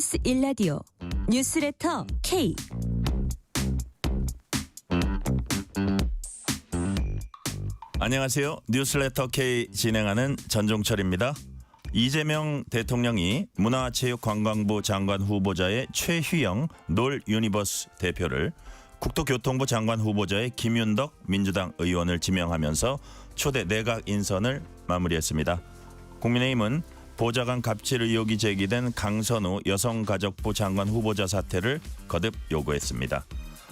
KBS 1라디오 뉴스레터 K. 안녕하세요. 뉴스레터 K 진행하는 전종철입니다. 이재명 대통령이 문화체육관광부 장관 후보자의 최휘영 놀 유니버스 대표를 국토교통부 장관 후보자의 김윤덕 민주당 의원을 지명하면서 초대 내각 인선을 마무리했습니다. 국민의힘은 보좌관 갑질 의혹이 제기된 강선우 여성가족부 장관 후보자 사퇴를 거듭 요구했습니다.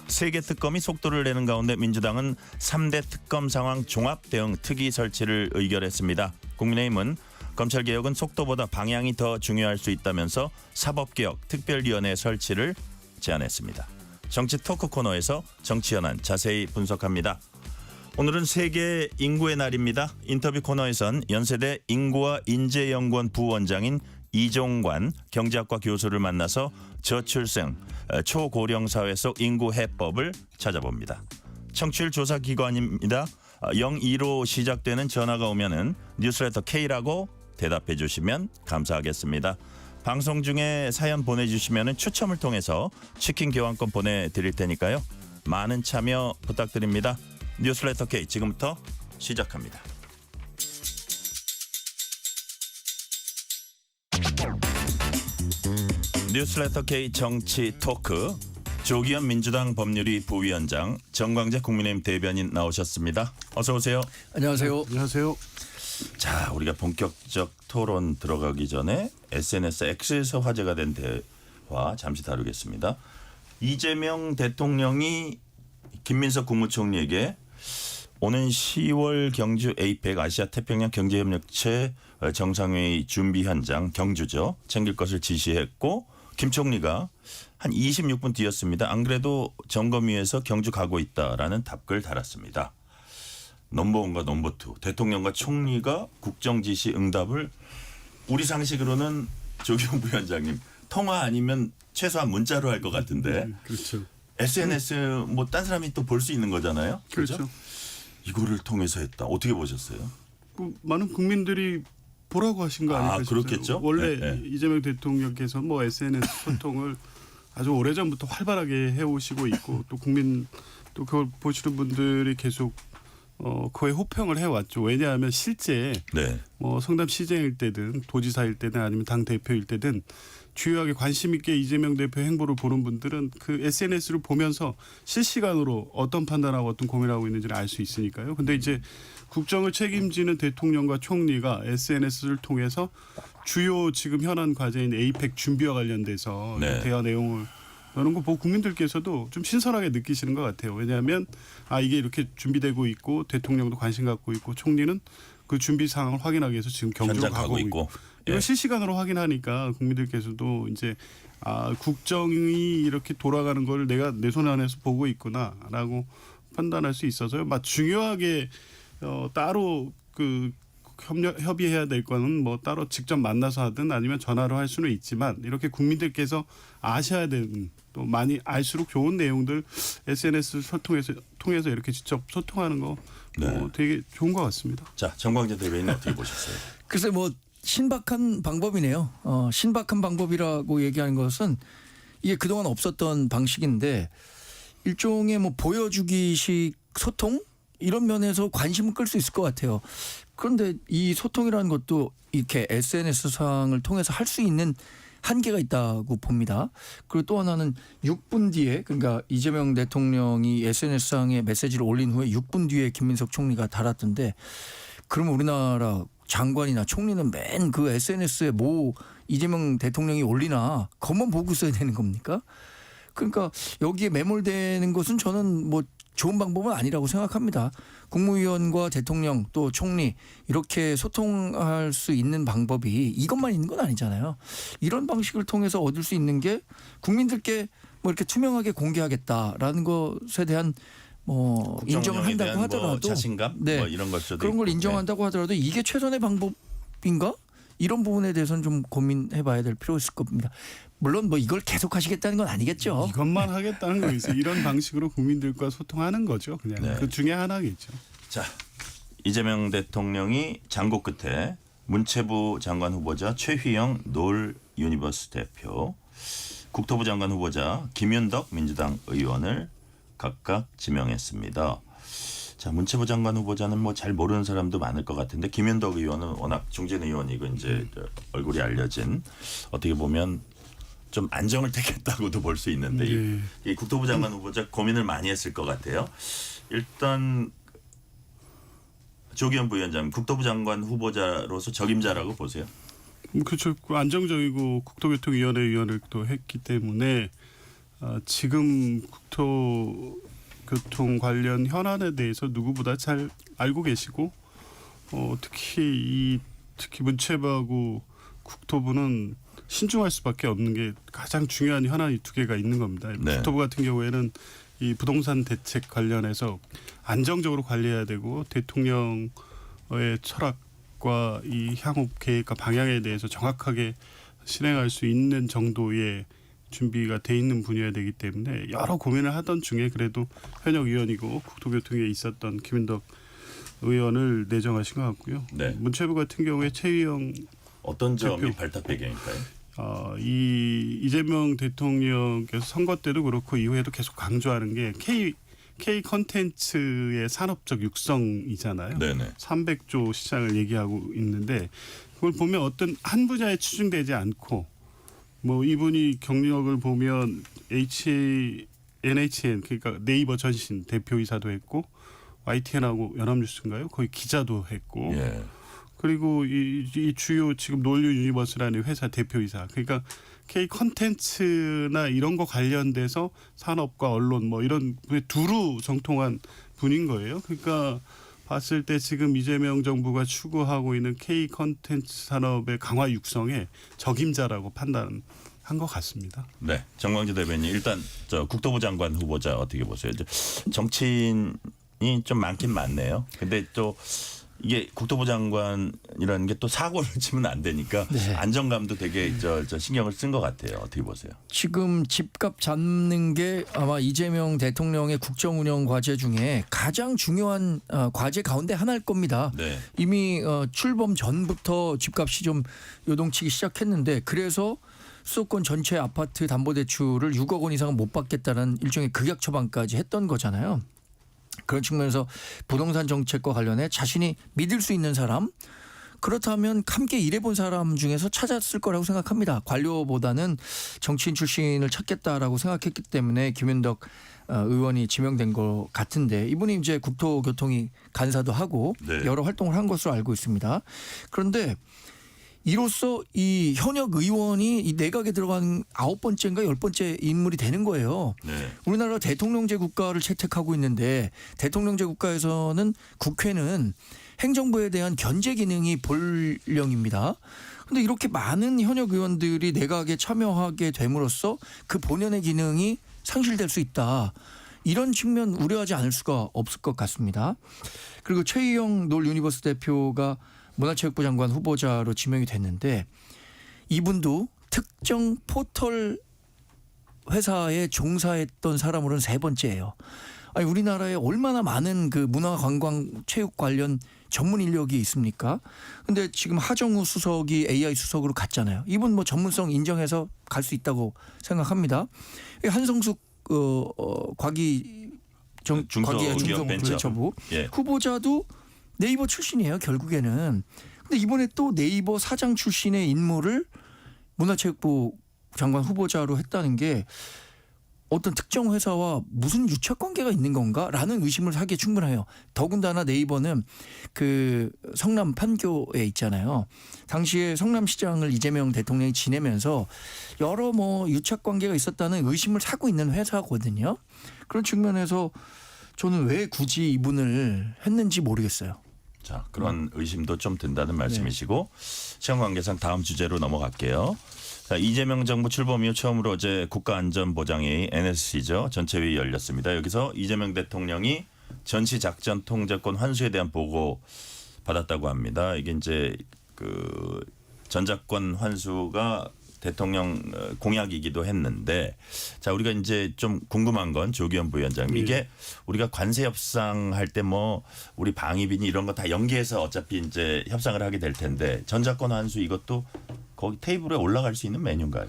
세계 특검이 속도를 내는 가운데 민주당은 3대 특검 상황 종합 대응 특위 설치를 의결했습니다. 국민의힘은 검찰개혁은 속도보다 방향이 더 중요할 수 있다면서 사법개혁 특별위원회 설치를 제안했습니다. 정치 토크 코너에서 정치 현안 자세히 분석합니다. 오늘은 세계 인구의 날입니다. 인터뷰 코너에선 연세대 인구와 인재연구원 부원장인 이종관 경제학과 교수를 만나서 저출생, 초고령 사회 속 인구 해법을 찾아봅니다. 청취율 조사 기관입니다. 02로 시작되는 전화가 오면은 뉴스레터 K라고 대답해 주시면 감사하겠습니다. 방송 중에 사연 보내주시면 추첨을 통해서 치킨 교환권 보내드릴 테니까요. 많은 참여 부탁드립니다. 뉴스레터 K 지금부터 시작합니다. 뉴스레터 K 정치 토크 조기현 민주당 법률위 부위원장 정광재 국민의힘 대변인 나오셨습니다. 어서 오세요. 안녕하세요. 안녕하세요. 자, 우리가 본격적 토론 들어가기 전에 SNS X에서 화제가 된 대화 잠시 다루겠습니다. 이재명 대통령이 김민석 국무총리에게 오는 10월 경주 에이펙 아시아 태평양 경제협력체 정상회의 준비 현장 경주죠. 챙길 것을 지시했고 김 총리가 한 26분 뒤였습니다. 안 그래도 점검위에서 경주 가고 있다라는 답글 달았습니다. 넘버원과 넘버투 대통령과 총리가 국정지시 응답을 우리 상식으로는 조기현 부위원장님 통화 아니면 최소한 문자로 할 것 같은데 그렇죠. SNS 뭐 딴 사람이 또 볼 수 있는 거잖아요. 그렇죠. 이거를 통해서 했다. 어떻게 보셨어요? 많은 국민들이 보라고 하신 거 아닐까 싶어요. 그렇겠죠. 원래 네. 이재명 대통령께서 뭐 SNS 소통을 아주 오래전부터 활발하게 해오시고 있고 또 국민 또 그걸 보시는 분들이 계속 그에 호평을 해왔죠. 왜냐하면 실제 네. 뭐 성남시장일 때든 도지사일 때든 아니면 당 대표일 때든 주요하게 관심 있게 이재명 대표 행보를 보는 분들은 그 SNS를 보면서 실시간으로 어떤 판단하고 어떤 고민하고 있는지를 알 수 있으니까요. 근데 이제 국정을 책임지는 대통령과 총리가 SNS를 통해서 주요 지금 현안 과제인 에이펙 준비와 관련돼서 네. 대화 내용을 이런 거 보고 국민들께서도 좀 신선하게 느끼시는 것 같아요. 왜냐하면 이게 이렇게 준비되고 있고 대통령도 관심 갖고 있고 총리는 그 준비 상황을 확인하기 위해서 지금 경주로 현장 가고 있고 이걸 예. 실시간으로 확인하니까 국민들께서도 이제 국정이 이렇게 돌아가는 걸 내가 내 손 안에서 보고 있구나라고 판단할 수 있어서요. 중요하게 따로 그 협의해야 될 거는 뭐 따로 직접 만나서 하든 아니면 전화로 할 수는 있지만 이렇게 국민들께서 아셔야 되는 또 많이 알수록 좋은 내용들 SNS 통해서 이렇게 직접 소통하는 거 되게 좋은 것 같습니다. 자, 정광재 대변인 어떻게 보셨어요? 글쎄 뭐 신박한 방법이네요. 신박한 방법이라고 얘기하는 것은 이게 그동안 없었던 방식인데 일종의 뭐 보여주기식 소통 이런 면에서 관심을 끌 수 있을 것 같아요. 그런데 이 소통이라는 것도 이렇게 SNS상을 통해서 할 수 있는 한계가 있다고 봅니다. 그리고 또 하나는 6분 뒤에 그러니까 이재명 대통령이 SNS상에 메시지를 올린 후에 6분 뒤에 김민석 총리가 달았던데 그러면 우리나라 장관이나 총리는 맨 그 SNS에 뭐 이재명 대통령이 올리나 그것만 보고 있어야 되는 겁니까? 그러니까 여기에 매몰되는 것은 저는 뭐 좋은 방법은 아니라고 생각합니다. 국무위원과 대통령 또 총리 이렇게 소통할 수 있는 방법이 이것만 있는 건 아니잖아요. 이런 방식을 통해서 얻을 수 있는 게 국민들께 뭐 이렇게 투명하게 공개하겠다라는 것에 대한 뭐 인정을 한다고 하더라도 뭐 자신감 네. 뭐 이런 걸 수도 그런 걸 있고. 인정한다고 하더라도 이게 최선의 방법인가? 이런 부분에 대해서는 좀 고민해봐야 될 필요가 있을 겁니다. 물론 뭐 이걸 계속 하시겠다는 건 아니겠죠. 이것만 하겠다는 거겠어요. 이런 방식으로 국민들과 소통하는 거죠. 그냥 네. 그 중에 하나겠죠. 자, 이재명 대통령이 장고 끝에 문체부 장관 후보자 최휘영 놀 유니버스 대표 국토부 장관 후보자 김윤덕 민주당 의원을 각각 지명했습니다. 자, 문체부 장관 후보자는 뭐 잘 모르는 사람도 많을 것 같은데 김윤덕 의원은 워낙 중진 의원이고 이제 얼굴이 알려진 어떻게 보면 좀 안정을 택했다고도 볼 수 있는데 이 국토부 장관 후보자 고민을 많이 했을 것 같아요. 일단 조기현 부위원장 국토부 장관 후보자로서 적임자라고 보세요. 그렇죠. 안정적이고 국토교통위원회 위원을 또 했기 때문에 지금 국토교통 관련 현안에 대해서 누구보다 잘 알고 계시고 특히 문체부하고 국토부는 신중할 수밖에 없는 게 가장 중요한 현안이 두 개가 있는 겁니다. 네. 국토부 같은 경우에는 이 부동산 대책 관련해서 안정적으로 관리해야 되고 대통령의 철학과 이 향후 계획과 방향에 대해서 정확하게 실행할 수 있는 정도의 준비가 돼 있는 분야가 되기 때문에 여러 고민을 하던 중에 그래도 현역 의원이고 국토교통에 있었던 김윤덕 의원을 내정하신 것 같고요. 네. 문체부 같은 경우에 최희영 어떤 점이 대표. 발탁 배경일까요? 이 이재명 대통령께서 선거 때도 그렇고 이후에도 계속 강조하는 게 K 컨텐츠의 산업적 육성이잖아요. 네네. 300조 시장을 얘기하고 있는데 그걸 보면 어떤 한 분야에 치중되지 않고 뭐 이분이 경력을 보면 NHN 그러니까 네이버 전신 대표이사도 했고 YTN하고 연합뉴스인가요? 거의 기자도 했고 예. 그리고 이 주요 지금 논류 유니버스라는 회사 대표이사 그러니까 K 컨텐츠나 이런 거 관련돼서 산업과 언론 뭐 이런 두루 정통한 분인 거예요. 그러니까 봤을 때 지금 이재명 정부가 추구하고 있는 K 컨텐츠 산업의 강화 육성에 적임자라고 판단한 것 같습니다. 네, 정광재 대변인 일단 저 국토부 장관 후보자 어떻게 보세요? 정치인이 좀 많긴 많네요. 근데 또 이게 국토부 장관이라는 게 또 사고를 치면 안 되니까 네. 안정감도 되게 저 신경을 쓴 것 같아요. 어떻게 보세요? 지금 집값 잡는 게 아마 이재명 대통령의 국정 운영 과제 중에 가장 중요한 과제 가운데 하나일 겁니다. 네. 이미 출범 전부터 집값이 좀 요동치기 시작했는데 그래서 수도권 전체 아파트 담보대출을 6억 원 이상은 못 받겠다는 일종의 극약 처방까지 했던 거잖아요. 그런 측면에서 부동산 정책과 관련해 자신이 믿을 수 있는 사람 그렇다면 함께 일해본 사람 중에서 찾았을 거라고 생각합니다. 관료보다는 정치인 출신을 찾겠다라고 생각했기 때문에 김윤덕 의원이 지명된 것 같은데 이분이 이제 국토교통이 간사도 하고 네. 여러 활동을 한 것으로 알고 있습니다. 그런데 이로써 이 현역 의원이 이 내각에 들어간 9번째인가 10번째 인물이 되는 거예요. 네. 우리나라가 대통령제 국가를 채택하고 있는데 대통령제 국가에서는 국회는 행정부에 대한 견제 기능이 본령입니다. 그런데 이렇게 많은 현역 의원들이 내각에 참여하게 됨으로써 그 본연의 기능이 상실될 수 있다. 이런 측면 우려하지 않을 수가 없을 것 같습니다. 그리고 최희영 놀 유니버스 대표가 문화체육부 장관 후보자로 지명이 됐는데 이분도 특정 포털 회사에 종사했던 사람으로는 3번째예요. 아니 우리나라에 얼마나 많은 그 문화 관광 체육 관련 전문 인력이 있습니까? 근데 지금 하정우 수석이 AI 수석으로 갔잖아요. 이분 뭐 전문성 인정해서 갈 수 있다고 생각합니다. 한성숙 과기중소벤처부 예. 후보자도 네이버 출신이에요. 결국에는. 근데 이번에 또 네이버 사장 출신의 인물을 문화체육부 장관 후보자로 했다는 게 어떤 특정 회사와 무슨 유착 관계가 있는 건가라는 의심을 하기에 충분해요. 더군다나 네이버는 그 성남 판교에 있잖아요. 당시에 성남시장을 이재명 대통령이 지내면서 여러 뭐 유착 관계가 있었다는 의심을 사고 있는 회사거든요. 그런 측면에서 저는 왜 굳이 이분을 했는지 모르겠어요. 자, 그런 의심도 좀 든다는 말씀이시고 시간 관계상 다음 주제로 넘어갈게요. 자, 이재명 정부 출범 이후 처음으로 어제 국가안전보장회의 NSC죠. 전체회의 열렸습니다. 여기서 이재명 대통령이 전시작전 통제권 환수에 대한 보고 받았다고 합니다. 이게 이제 그 전작권 환수가 대통령 공약이기도 했는데 자 우리가 이제 좀 궁금한 건 조기현 부위원장님 이게 우리가 관세 협상할 때 뭐 우리 방위비니 이런 거 다 연계해서 어차피 이제 협상을 하게 될 텐데 전작권 환수 이것도 거기 테이블에 올라갈 수 있는 메뉴인가요?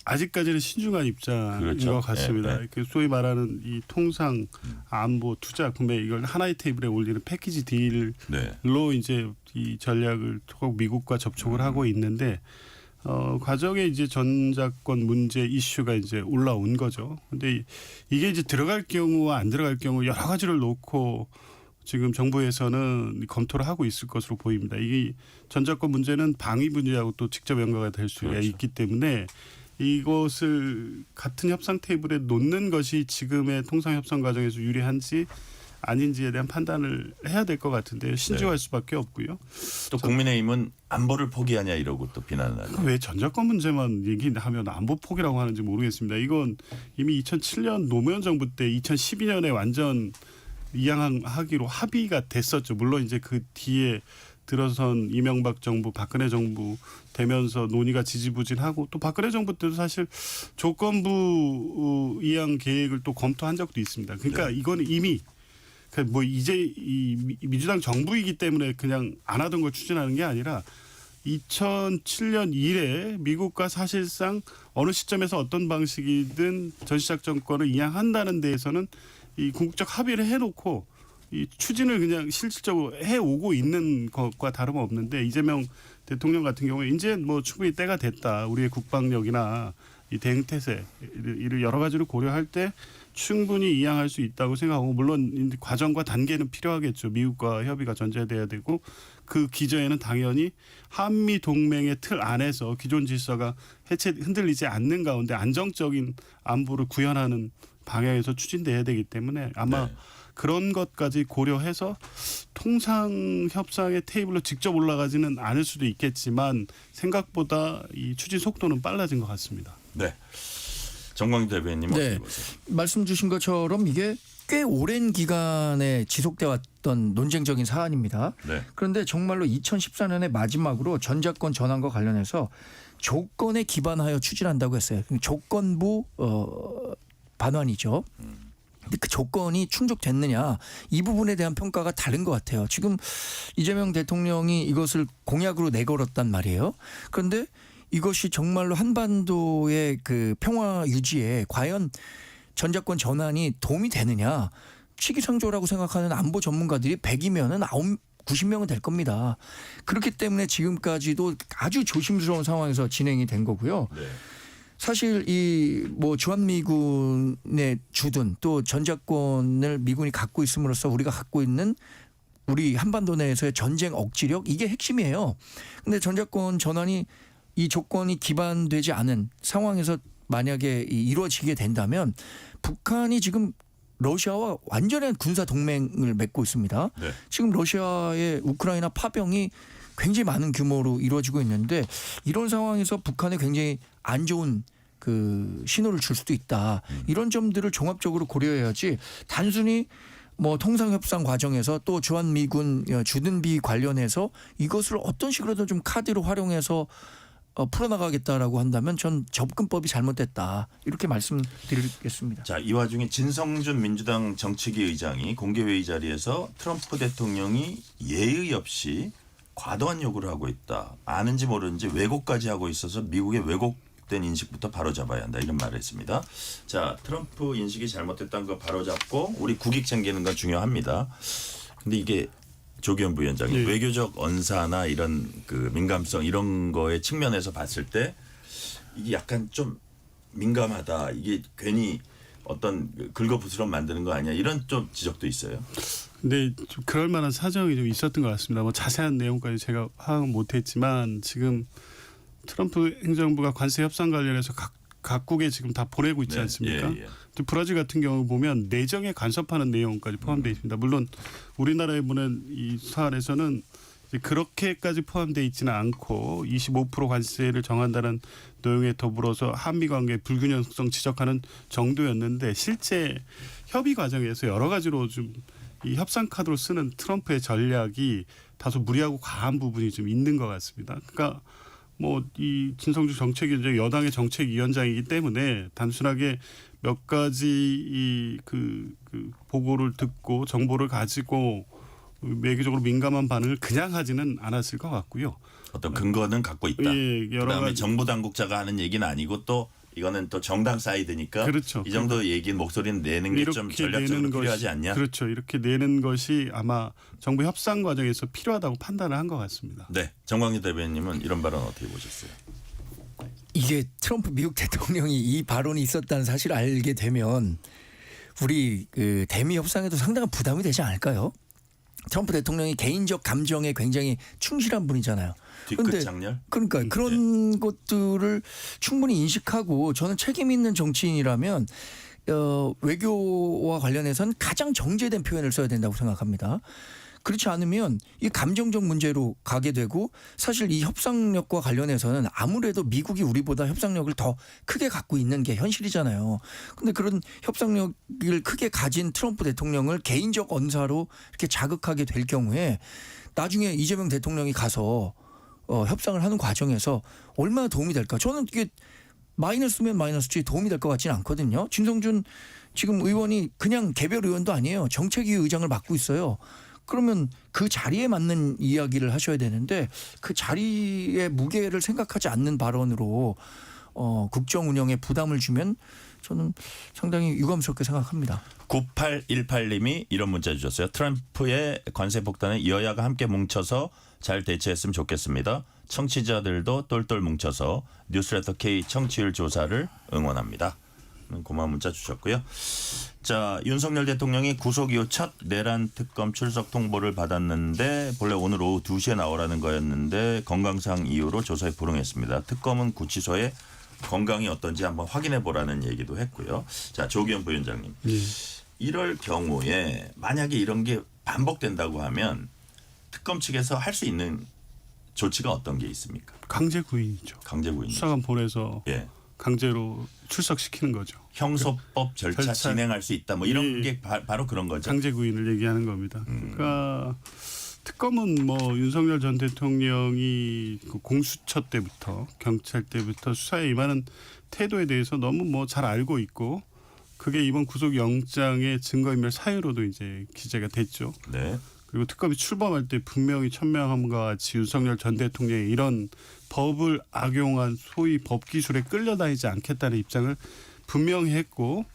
아직까지는 신중한 입장인 그렇죠. 것 같습니다. 네, 네. 그 소위 말하는 이 통상, 안보, 투자, 구매 이걸 하나의 테이블에 올리는 패키지 딜로 네. 이제 이 전략을 꼭 미국과 접촉을 하고 있는데 과정에 이제 전작권 문제 이슈가 이제 올라온 거죠. 근데 이게 이제 들어갈 경우와 안 들어갈 경우 여러 가지를 놓고 지금 정부에서는 검토를 하고 있을 것으로 보입니다. 이게 전작권 문제는 방위 문제하고 또 직접 연관가 될 수가 그렇죠. 있기 때문에 이것을 같은 협상 테이블에 놓는 것이 지금의 통상 협상 과정에서 유리한지 아닌지에 대한 판단을 해야 될 것 같은데 신중할 수밖에 없고요. 또 국민의힘은 안보를 포기하냐 이러고 또 비난을 하죠. 왜 전작권 문제만 얘기하면 안보 포기라고 하는지 모르겠습니다. 이건 이미 2007년 노무현 정부 때 2012년에 완전 이양하기로 합의가 됐었죠. 물론 이제 그 뒤에 들어선 이명박 정부, 박근혜 정부 되면서 논의가 지지부진하고 또 박근혜 정부 때도 사실 조건부 이양 계획을 또 검토한 적도 있습니다. 그러니까 이거는 이미 뭐 이제 이 민주당 정부이기 때문에 그냥 안 하던 걸 추진하는 게 아니라 2007년 이래 미국과 사실상 어느 시점에서 어떤 방식이든 전시작 정권을 이양한다는 데에서는 이 궁극적 합의를 해놓고 이 추진을 그냥 실질적으로 해오고 있는 것과 다름없는데 이재명 대통령 같은 경우에 이제 뭐 충분히 때가 됐다. 우리의 국방력이나 이 대응 태세 이를 여러 가지를 고려할 때 충분히 이양할 수 있다고 생각하고 물론 과정과 단계는 필요하겠죠. 미국과 협의가 전제돼야 되고 그 기저에는 당연히 한미 동맹의 틀 안에서 기존 질서가 흔들리지 않는 가운데 안정적인 안보를 구현하는 방향에서 추진돼야 되기 때문에 아마 네. 그런 것까지 고려해서 통상 협상의 테이블로 직접 올라가지는 않을 수도 있겠지만 생각보다 이 추진 속도는 빨라진 것 같습니다. 네. 정광 대변인님 네. 어떻게 보세요? 말씀 주신 것처럼 이게 꽤 오랜 기간에 지속돼 왔던 논쟁적인 사안입니다. 네. 그런데 정말로 2014년에 마지막으로 전작권 전환과 관련해서 조건에 기반하여 추진한다고 했어요. 조건부 반환이죠. 근데 그 조건이 충족됐느냐 이 부분에 대한 평가가 다른 것 같아요. 지금 이재명 대통령이 이것을 공약으로 내걸었단 말이에요. 그런데 이것이 정말로 한반도의 그 평화 유지에 과연 전작권 전환이 도움이 되느냐 시기상조라고 생각하는 안보 전문가들이 100이면은 90명은 될 겁니다. 그렇기 때문에 지금까지도 아주 조심스러운 상황에서 진행이 된 거고요. 네. 사실 이 뭐 주한미군의 주둔 또 전작권을 미군이 갖고 있음으로써 우리가 갖고 있는 우리 한반도 내에서의 전쟁 억지력 이게 핵심이에요. 근데 전작권 전환이 이 조건이 기반되지 않은 상황에서 만약에 이루어지게 된다면 북한이 지금 러시아와 완전한 군사 동맹을 맺고 있습니다. 네. 지금 러시아의 우크라이나 파병이 굉장히 많은 규모로 이루어지고 있는데 이런 상황에서 북한에 굉장히 안 좋은 그 신호를 줄 수도 있다. 이런 점들을 종합적으로 고려해야지 단순히 뭐 통상협상 과정에서 또 주한미군 주둔비 관련해서 이것을 어떤 식으로든 좀 카드로 활용해서 풀어나가겠다라고 한다면 전 접근법이 잘못됐다. 이렇게 말씀드리겠습니다. 자, 이 와중에 진성준 민주당 정책위 의장이 공개회의 자리에서 트럼프 대통령이 예의 없이 과도한 요구를 하고 있다. 아는지 모르는지 왜곡까지 하고 있어서 미국의 왜곡된 인식부터 바로잡아야 한다. 이런 말을 했습니다. 자, 트럼프 인식이 잘못됐다는 거 바로잡고 우리 국익 챙기는 건 중요합니다. 근데 이게 조기현 부위원장이 네. 외교적 언사나 이런 그 민감성 이런 거의 측면에서 봤을 때 이게 약간 좀 민감하다. 이게 괜히 어떤 긁어부스럼 만드는 거 아니야. 이런 좀 지적도 있어요. 근데 좀 그럴 만한 사정이 좀 있었던 것 같습니다. 뭐 자세한 내용까지 제가 파악은 못했지만 지금 트럼프 행정부가 관세 협상 관련해서 각국에 지금 다 보내고 있지 네. 않습니까? 예, 예. 또 브라질 같은 경우 보면 내정에 간섭하는 내용까지 포함되어 있습니다. 물론 우리나라에 보낸 이 사안에서는 이제 그렇게까지 포함되어 있지는 않고 25% 관세를 정한다는 내용에 더불어서 한미 관계 불균형성 지적하는 정도였는데 실제 협의 과정에서 여러 가지로 좀 이 협상 카드로 쓰는 트럼프의 전략이 다소 무리하고 과한 부분이 좀 있는 것 같습니다. 그러니까 뭐 이 진성주 정책위원장 여당의 정책위원장이기 때문에 단순하게 몇 가지 그 보고를 듣고 정보를 가지고 외교적으로 민감한 반응을 그냥 하지는 않았을 것 같고요. 어떤 근거는 갖고 있다. 예, 여러 그다음에 가지 정부 당국자가 하는 얘기는 아니고 또 이거는 또 정당 사이드니까 그렇죠. 이 정도 얘기 목소리는 내는 게 좀 전략적으로 필요하지 않냐? 그렇죠. 이렇게 내는 것이 아마 정부 협상 과정에서 필요하다고 판단을 한 것 같습니다. 네, 정광희 대변인님은 이런 발언 어떻게 보셨어요? 이게 트럼프 미국 대통령이 이 발언이 있었다는 사실을 알게 되면 우리 그 대미 협상에도 상당한 부담이 되지 않을까요? 트럼프 대통령이 개인적 감정에 굉장히 충실한 분이잖아요. 뒤끝 장렬? 그러니까 그런 것들을 충분히 인식하고 저는 책임 있는 정치인이라면 외교와 관련해서는 가장 정제된 표현을 써야 된다고 생각합니다. 그렇지 않으면 이 감정적 문제로 가게 되고 사실 이 협상력과 관련해서는 아무래도 미국이 우리보다 협상력을 더 크게 갖고 있는 게 현실이잖아요. 그런데 그런 협상력을 크게 가진 트럼프 대통령을 개인적 언사로 이렇게 자극하게 될 경우에 나중에 이재명 대통령이 가서 협상을 하는 과정에서 얼마나 도움이 될까? 저는 이게 마이너스면 마이너스지 도움이 될 것 같지는 않거든요. 진성준 지금 의원이 그냥 개별 의원도 아니에요. 정책위 의장을 맡고 있어요. 그러면 그 자리에 맞는 이야기를 하셔야 되는데 그 자리의 무게를 생각하지 않는 발언으로 국정 운영에 부담을 주면 저는 상당히 유감스럽게 생각합니다. 9818님이 이런 문자 주셨어요. 트럼프의 관세 폭탄에 여야가 함께 뭉쳐서 잘 대처했으면 좋겠습니다. 청취자들도 똘똘 뭉쳐서 뉴스레터 K 청취율 조사를 응원합니다. 고마운 문자 주셨고요. 자, 윤석열 대통령이 구속 이후 첫 내란 특검 출석 통보를 받았는데 본래 오늘 오후 2시에 나오라는 거였는데 건강상 이유로 조사에 불응했습니다. 특검은 구치소에 건강이 어떤지 한번 확인해 보라는 얘기도 했고요. 자, 조기현 부위원장님. 이럴 경우에 만약에 이런 게 반복된다고 하면 특검 측에서 할 수 있는 조치가 어떤 게 있습니까? 강제 구인이죠. 강제 구인. 수사관 보내서 예. 강제로 출석시키는 거죠. 형소법 절차 진행할 수 있다. 뭐 이런 게 바로 그런 거죠. 강제 구인을 얘기하는 겁니다. 그러니까 특검은 뭐 윤석열 전 대통령이 그 공수처 때부터 경찰 때부터 수사에 임하는 태도에 대해서 너무 뭐 잘 알고 있고 그게 이번 구속영장의 증거인멸 사유로도 이제 기재가 됐죠. 네. 그리고 특검이 출범할 때 분명히 천명함과 같이 윤석열 전 대통령이 이런 법을 악용한 소위 법 기술에 끌려다니지 않겠다는 입장을 분명히 했고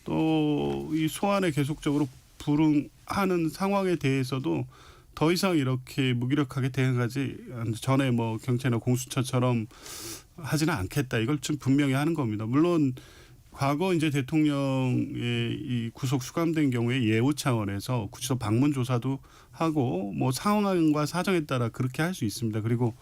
또 이 소환에 계속적으로 불응하는 상황에 대해서도 더 이상 이렇게 무기력하게 대응하지 전에 뭐 경찰이나 공수처처럼 하지는 않겠다. 이걸 좀 분명히 하는 겁니다. 물론 과거 이제 대통령의 이 구속 수감된 경우에 예우 차원에서 구치소 방문 조사도 하고 뭐 상황과 사정에 따라 그렇게 할 수 있습니다. 그리고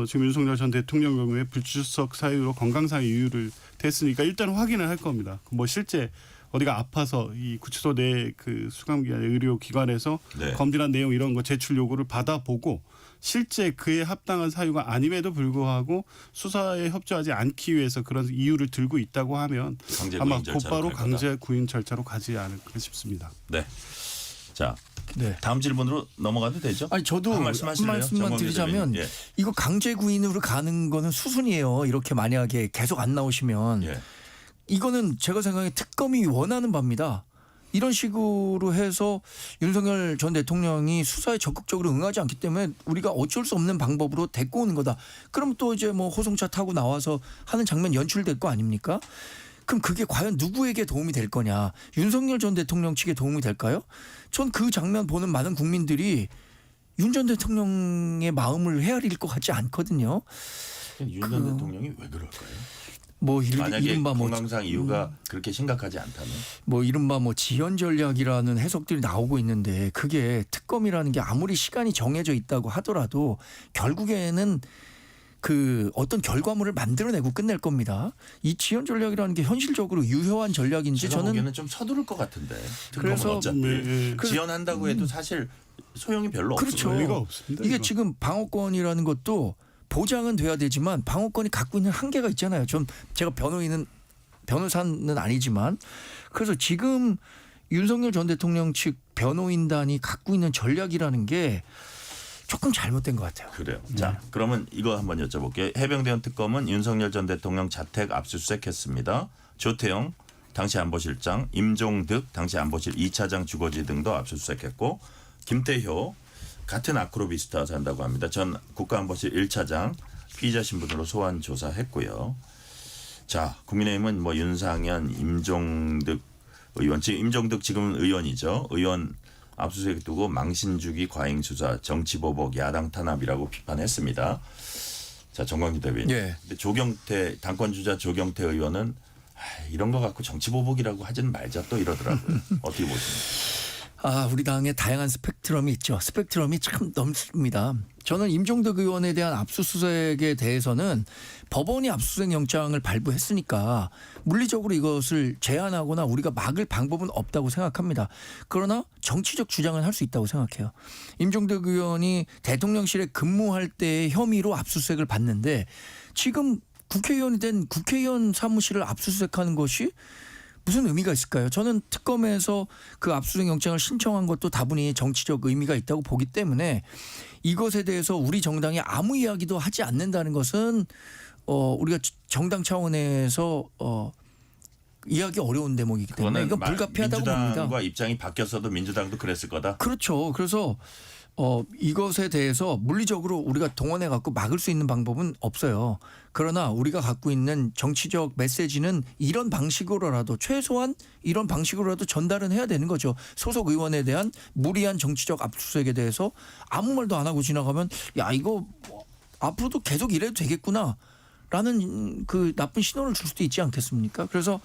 지금 윤석열 전 대통령 경우에 불출석 사유로 건강상의 이유를 댔으니까 일단 확인을 할 겁니다. 뭐 실제 어디가 아파서 이 구치소 내 그 수감기관 의료기관에서 네. 검진한 내용 이런 거 제출 요구를 받아보고 실제 그에 합당한 사유가 아님에도 불구하고 수사에 협조하지 않기 위해서 그런 이유를 들고 있다고 하면 아마 곧바로 강제 구인 절차로 가지 않을까 싶습니다. 네. 자, 네. 다음 질문으로 넘어가도 되죠? 아니 저도 한 한 말씀하실래요? 말씀만 드리자면 예. 이거 강제 구인으로 가는 거는 수순이에요. 이렇게 만약에 계속 안 나오시면 예. 이거는 제가 생각에 특검이 원하는 바입니다. 이런 식으로 해서 윤석열 전 대통령이 수사에 적극적으로 응하지 않기 때문에 우리가 어쩔 수 없는 방법으로 데리고 오는 거다. 그럼 또 이제 뭐 호송차 타고 나와서 하는 장면 연출될 거 아닙니까? 그럼 그게 과연 누구에게 도움이 될 거냐? 윤석열 전 대통령 측에 도움이 될까요? 전 그 장면 보는 많은 국민들이 윤 전 대통령의 마음을 헤아릴 것 같지 않거든요. 윤 전 대통령이 왜 그럴까요? 뭐 만약에 이른바 뭐 건강상 이유가 그렇게 심각하지 않다면 뭐 이른바 뭐 지연 전략이라는 해석들이 나오고 있는데 그게 특검이라는 게 아무리 시간이 정해져 있다고 하더라도 결국에는 그 어떤 결과물을 만들어내고 끝낼 겁니다. 이 지연 전략이라는 게 현실적으로 유효한 전략인지 제가 저는 보기에는 좀 서두를 것 같은데. 그래서 어차피 네. 지연한다고 해도 사실 소용이 별로 그렇죠. 없어요. 의미가 없습니다. 이게 이거. 지금 방어권이라는 것도 보장은 돼야 되지만 방어권이 갖고 있는 한계가 있잖아요. 좀 제가 변호사는 아니지만 그래서 지금 윤석열 전 대통령 측 변호인단이 갖고 있는 전략이라는 게 조금 잘못된 것 같아요. 그래요. 자, 그러면 이거 한번 여쭤볼게요. 해병대원 특검은 윤석열 전 대통령 자택 압수수색했습니다. 조태영 당시 안보실장, 임종득 당시 안보실 2차장 주거지 등도 압수수색했고 김태효 같은 아크로비스타 산다고 합니다. 전 국가안보실 1차장 피의자 신분으로 소환 조사했고요. 자, 국민의힘은 뭐 윤상현, 임종득 의원, 지금 임종득 지금 의원이죠. 의원 압수수색 두고 망신 주기, 과잉 수사, 정치 보복, 야당 탄압이라고 비판했습니다. 자, 정광기 대변인. 예. 근데 조경태 당권 주자 조경태 의원은 이런 거 갖고 정치 보복이라고 하지는 말자 또 이러더라고요. 어떻게 보십니까? 우리 당의 다양한 스펙트럼이 있죠. 스펙트럼이 참 넘습니다. 저는 임종덕 의원에 대한 압수수색에 대해서는 법원이 압수수색 영장을 발부했으니까 물리적으로 이것을 제한하거나 우리가 막을 방법은 없다고 생각합니다. 그러나 정치적 주장은 할 수 있다고 생각해요. 임종덕 의원이 대통령실에 근무할 때의 혐의로 압수수색을 받는데 지금 국회의원이 된 국회의원 사무실을 압수수색하는 것이 무슨 의미가 있을까요? 저는 특검에서 그 압수수색 영장을 신청한 것도 다분히 정치적 의미가 있다고 보기 때문에 이것에 대해서 우리 정당이 아무 이야기도 하지 않는다는 것은 우리가 정당 차원에서 이해하기 어려운 대목이기 때문에 이건 불가피하다고 봅니다. 민주당과 입장이 바뀌었어도 민주당도 그랬을 거다. 그렇죠. 그래서 이것에 대해서 물리적으로 우리가 동원해 갖고 막을 수 있는 방법은 없어요. 그러나 우리가 갖고 있는 정치적 메시지는 이런 방식으로라도 최소한 이런 방식으로라도 전달은 해야 되는 거죠. 소속 의원에 대한 무리한 정치적 압수수색에 대해서 아무 말도 안 하고 지나가면 야 이거 앞으로도 계속 이래도 되겠구나. 라는 그 나쁜 신호를 줄 수도 있지 않겠습니까? 그래서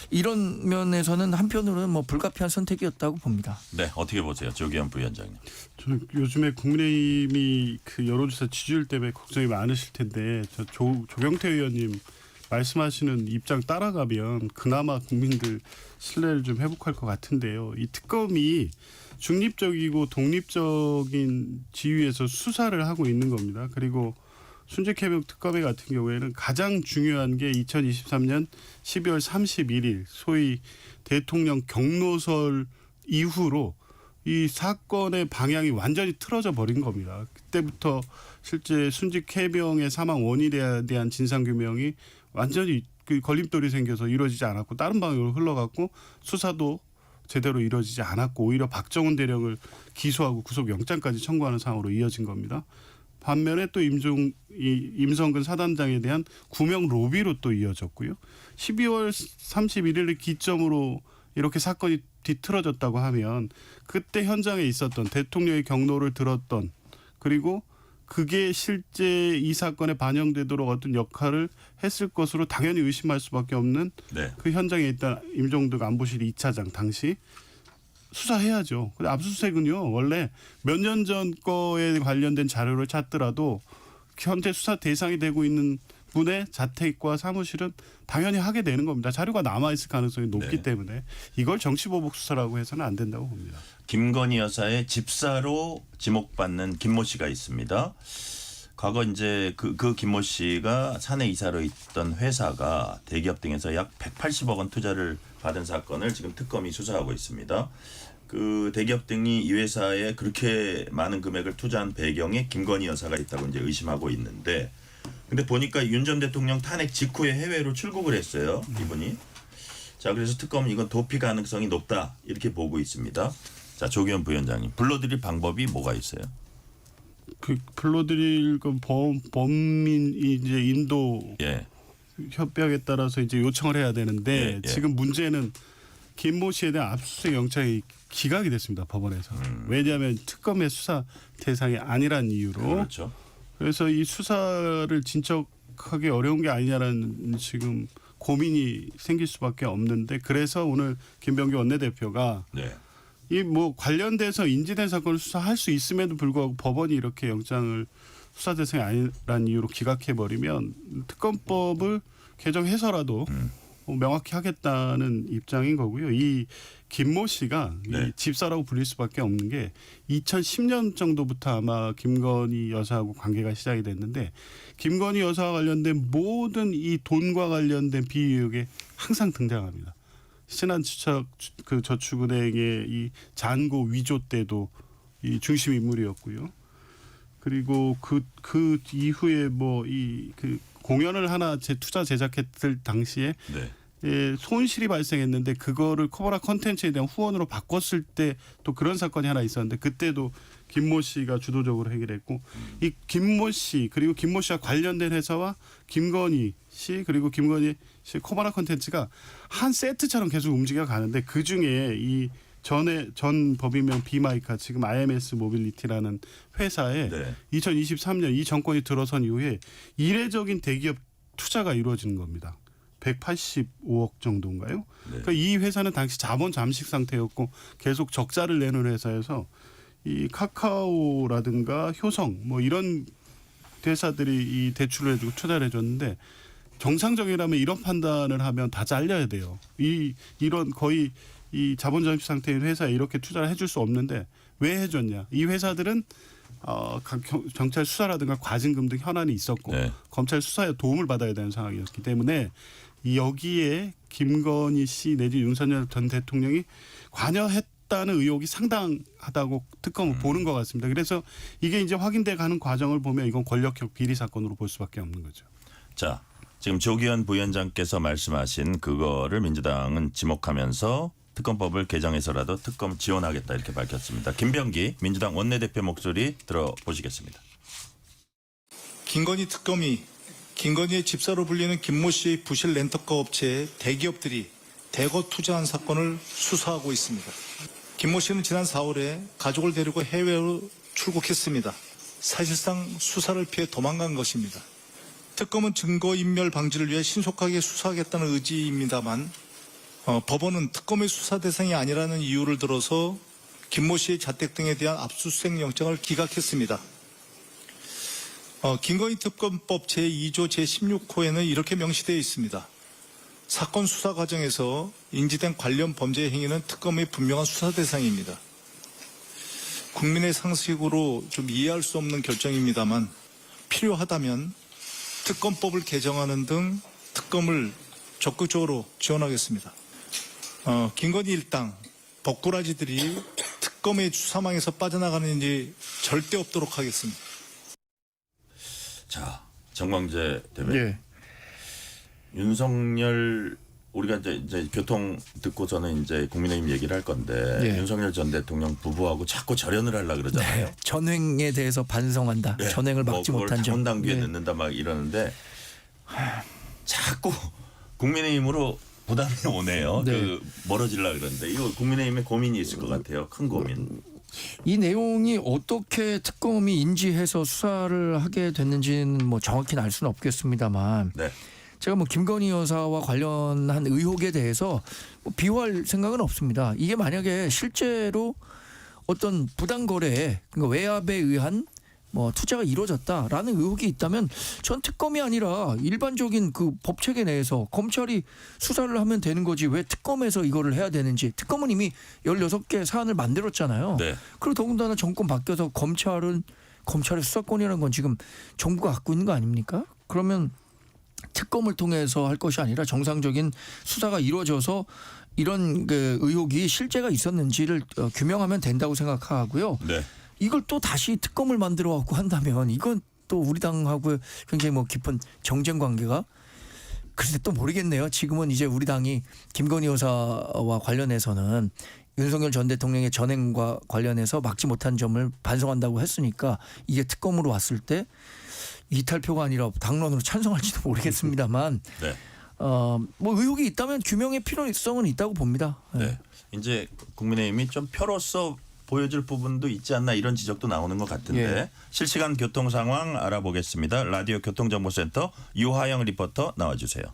이런 면에서는 한편으로는 뭐 불가피한 선택이었다고 봅니다. 네, 어떻게 보세요, 조기현 부위원장님? 저는 요즘에 국민의힘이 그 여론조사 지지율 때문에 걱정이 많으실 텐데 조경태 의원님 말씀하시는 입장 따라가면 그나마 국민들 신뢰를 좀 회복할 것 같은데요. 이 특검이 중립적이고 독립적인 지위에서 수사를 하고 있는 겁니다. 그리고 순직해명 특검회 같은 경우에는 가장 중요한 게 2023년 12월 31일 소위 대통령 경로설 이후로 이 사건의 방향이 완전히 틀어져 버린 겁니다. 그때부터 실제 순직해명의 사망 원인에 대한 진상규명이 완전히 그 걸림돌이 생겨서 이루어지지 않았고 다른 방향으로 흘러갔고 수사도 제대로 이루어지지 않았고 오히려 박정훈 대령을 기소하고 구속영장까지 청구하는 상황으로 이어진 겁니다. 반면에 또 임성근 사단장에 대한 구명 로비로 또 이어졌고요. 12월 31일을 기점으로 이렇게 사건이 뒤틀어졌다고 하면 그때 현장에 있었던 대통령의 경로를 들었던 그리고 그게 실제 이 사건에 반영되도록 어떤 역할을 했을 것으로 당연히 의심할 수밖에 없는 네. 그 현장에 있던 임종득 안보실 2차장 당시 수사해야죠. 근데 압수수색은요 원래 몇 년 전 거에 관련된 자료를 찾더라도 현재 수사 대상이 되고 있는 분의 자택과 사무실은 당연히 하게 되는 겁니다. 자료가 남아있을 가능성이 높기 네. 때문에 이걸 정치보복 수사라고 해서는 안 된다고 봅니다. 김건희 여사의 집사로 지목받는 김모 씨가 있습니다. 과거 이제 그 김모 씨가 사내 이사로 있던 회사가 대기업 등에서 약 180억 원 투자를 받은 사건을 지금 특검이 수사하고 있습니다. 그 대기업 등이 이 회사에 그렇게 많은 금액을 투자한 배경에 김건희 여사가 있다고 이제 의심하고 있는데, 근데 보니까 윤 전 대통령 탄핵 직후에 해외로 출국을 했어요, 이분이. 자, 그래서 특검은 이건 도피 가능성이 높다 이렇게 보고 있습니다. 자, 조기현 부위원장님, 불러드릴 방법이 뭐가 있어요? 그 불러드릴 건 범민 이제 인도 예. 협약에 따라서 이제 요청을 해야 되는데 예, 예. 지금 문제는 김모 씨에 대한 압수수색 영장이 기각이 됐습니다 법원에서. 왜냐하면 특검의 수사 대상이 아니란 이유로. 그렇죠. 그래서 이 수사를 진척하기 어려운 게 아니냐라는 지금 고민이 생길 수밖에 없는데 그래서 오늘 김병기 원내대표가 네. 이 뭐 관련돼서 인지된 사건을 수사할 수 있음에도 불구하고 법원이 이렇게 영장을 수사 대상이 아니란 이유로 기각해 버리면 특검법을 개정해서라도 명확히 하겠다는 입장인 거고요. 이 김모 씨가 네. 이 집사라고 불릴 수밖에 없는 게 2010년 정도부터 아마 김건희 여사하고 관계가 시작이 됐는데 김건희 여사와 관련된 모든 이 돈과 관련된 비의혹에 항상 등장합니다. 신한주택 그 저축은행의 이 잔고 위조 때도 이 중심 인물이었고요. 그리고 그 이후에 뭐 이 그 공연을 하나 투자 제작했을 당시에 네. 손실이 발생했는데 그거를 코바나 컨텐츠에 대한 후원으로 바꿨을 때 또 그런 사건이 하나 있었는데 그때도 김모 씨가 주도적으로 해결했고 이 김모 씨 그리고 김모 씨와 관련된 회사와 김건희 씨 그리고 김건희 씨 코바나 컨텐츠가 한 세트처럼 계속 움직여 가는데 그 중에 이 전 법인명 비마이카 지금 IMS 모빌리티라는 회사에 네. 2023년 이 정권이 들어선 이후에 이례적인 대기업 투자가 이루어지는 겁니다. 185억 정도인가요? 네. 그러니까 이 회사는 당시 자본 잠식 상태였고 계속 적자를 내는 회사여서 이 카카오라든가 효성 뭐 이런 회사들이 이 대출을 해주고 투자를 해줬는데 정상적이라면 이런 판단을 하면 다 잘려야 돼요. 이런 거의 이 자본 잠식 상태인 회사에 이렇게 투자를 해줄 수 없는데 왜 해줬냐? 이 회사들은 경찰 수사라든가 과징금 등 현안이 있었고 네. 검찰 수사에 도움을 받아야 되는 상황이었기 때문에 여기에 김건희 씨 내지 윤석열 전 대통령이 관여했다는 의혹이 상당하다고 특검은 보는 것 같습니다. 그래서 이게 이제 확인돼 가는 과정을 보면 이건 권력형 비리 사건으로 볼 수밖에 없는 거죠. 자, 지금 조기현 부위원장께서 말씀하신 그거를 민주당은 지목하면서 특검법을 개정해서라도 특검 지원하겠다 이렇게 밝혔습니다. 김병기 민주당 원내대표 목소리 들어보시겠습니다. 김건희 특검이 김건희의 집사로 불리는 김모 씨의 부실 렌터카 업체에 대기업들이 대거 투자한 사건을 수사하고 있습니다. 김모 씨는 지난 4월에 가족을 데리고 해외로 출국했습니다. 사실상 수사를 피해 도망간 것입니다. 특검은 증거인멸 방지를 위해 신속하게 수사하겠다는 의지입니다만 법원은 특검의 수사 대상이 아니라는 이유를 들어서 김모 씨의 자택 등에 대한 압수수색 영장을 기각했습니다. 김건희 특검법 제2조 제16호에는 이렇게 명시되어 있습니다. 사건 수사 과정에서 인지된 관련 범죄 행위는 특검의 분명한 수사 대상입니다. 국민의 상식으로 좀 이해할 수 없는 결정입니다만 필요하다면 특검법을 개정하는 등 특검을 적극적으로 지원하겠습니다. 김건희 일당 버꾸라지들이 특검의 수사망에서 빠져나가는 일이 절대 없도록 하겠습니다. 자, 정광재 대변인. 예. 윤석열 우리가 이제 교통 듣고서는 이제 국민의힘 얘기를 할 건데 예. 윤석열 전 대통령 부부하고 자꾸 절연을 하려 그러잖아요. 네. 전횡에 대해서 반성한다. 네. 전횡을 막지 그걸 못한 점. 자본 당규에 네. 넣는다 막 이러는데 자꾸 국민의힘으로 부담이 오네요. 네. 그 멀어지려 그러는데 이거 국민의힘에 고민이 있을 것 같아요. 큰 고민. 이 내용이 어떻게 특검이 인지해서 수사를 하게 됐는지는 뭐 정확히는 알 수는 없겠습니다만 네. 제가 뭐 김건희 여사와 관련한 의혹에 대해서 뭐 비호할 생각은 없습니다. 이게 만약에 실제로 어떤 부당 거래에 그러니까 외압에 의한 뭐 투자가 이루어졌다라는 의혹이 있다면 전 특검이 아니라 일반적인 그 법 체계 내에서 검찰이 수사를 하면 되는 거지 왜 특검에서 이거를 해야 되는지. 특검은 이미 16개 사안을 만들었잖아요. 네. 그리고 더군다나 정권 바뀌어서 검찰의 수사권이라는 건 지금 정부가 갖고 있는 거 아닙니까? 그러면 특검을 통해서 할 것이 아니라 정상적인 수사가 이루어져서 이런 그 의혹이 실제가 있었는지를 규명하면 된다고 생각하고요. 네. 이걸 또 다시 특검을 만들어 갖고 한다면 이건 또 우리 당하고 굉장히 뭐 깊은 정쟁 관계가 글쎄 또 모르겠네요. 지금은 이제 우리 당이 김건희 여사와 관련해서는 윤석열 전 대통령의 전행과 관련해서 막지 못한 점을 반성한다고 했으니까 이게 특검으로 왔을 때 이탈표가 아니라 당론으로 찬성할지도 모르겠습니다만 네. 뭐 의혹이 있다면 규명의 필요성은 있다고 봅니다. 네. 이제 국민의힘이 좀 표로서 보여줄 부분도 있지 않나 이런 지적도 나오는 것 같은데 예. 실시간 교통 상황 알아보겠습니다. 라디오 교통정보센터 유하영 리포터 나와주세요.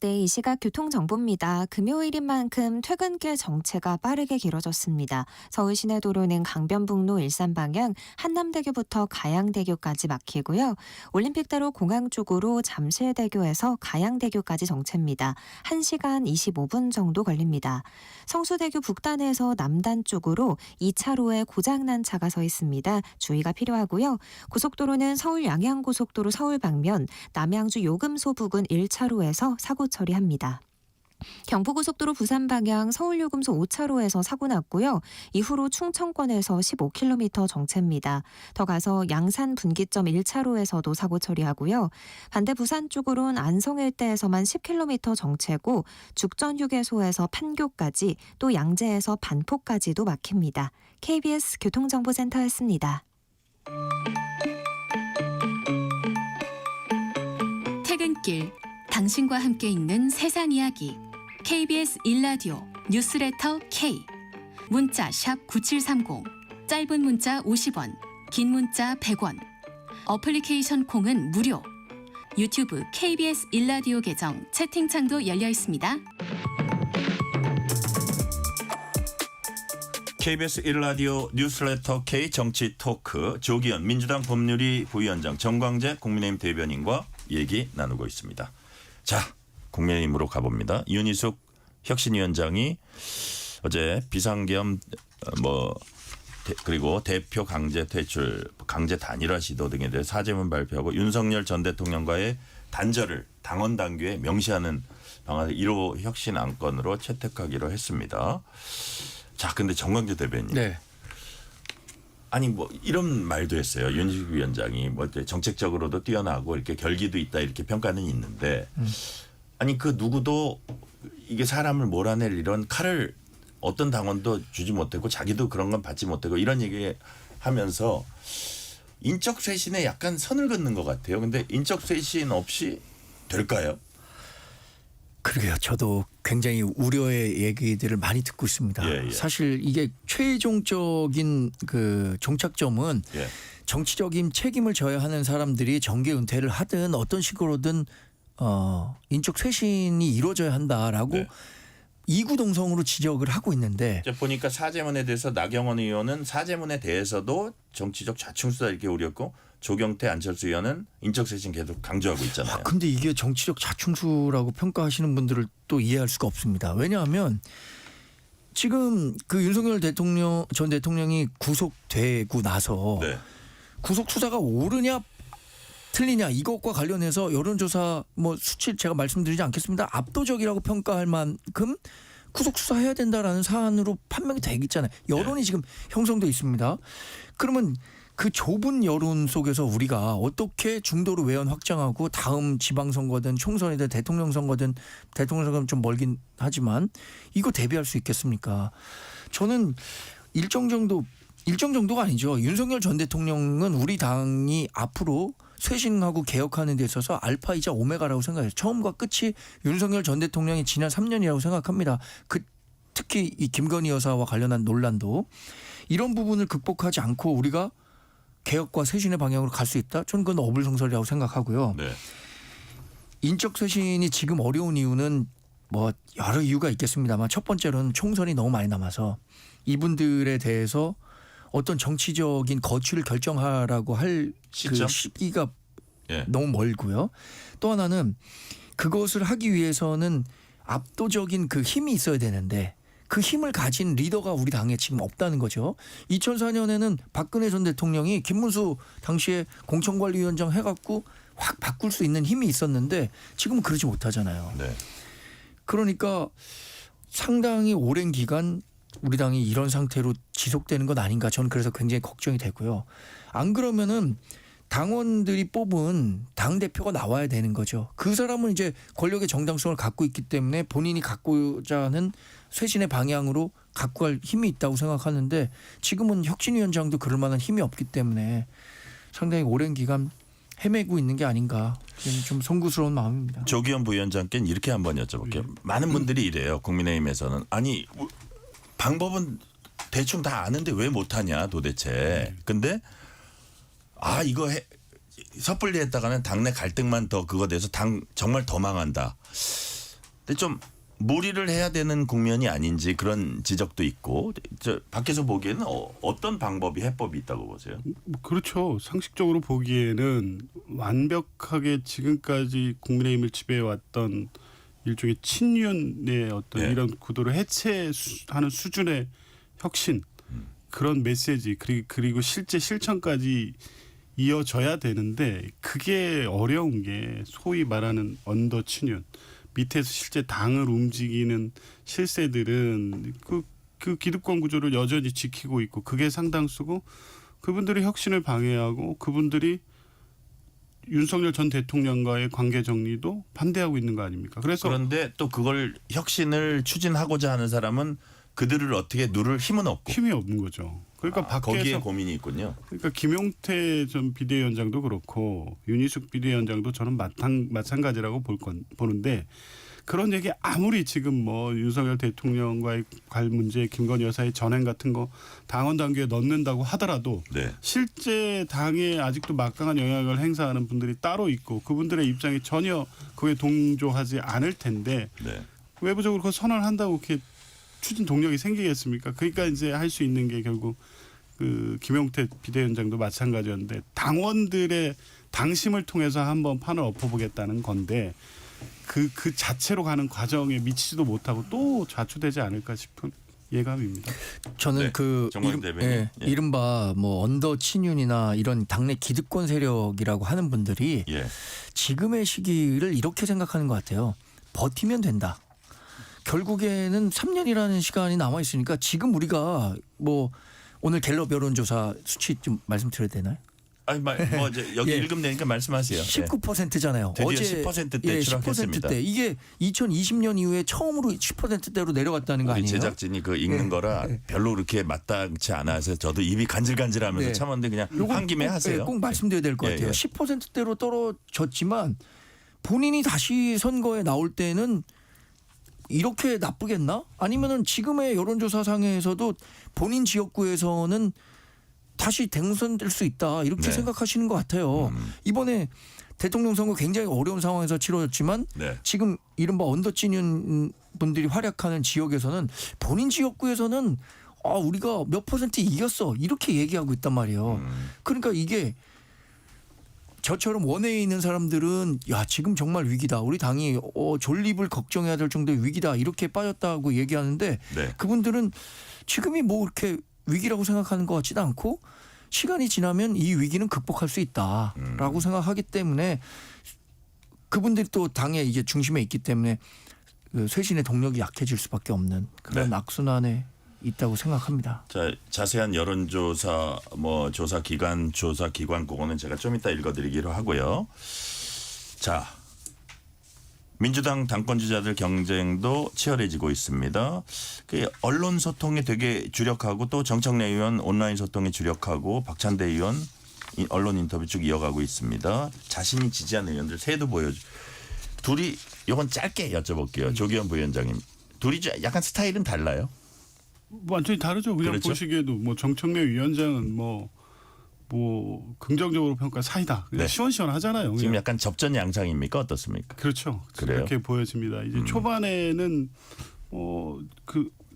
네, 이 시각 교통정보입니다. 금요일인 만큼 퇴근길 정체가 빠르게 길어졌습니다. 서울 시내도로는 강변북로 일산 방향 한남대교부터 가양대교까지 막히고요. 올림픽대로 공항 쪽으로 잠실대교에서 가양대교까지 정체입니다. 1시간 25분 정도 걸립니다. 성수대교 북단에서 남단 쪽으로 2차로에 고장난 차가 서 있습니다. 주의가 필요하고요. 고속도로는 서울 양양고속도로 서울 방면 남양주 요금소 부근 1차로에서 사고 처리합니다. 경부고속도로 부산 방향 서울요금소 5차로에서 사고 났고요. 이후로 충청권에서 15km 정체입니다. 더 가서 양산 분기점 1차로에서도 사고 처리하고요. 반대 부산 쪽으로는 안성 일대에서만 10km 정체고 죽전휴게소에서 판교까지 또 양재에서 반포까지도 막힙니다. KBS 교통정보센터였습니다. 퇴근길 당신과 함께 읽는 세상 이야기 KBS 1라디오 뉴스레터 K 문자 샵 9730 짧은 문자 50원 긴 문자 100원 어플리케이션 콩은 무료 유튜브 KBS 1라디오 계정 채팅창도 열려 있습니다. KBS 1라디오 뉴스레터 K 정치 토크 조기현 민주당 법률위 부위원장 정광재 국민의힘 대변인과 얘기 나누고 있습니다. 자, 국민의힘으로 가봅니다. 윤희숙 혁신위원장이 어제 비상계엄 그리고 대표 강제 퇴출, 강제 단일화 시도 등에 대해 사죄문 발표하고 윤석열 전 대통령과의 단절을 당원 당규에 명시하는 방안을 1호 혁신 안건으로 채택하기로 했습니다. 자, 근데 정광재 대변인. 네. 아니 뭐 이런 말도 했어요. 윤희숙 위원장이 뭐 정책적으로도 뛰어나고 이렇게 결기도 있다 이렇게 평가는 있는데 아니 그 누구도 이게 사람을 몰아낼 이런 칼을 어떤 당원도 주지 못했고 자기도 그런 건 받지 못하고 이런 얘기 하면서 인적 쇄신에 약간 선을 긋는 것 같아요. 근데 인적 쇄신 없이 될까요? 그러게요. 저도 굉장히 우려의 얘기들을 많이 듣고 있습니다. 예, 예. 사실 이게 최종적인 그 종착점은 예. 정치적인 책임을 져야 하는 사람들이 정계 은퇴를 하든 어떤 식으로든 인적 쇄신이 이루어져야 한다라고 네. 이구동성으로 지적을 하고 있는데 이제 보니까 사죄문에 대해서 나경원 의원은 사죄문에 대해서도 정치적 자충수다 이렇게 우렸고 조경태 안철수 의원은 인적쇄신 계속 강조하고 있잖아요. 근데 이게 정치적 자충수라고 평가하시는 분들을 또 이해할 수가 없습니다. 왜냐하면 지금 그 윤석열 전 대통령이 구속되고 나서 네. 구속 수사가 옳으냐 틀리냐 이것과 관련해서 여론조사 뭐 수치 제가 말씀드리지 않겠습니다. 압도적이라고 평가할 만큼 구속 수사해야 된다라는 사안으로 판명이 되고 있잖아요. 여론이 지금 형성돼 있습니다. 그러면 그 좁은 여론 속에서 우리가 어떻게 중도로 외연 확장하고 다음 지방선거든 총선이든 대통령 선거는 좀 멀긴 하지만 이거 대비할 수 있겠습니까? 저는 일정 정도가 아니죠. 윤석열 전 대통령은 우리 당이 앞으로 쇄신하고 개혁하는 데 있어서 알파이자 오메가라고 생각해요. 처음과 끝이 윤석열 전 대통령이 지난 3년이라고 생각합니다. 특히 이 김건희 여사와 관련한 논란도 이런 부분을 극복하지 않고 우리가 개혁과 쇄신의 방향으로 갈 수 있다? 저는 그건 어불성설이라고 생각하고요. 네. 인적 쇄신이 지금 어려운 이유는 뭐 여러 이유가 있겠습니다만 첫 번째로는 총선이 너무 많이 남아서 이분들에 대해서 어떤 정치적인 거취를 결정하라고 할 그 시기가 예. 너무 멀고요. 또 하나는 그것을 하기 위해서는 압도적인 그 힘이 있어야 되는데 그 힘을 가진 리더가 우리 당에 지금 없다는 거죠. 2004년에는 박근혜 전 대통령이 김문수 당시에 공천관리위원장 해갖고 확 바꿀 수 있는 힘이 있었는데 지금은 그러지 못하잖아요. 네. 그러니까 상당히 오랜 기간 우리 당이 이런 상태로 지속되는 건 아닌가 저는 그래서 굉장히 걱정이 되고요. 안 그러면은 당원들이 뽑은 당대표가 나와야 되는 거죠. 그 사람은 이제 권력의 정당성을 갖고 있기 때문에 본인이 갖고자 하는 쇄신의 방향으로 갖고 갈 힘이 있다고 생각하는데 지금은 혁신위원장도 그럴 만한 힘이 없기 때문에 상당히 오랜 기간 헤매고 있는 게 아닌가 좀 송구스러운 마음입니다. 조기현 부위원장께는 이렇게 한번 여쭤볼게요. 많은 분들이 이래요. 국민의힘에서는. 아니 방법은 대충 다 아는데 왜 못하냐 도대체. 근데 이거 섣불리 했다가는 당내 갈등만 더 그거 돼서 당 정말 더 망한다. 근데 좀 무리를 해야 되는 국면이 아닌지 그런 지적도 있고 밖에서 보기에는 어떤 방법이 해법이 있다고 보세요? 그렇죠. 상식적으로 보기에는 완벽하게 지금까지 국민의힘을 지배해왔던 일종의 친윤의 어떤 네. 이런 구도를 해체하는 수준의 혁신 그런 메시지 그리고 실제 실천까지 이어져야 되는데 그게 어려운 게 소위 말하는 언더 친윤 밑에서 실제 당을 움직이는 실세들은 그 기득권 구조를 여전히 지키고 있고 그게 상당수고 그분들이 혁신을 방해하고 그분들이 윤석열 전 대통령과의 관계 정리도 반대하고 있는 거 아닙니까? 그래서 그런데 또 그걸 혁신을 추진하고자 하는 사람은 그들을 어떻게 누를 힘은 없고 힘이 없는 거죠. 그러니까 밖에서 거기에 고민이 있군요. 그러니까 김용태 전 비대위원장도 그렇고 윤희숙 비대위원장도 저는 마찬가지라고 보는데 그런 얘기 아무리 지금 뭐 윤석열 대통령과의 갈 문제, 김건희 여사의 전행 같은 거 당원 당규에 넣는다고 하더라도 네. 실제 당에 아직도 막강한 영향을 행사하는 분들이 따로 있고 그분들의 입장이 전혀 그에 동조하지 않을 텐데 네. 외부적으로 그 선언을 한다고 이렇게 추진 동력이 생기겠습니까? 그러니까 이제 할 수 있는 게 결국 그 김용태 비대위원장도 마찬가지였는데 당원들의 당심을 통해서 한번 판을 엎어보겠다는 건데 그 자체로 가는 과정에 미치지도 못하고 또 좌초되지 않을까 싶은 예감입니다. 저는 네, 그 정광훈 대변인. 예. 이른바 뭐 언더 친윤이나 이런 당내 기득권 세력이라고 하는 분들이 예. 지금의 시기를 이렇게 생각하는 것 같아요. 버티면 된다. 결국에는 3년이라는 시간이 남아 있으니까 지금 우리가 뭐 오늘 갤럽 여론조사 수치 좀 말씀드려야 되나요? 아니 뭐 이제 여기 예. 읽으면 되니까 말씀하세요. 19%잖아요. 드디어 어제 10%대 추락했습니다. 10%대. 이게 2020년 이후에 처음으로 10%대로 내려갔다는 거 우리 아니에요? 제작진이 그 읽는 거라 별로 그렇게 마땅치 않아서 저도 입이 간질간질하면서 네. 참았는데 그냥 요건 한 김에 꼭, 하세요. 꼭 말씀드려야 될 것 예, 같아요. 예. 10%대로 떨어졌지만 본인이 다시 선거에 나올 때는 이렇게 나쁘겠나? 아니면은 지금의 여론조사상에서도 본인 지역구에서는 다시 당선될 수 있다 이렇게 네. 생각하시는 것 같아요. 이번에 대통령 선거 굉장히 어려운 상황에서 치러졌지만 네. 지금 이른바 언더찐윤 분들이 활약하는 지역에서는 본인 지역구에서는 우리가 몇 퍼센트 이겼어 이렇게 얘기하고 있단 말이에요. 그러니까 이게 저처럼 원외에 있는 사람들은 야 지금 정말 위기다. 우리 당이 존립을 걱정해야 될 정도의 위기다. 이렇게 빠졌다고 얘기하는데 네. 그분들은 지금이 뭐 이렇게 위기라고 생각하는 것 같지도 않고 시간이 지나면 이 위기는 극복할 수 있다라고 생각하기 때문에 그분들이 또 당의 이제 중심에 있기 때문에 그 쇄신의 동력이 약해질 수밖에 없는 그런 네. 악순환에 있다고 생각합니다. 자, 자세한 여론조사 뭐 조사 기관 그거는 제가 좀 이따 읽어드리기로 하고요. 자, 민주당 당권 주자들 경쟁도 치열해지고 있습니다. 그 언론 소통에 되게 주력하고 또 정청래 의원 온라인 소통에 주력하고 박찬대 의원 언론 인터뷰 쭉 이어가고 있습니다. 자신이 지지하는 의원들 새도 보여주. 둘이 이건 짧게 여쭤볼게요. 조기현 부위원장님. 둘이 약간 스타일은 달라요? 완전히 다르죠. 그냥 그렇죠? 보시기에도 뭐 정청래 위원장은 뭐 긍정적으로 평가 사이다. 그냥 네. 시원시원하잖아요. 지금 그냥. 약간 접전 양상입니까? 어떻습니까? 그렇죠. 그래요? 그렇게 보여집니다. 이제 초반에는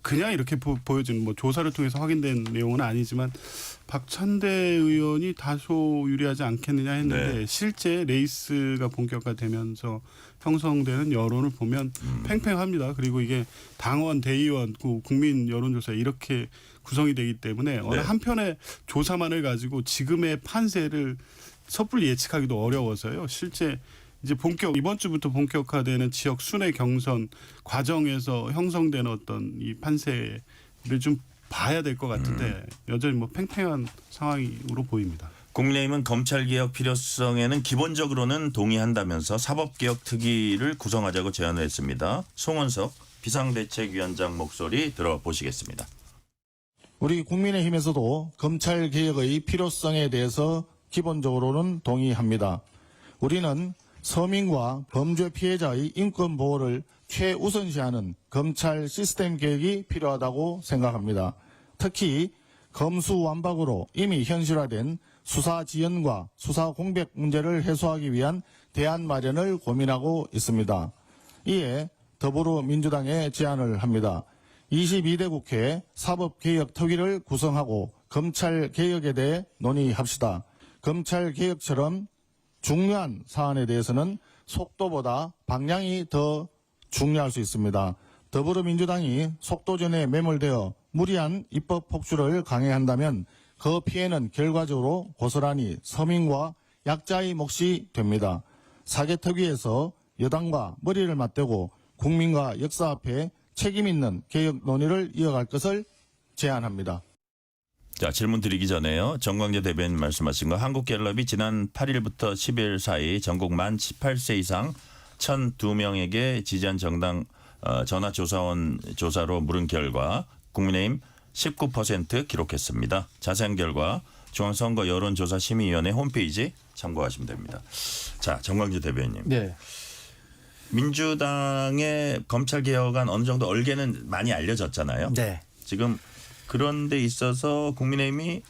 그냥 이렇게 보여지는 뭐 조사를 통해서 확인된 내용은 아니지만 박찬대 의원이 다소 유리하지 않겠느냐 했는데 네. 실제 레이스가 본격화되면서 형성되는 여론을 보면 팽팽합니다. 그리고 이게 당원, 대의원, 국민 여론조사 이렇게 구성이 되기 때문에 어느 한편의 조사만을 가지고 지금의 판세를 섣불리 예측하기도 어려워서요. 실제 이제 이번 주부터 본격화되는 지역 순회 경선 과정에서 형성되는 어떤 이 판세를 좀 봐야 될 것 같은데 여전히 뭐 팽팽한 상황으로 보입니다. 국민의힘은 검찰개혁 필요성에는 기본적으로는 동의한다면서 사법개혁 특위를 구성하자고 제안을 했습니다. 송원석 비상대책위원장 목소리 들어보시겠습니다. 우리 국민의힘에서도 검찰개혁의 필요성에 대해서 기본적으로는 동의합니다. 우리는 서민과 범죄 피해자의 인권 보호를 최우선시하는 검찰 시스템 개혁이 필요하다고 생각합니다. 특히 검수완박으로 이미 현실화된 수사 지연과 수사 공백 문제를 해소하기 위한 대안 마련을 고민하고 있습니다. 이에 더불어민주당에 제안을 합니다. 22대 국회 사법개혁특위를 구성하고 검찰개혁에 대해 논의합시다. 검찰개혁처럼 중요한 사안에 대해서는 속도보다 방향이 더 중요할 수 있습니다. 더불어민주당이 속도전에 매몰되어 무리한 입법 폭주를 강행한다면 그 피해는 결과적으로 고스란히 서민과 약자의 몫이 됩니다. 사개특위에서 여당과 머리를 맞대고 국민과 역사 앞에 책임 있는 개혁 논의를 이어갈 것을 제안합니다. 자, 질문 드리기 전에요. 정광재 대변인 말씀하신 거 한국갤럽이 지난 8일부터 10일 사이 전국 만 18세 이상 1,002명에게 지지한 정당 전화조사원 조사로 물은 결과 국민의힘 19% 기록했습니다. 자세한 결과 중앙선거 여론조사심의위원회 홈페이지 참고하시면 됩니다. 자, 정광재 대변인님. 네. 민주당의 검찰개혁안 어느 정도 얼개는 많이 알려졌잖아요. 네. 지금 그런 데 있어서 국민의힘이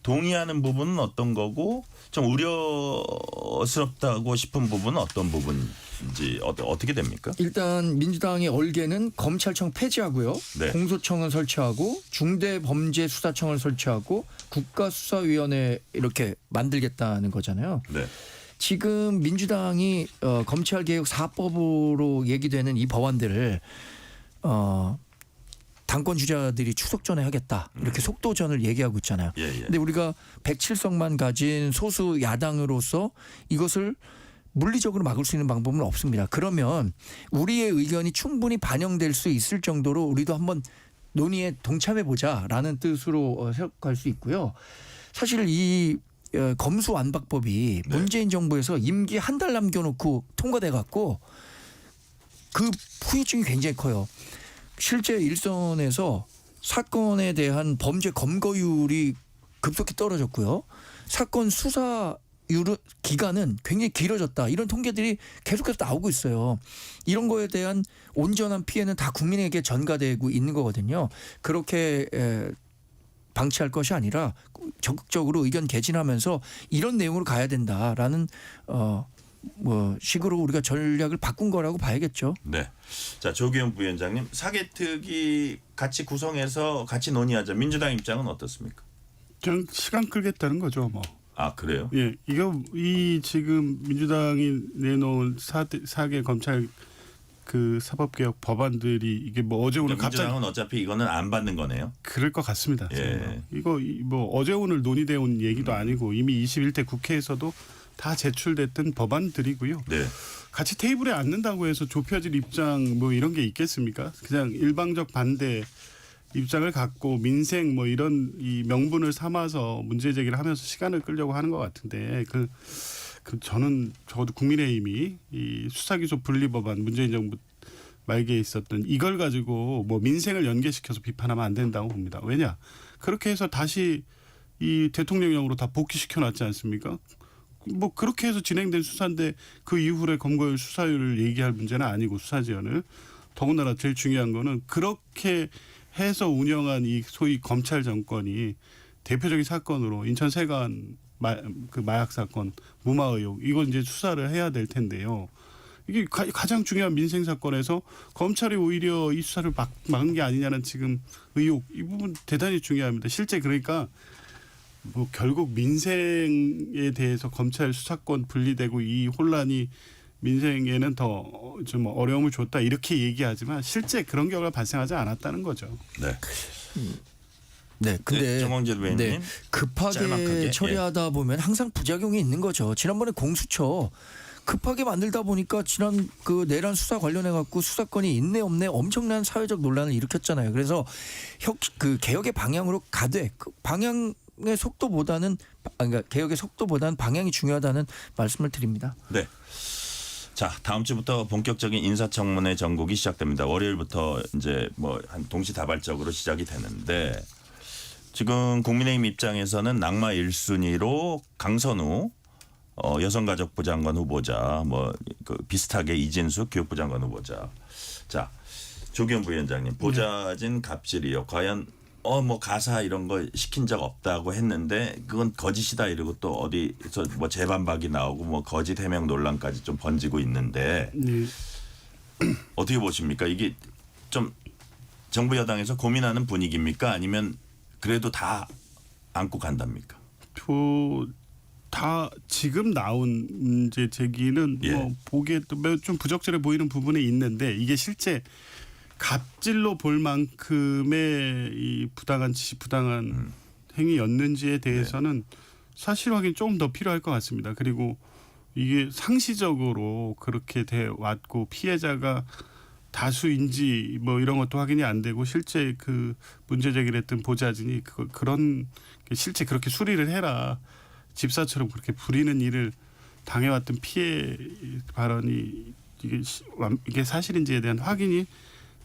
동의하는 부분은 어떤 거고 좀 우려스럽다고 싶은 부분은 어떤 부분인지 어떻게 됩니까? 일단 민주당의 얼개는 검찰청 폐지하고요. 네. 공소청을 설치하고 중대범죄수사청을 설치하고 국가수사위원회 이렇게 만들겠다는 거잖아요. 네. 지금 민주당이 검찰개혁 4법으로 얘기되는 이 법안들을 당권 주자들이 추석 전에 하겠다 이렇게 속도전을 얘기하고 있잖아요. 예, 예. 근데 우리가 107석만 가진 소수 야당으로서 이것을 물리적으로 막을 수 있는 방법은 없습니다. 그러면 우리의 의견이 충분히 반영될 수 있을 정도로 우리도 한번 논의에 동참해 보자라는 뜻으로 해석할 수 있고요. 사실 이 검수완박법이 네. 문재인 정부에서 임기 한 달 남겨놓고 통과돼 갖고 그 후유증이 굉장히 커요. 실제 일선에서 사건에 대한 범죄 검거율이 급속히 떨어졌고요. 사건 수사 기간은 굉장히 길어졌다. 이런 통계들이 계속해서 나오고 있어요. 이런 거에 대한 온전한 피해는 다 국민에게 전가되고 있는 거거든요. 그렇게 방치할 것이 아니라 적극적으로 의견 개진하면서 이런 내용으로 가야 된다라는 식으로 우리가 전략을 바꾼 거라고 봐야겠죠. 네. 자, 조기현 부위원장님, 사개특위 같이 구성해서 같이 논의하자. 민주당 입장은 어떻습니까? 그냥 시간 끌겠다는 거죠, 뭐. 아, 그래요? 예, 이 지금 민주당이 내놓은 4개 검찰 그 사법개혁 법안들이 이게 뭐 어제 오늘 갑자기 민주당은 어차피 이거는 안 받는 거네요. 그럴 것 같습니다. 예. 이거 뭐 어제 오늘 논의되어 온 얘기도 아니고 이미 21대 국회에서도 다 제출됐던 법안들이고요. 네. 같이 테이블에 앉는다고 해서 좁혀질 입장 뭐 이런 게 있겠습니까? 그냥 일방적 반대 입장을 갖고 민생 뭐 이런 이 명분을 삼아서 문제 제기를 하면서 시간을 끌려고 하는 것 같은데 저는 적어도 국민의힘이 이 수사기소 분리법안 문재인 정부 말기에 있었던 이걸 가지고 뭐 민생을 연계시켜서 비판하면 안 된다고 봅니다. 왜냐? 그렇게 해서 다시 이 대통령령으로 다 복귀시켜 놨지 않습니까? 뭐 그렇게 해서 진행된 수사인데 그 이후에 검거율 수사율을 얘기할 문제는 아니고 수사 지연을 더군다나 제일 중요한 거는 그렇게 해서 운영한 이 소위 검찰 정권이 대표적인 사건으로 인천 세관 그 마약 사건 무마 의혹 이거 이제 수사를 해야 될 텐데요. 이게 가장 중요한 민생 사건에서 검찰이 오히려 이 수사를 막은 게 아니냐는 지금 의혹 이 부분 대단히 중요합니다. 실제 그러니까 뭐 결국 민생에 대해서 검찰 수사권 분리되고 이 혼란이 민생에는 더 좀 어려움을 줬다 이렇게 얘기하지만 실제 그런 결과가 발생하지 않았다는 거죠. 네. 네, 근데 정광재 의원님 급하게 짤막하게, 처리하다 보면 항상 부작용이 있는 거죠. 지난번에 공수처 급하게 만들다 보니까 지난 그 내란 수사 관련해 갖고 수사권이 있네 없네 엄청난 사회적 논란을 일으켰잖아요. 그래서 그 개혁의 방향으로 가되 그 방향의 속도보다는 그러니까 개혁의 속도보다는 방향이 중요하다는 말씀을 드립니다. 네. 자, 다음 주부터 본격적인 인사청문회 전국이 시작됩니다. 월요일부터 이제 뭐 한 동시다발적으로 시작이 되는데 지금 국민의힘 입장에서는 낙마 1순위로 강선우 여성가족부 장관 후보자 뭐 그 비슷하게 이진숙 교육부 장관 후보자. 자, 조기현 부위원장님 보좌진 갑질이요. 과연 뭐 가사 이런 거 시킨 적 없다고 했는데 그건 거짓이다 이러고 또 어디서 뭐 재반박이 나오고 뭐 거짓 해명 논란까지 좀 번지고 있는데 네. 어떻게 보십니까? 이게 좀 정부 여당에서 고민하는 분위기입니까? 아니면 그래도 다 안고 간답니까? 다 지금 나온 문제 제기는 예. 뭐 보기에 좀 부적절해 보이는 부분이 있는데 이게 실제 갑질로 볼 만큼의 이 부당한 지시, 부당한 행위였는지에 대해서는 사실 확인 조금 더 필요할 것 같습니다. 그리고 이게 상시적으로 그렇게 돼 왔고 피해자가 다수인지 뭐 이런 것도 확인이 안 되고 실제 그 문제 제기를 했던 보좌진이 그런 실제 그렇게 수리를 해라 집사처럼 그렇게 부리는 일을 당해왔던 피해 발언이 이게 사실인지에 대한 확인이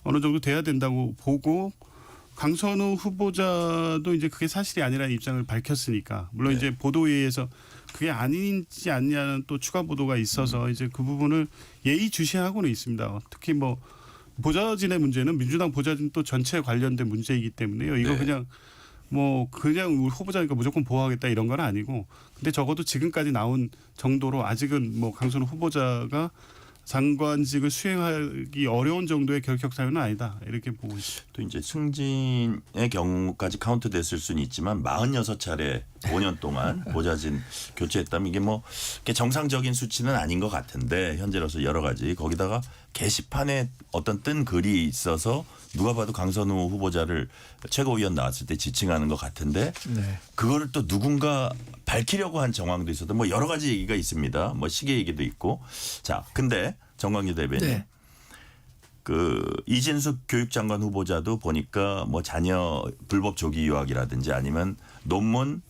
어느 정도 돼야 된다고 보고 강선우 후보자도 이제 그게 사실이 아니라는 입장을 밝혔으니까 물론 네. 이제 보도에 의해서 그게 아닌지 아니냐는 또 추가 보도가 있어서 이제 그 부분을 예의주시하고는 있습니다. 특히 뭐 보좌진의 문제는 민주당 보좌진 또 전체에 관련된 문제이기 때문에요. 이거 네. 그냥 우리 후보자니까 무조건 보호하겠다 이런 건 아니고 근데 적어도 지금까지 나온 정도로 아직은 뭐 강선우 후보자가 장관직을 수행하기 어려운 정도의 결격 사유는 아니다 이렇게 보고 있습니다. 또 이제 승진의 경우까지 카운트됐을 수는 있지만 46차례 5년 동안 보좌진 교체했다면 이게 뭐 정상적인 수치는 아닌 것 같은데 현재로서 여러 가지 거기다가 게시판에 어떤 뜬 글이 있어서 누가 봐도 강선우 후보자를 최고위원 나왔을 때 지칭하는 것 같은데 네. 그거를 또 누군가 밝히려고 한 정황도 있어도 뭐 여러 가지 얘기가 있습니다. 뭐 시계 얘기도 있고. 자, 근데 정광규 대변인 네. 그 이진숙 교육장관 후보자도 보니까 뭐 자녀 불법 조기 유학이라든지 아니면 논문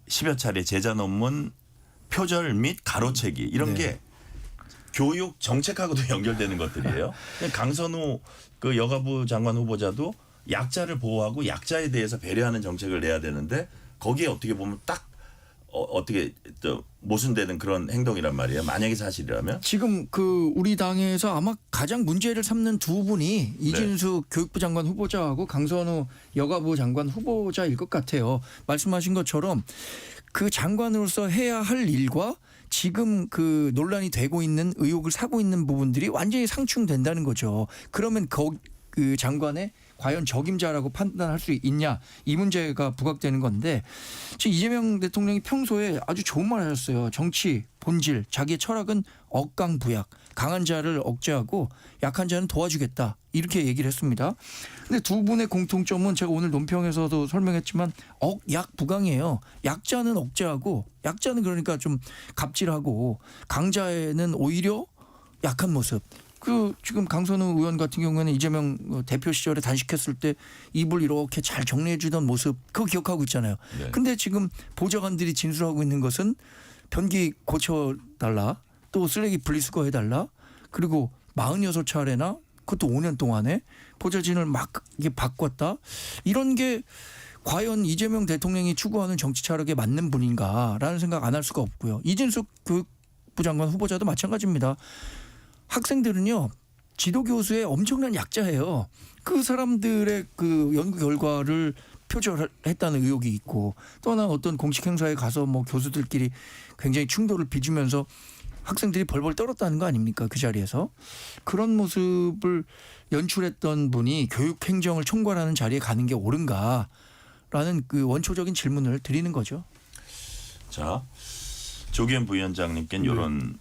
10여 차례 제자 논문 표절 및 가로채기 이런 네. 게 교육 정책하고도 연결되는 것들이에요. 강선우 그 여가부 장관 후보자도 약자를 보호하고 약자에 대해서 배려하는 정책을 내야 되는데 거기에 어떻게 보면 딱 어떻게 모순되는 그런 행동이란 말이에요. 만약에 사실이라면. 지금 그 우리 당에서 아마 가장 문제를 삼는 두 분이 이진숙 교육부 장관 후보자하고 강선우 여가부 장관 후보자일 것 같아요. 말씀하신 것처럼 그 장관으로서 해야 할 일과 지금 그 논란이 되고 있는 의혹을 사고 있는 부분들이 완전히 상충된다는 거죠. 그러면 그 장관의 과연 적임자라고 판단할 수 있냐 이 문제가 부각되는 건데 지금 이재명 대통령이 평소에 아주 좋은 말 하셨어요. 정치 본질 자기의 철학은 억강부약 강한 자를 억제하고 약한 자는 도와주겠다 이렇게 얘기를 했습니다. 근데 두 분의 공통점은 제가 오늘 논평에서도 설명했지만 억약부강이에요. 약자는 억제하고 약자는 그러니까 좀 갑질하고 강자에는 오히려 약한 모습. 그 지금 강선우 의원 같은 경우에는 이재명 대표 시절에 단식했을 때 입을 이렇게 잘 정리해 주던 모습 그거 기억하고 있잖아요. 네. 근데 지금 보좌관들이 진술하고 있는 것은 변기 고쳐달라 또 쓰레기 분리수거해달라 그리고 46차례나 그것도 5년 동안에 보좌진을 막 이게 바꿨다 이런 게 과연 이재명 대통령이 추구하는 정치 철학에 맞는 분인가라는 생각 안 할 수가 없고요. 이진숙 교육부 장관 후보자도 마찬가지입니다. 학생들은요 지도교수의 엄청난 약자예요. 그 사람들의 그 연구 결과를 표절했다는 의혹이 있고 또 하나 어떤 공식 행사에 가서 뭐 교수들끼리 굉장히 충돌을 빚으면서 학생들이 벌벌 떨었다는 거 아닙니까? 그 자리에서 그런 모습을 연출했던 분이 교육행정을 총괄하는 자리에 가는 게 옳은가라는 그 원초적인 질문을 드리는 거죠. 자, 조기현 부위원장님께는 이런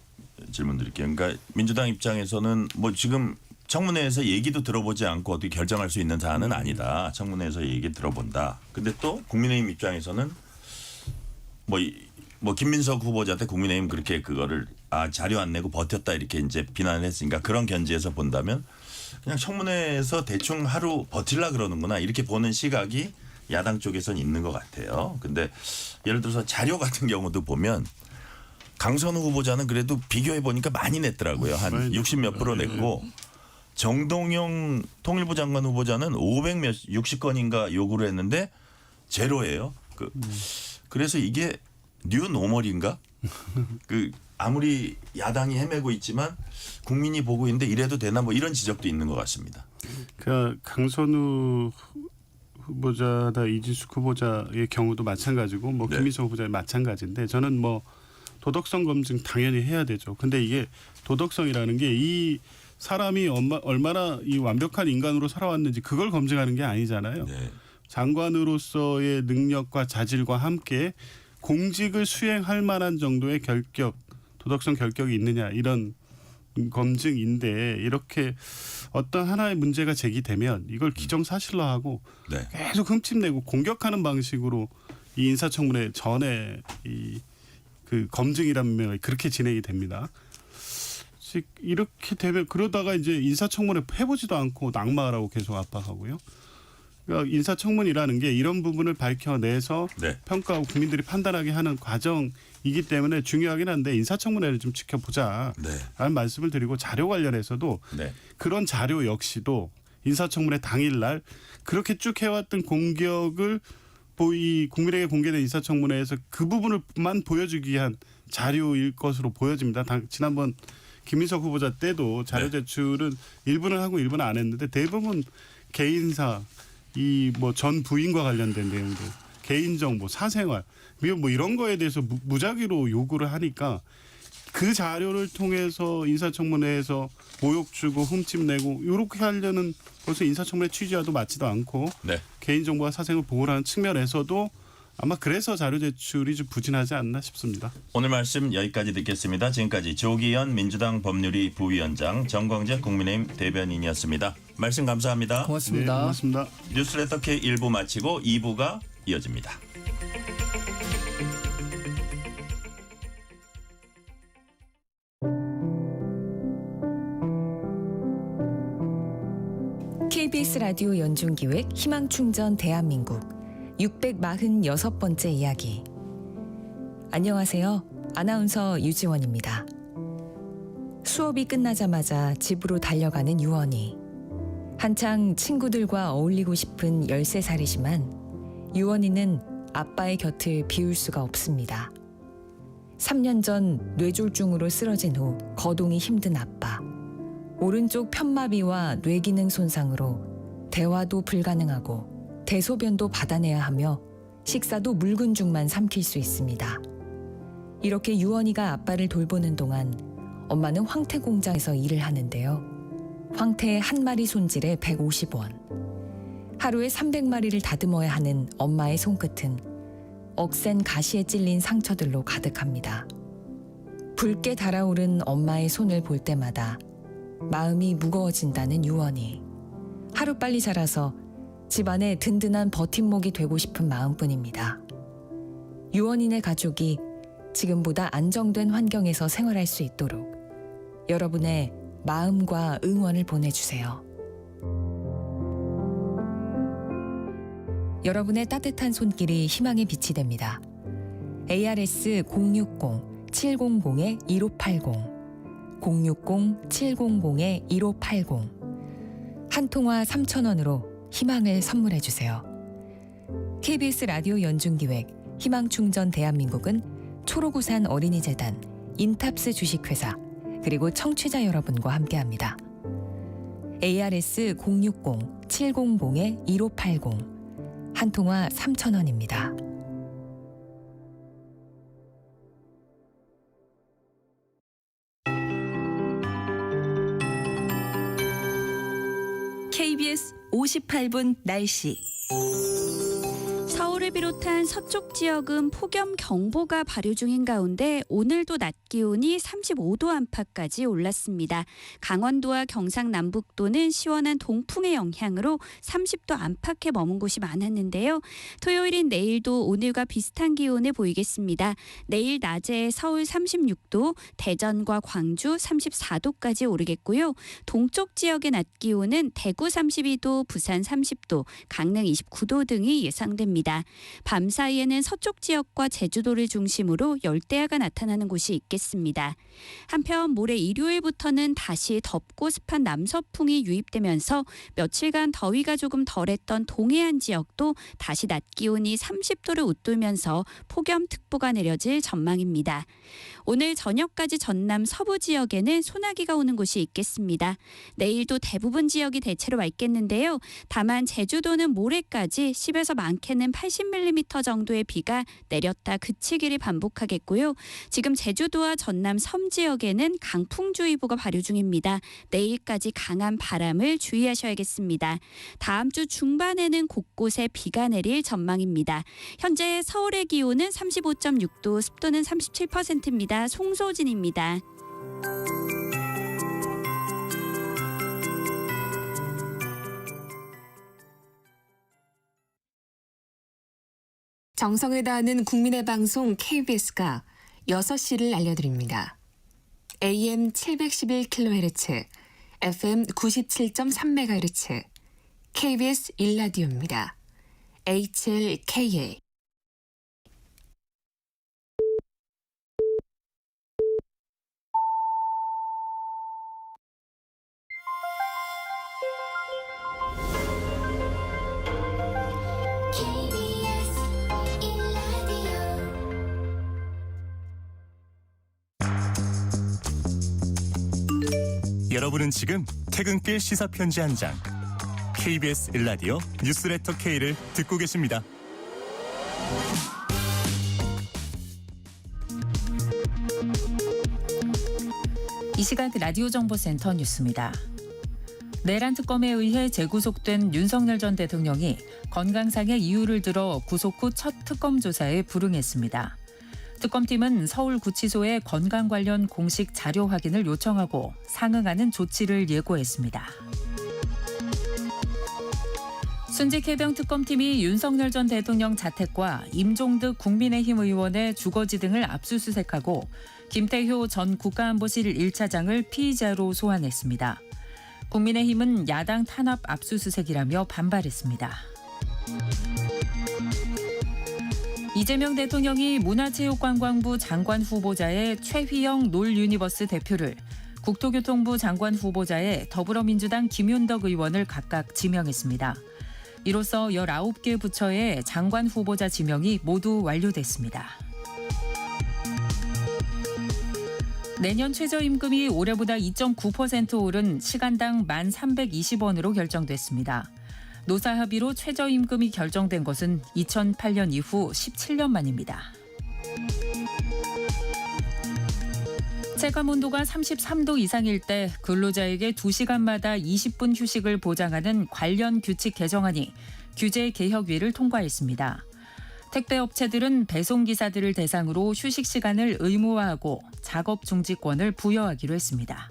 질문 드릴게요. 그러니까 민주당 입장에서는 뭐 지금 청문회에서 얘기도 들어보지 않고 어떻게 결정할 수 있는 사안은 아니다. 청문회에서 얘기 들어본다. 근데 또 국민의힘 입장에서는 뭐 김민석 후보자한테 국민의힘 그렇게 그거를 자료 안 내고 버텼다 이렇게 이제 비난을 했으니까 그런 견지에서 본다면 그냥 청문회에서 대충 하루 버틸라 그러는구나 이렇게 보는 시각이 야당 쪽에서는 있는 것 같아요. 근데 예를 들어서 자료 같은 경우도 보면 강선우 후보자는 그래도 비교해 보니까 많이 냈더라고요. 한 60몇 프로 냈고 정동영 통일부 장관 후보자는 560건인가 요구를 했는데 제로예요. 그래서 이게 뉴 노멀인가? 그 아무리 야당이 헤매고 있지만 국민이 보고 있는데 이래도 되나 뭐 이런 지적도 있는 것 같습니다. 그 강선우 후보자나 이진숙 후보자의 경우도 마찬가지고 뭐 네. 김민석 후보자의 마찬가지인데 저는 뭐 도덕성 검증 당연히 해야 되죠. 근데 이게 도덕성이라는 게 이 사람이 얼마나 이 완벽한 인간으로 살아왔는지 그걸 검증하는 게 아니잖아요. 네. 장관으로서의 능력과 자질과 함께 공직을 수행할 만한 정도의 도덕성 결격이 있느냐 이런 검증인데 이렇게 어떤 하나의 문제가 제기되면 이걸 기정사실화하고 네. 계속 흠집내고 공격하는 방식으로 이 인사청문회 전에 그 검증이라는 명이 그렇게 진행이 됩니다. 즉 이렇게 되면 그러다가 이제 인사청문회 해보지도 않고 낙마라고 계속 압박하고요. 그러니까 인사청문이라는 게 이런 부분을 밝혀내서 네. 평가하고 국민들이 판단하게 하는 과정이기 때문에 중요하긴 한데 인사청문회를 좀 지켜보자라는 네. 말씀을 드리고 자료 관련해서도 네. 그런 자료 역시도 인사청문회 당일날 그렇게 쭉 해왔던 공격을 국민에게 공개된 인사청문회에서 그 부분을만 보여주기 위한 자료일 것으로 보여집니다. 지난번 김민석 후보자 때도 자료 제출은 일부는 하고 일부는 안 했는데 대부분 개인사 이 뭐 전 부인과 관련된 내용들, 개인정보, 사생활 뭐 이런 거에 대해서 무작위로 요구를 하니까 그 자료를 통해서 인사청문회에서 모욕 주고 흠집 내고 이렇게 하려는 벌써 인사청문회 취지와도 맞지도 않고 네. 개인정보와 사생활 보호를 하는 측면에서도 아마 그래서 자료 제출이 좀 부진하지 않나 싶습니다. 오늘 말씀 여기까지 듣겠습니다. 지금까지 조기현 민주당 법률위 부위원장, 정광재 국민의힘 대변인이었습니다. 말씀 감사합니다. 고맙습니다. 네, 고맙습니다. 뉴스레터 K 1부 마치고 2부가 이어집니다. KBS 라디오 연중기획 희망충전 대한민국 646번째 이야기. 안녕하세요. 아나운서 유지원입니다. 수업이 끝나자마자 집으로 달려가는 유원이. 한창 친구들과 어울리고 싶은 13살이지만 유원이는 아빠의 곁을 비울 수가 없습니다. 3년 전 뇌졸중으로 쓰러진 후 거동이 힘든 아빠. 오른쪽 편마비와 뇌기능 손상으로 대화도 불가능하고 대소변도 받아내야 하며 식사도 묽은 죽만 삼킬 수 있습니다. 이렇게 유원이가 아빠를 돌보는 동안 엄마는 황태 공장에서 일을 하는데요. 황태 한 마리 손질에 150원. 하루에 300마리를 다듬어야 하는 엄마의 손끝은 억센 가시에 찔린 상처들로 가득합니다. 붉게 달아오른 엄마의 손을 볼 때마다 마음이 무거워진다는 유원이. 하루빨리 자라서 집안에 든든한 버팀목이 되고 싶은 마음뿐입니다. 유원인의 가족이 지금보다 안정된 환경에서 생활할 수 있도록 여러분의 마음과 응원을 보내주세요. 여러분의 따뜻한 손길이 희망의 빛이 됩니다. ARS 060-700-1580 060-700-1580 한 통화 3,000원으로 희망을 선물해 주세요. KBS 라디오 연중기획 희망충전 대한민국은 초록우산 어린이재단, 인탑스 주식회사, 그리고 청취자 여러분과 함께합니다. ARS 060-700-1580 한 통화 3,000원입니다. KBS 58분 날씨. 서울을 비롯한 서쪽 지역은 폭염 경보가 발효 중인 가운데 오늘도 낮 기온이 35도 안팎까지 올랐습니다. 강원도와 경상남북도는 시원한 동풍의 영향으로 30도 안팎에 머문 곳이 많았는데요. 토요일인 내일도 오늘과 비슷한 기온을 보이겠습니다. 내일 낮에 서울 36도, 대전과 광주 34도까지 오르겠고요. 동쪽 지역의 낮 기온은 대구 32도, 부산 30도, 강릉 29도 등이 예상됩니다. 밤 사이에는 서쪽 지역과 제주도를 중심으로 열대야가 나타나는 곳이 있겠습니다. 한편 모레 일요일부터는 다시 덥고 습한 남서풍이 유입되면서 며칠간 더위가 조금 덜했던 동해안 지역도 다시 낮 기온이 30도를 웃돌면서 폭염특보가 내려질 전망입니다. 오늘 저녁까지 전남 서부 지역에는 소나기가 오는 곳이 있겠습니다. 내일도 대부분 지역이 대체로 맑겠는데요. 다만 제주도는 모레까지 10에서 많게는 80mm 정도의 비가 내렸다 그치기를 반복하겠고요. 지금 제주도와 전남 섬 지역에는 강풍주의보가 발효 중입니다. 내일까지 강한 바람을 주의하셔야겠습니다. 다음 주 중반에는 곳곳에 비가 내릴 전망입니다. 현재 서울의 기온은 35.6도, 습도는 37%입니다. 송소진입니다. 정성을 다하는 국민의 방송 KBS가 6시를 알려드립니다. AM 711kHz, FM 97.3MHz, KBS 1라디오입니다. HLKA. 여러분은 지금 퇴근길 시사편지 한 장, KBS 1라디오 뉴스레터 K를 듣고 계십니다. 이 시각 라디오 정보센터 뉴스입니다. 내란 특검에 의해 재구속된 윤석열 전 대통령이 건강상의 이유를 들어 구속 후 첫 특검 조사에 불응했습니다. 특검팀은 서울구치소에 건강 관련 공식 자료 확인을 요청하고 상응하는 조치를 예고했습니다. 순직 해병 특검팀이 윤석열 전 대통령 자택과 임종득 국민의힘 의원의 주거지 등을 압수수색하고 김태효 전 국가안보실 1차장을 피의자로 소환했습니다. 국민의힘은 야당 탄압 압수수색이라며 반발했습니다. 이재명 대통령이 문화체육관광부 장관 후보자의 최휘영 놀유니버스 대표를, 국토교통부 장관 후보자의 더불어민주당 김윤덕 의원을 각각 지명했습니다. 이로써 19개 부처의 장관 후보자 지명이 모두 완료됐습니다. 내년 최저임금이 올해보다 2.9% 오른 시간당 1,320원으로 결정됐습니다. 노사 합의로 최저임금이 결정된 것은 2008년 이후 17년 만입니다. 체감온도가 33도 이상일 때 근로자에게 2시간마다 20분 휴식을 보장하는 관련 규칙 개정안이 규제 개혁위를 통과했습니다. 택배업체들은 배송기사들을 대상으로 휴식 시간을 의무화하고 작업 중지권을 부여하기로 했습니다.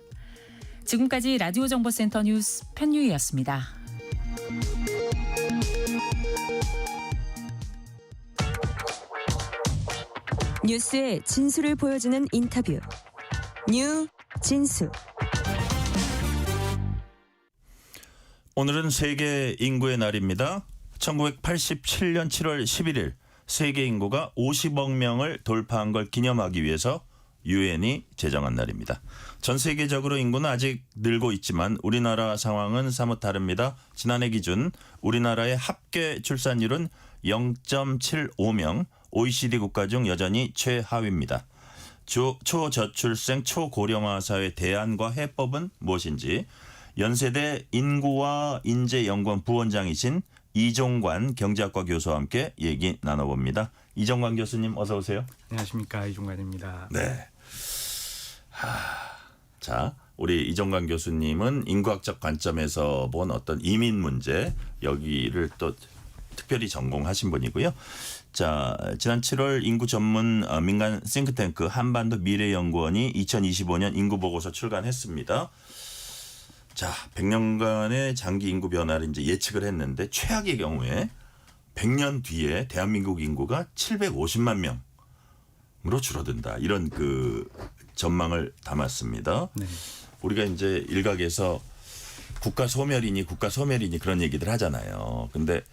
지금까지 라디오 정보센터 뉴스 편유희였습니다. 뉴스의 진수를 보여주는 인터뷰. 뉴 진수. 오늘은 세계 인구의 날입니다. 1987년 7월 11일 세계 인구가 50억 명을 돌파한 걸 기념하기 위해서 유엔이 제정한 날입니다. 전 세계적으로 인구는 아직 늘고 있지만 우리나라 상황은 사뭇 다릅니다. 지난해 기준 우리나라의 합계 출산율은 0.75명, OECD 국가 중 여전히 최하위입니다. 초저출생 초고령화 사회 대안과 해법은 무엇인지 연세대 인구와 인재연구원 부원장이신 이종관 경제학과 교수와 함께 얘기 나눠봅니다. 이종관 교수님 어서 오세요. 안녕하십니까, 이종관입니다. 네. 자, 우리 이종관 교수님은 인구학적 관점에서 본 어떤 이민 문제 여기를 또 특별히 전공하신 분이고요. 자, 지난 7월 인구 전문 민간 싱크탱크 한반도 미래연구원이 2025년 인구보고서 출간했습니다. 자, 100년간의 장기 인구 변화를 이제 예측을 했는데 최악의 경우에 100년 뒤에 대한민국 인구가 750만 명으로 줄어든다. 이런 그 전망을 담았습니다. 네. 우리가 이제 일각에서 국가 소멸이니 그런 얘기들 하잖아요. 근데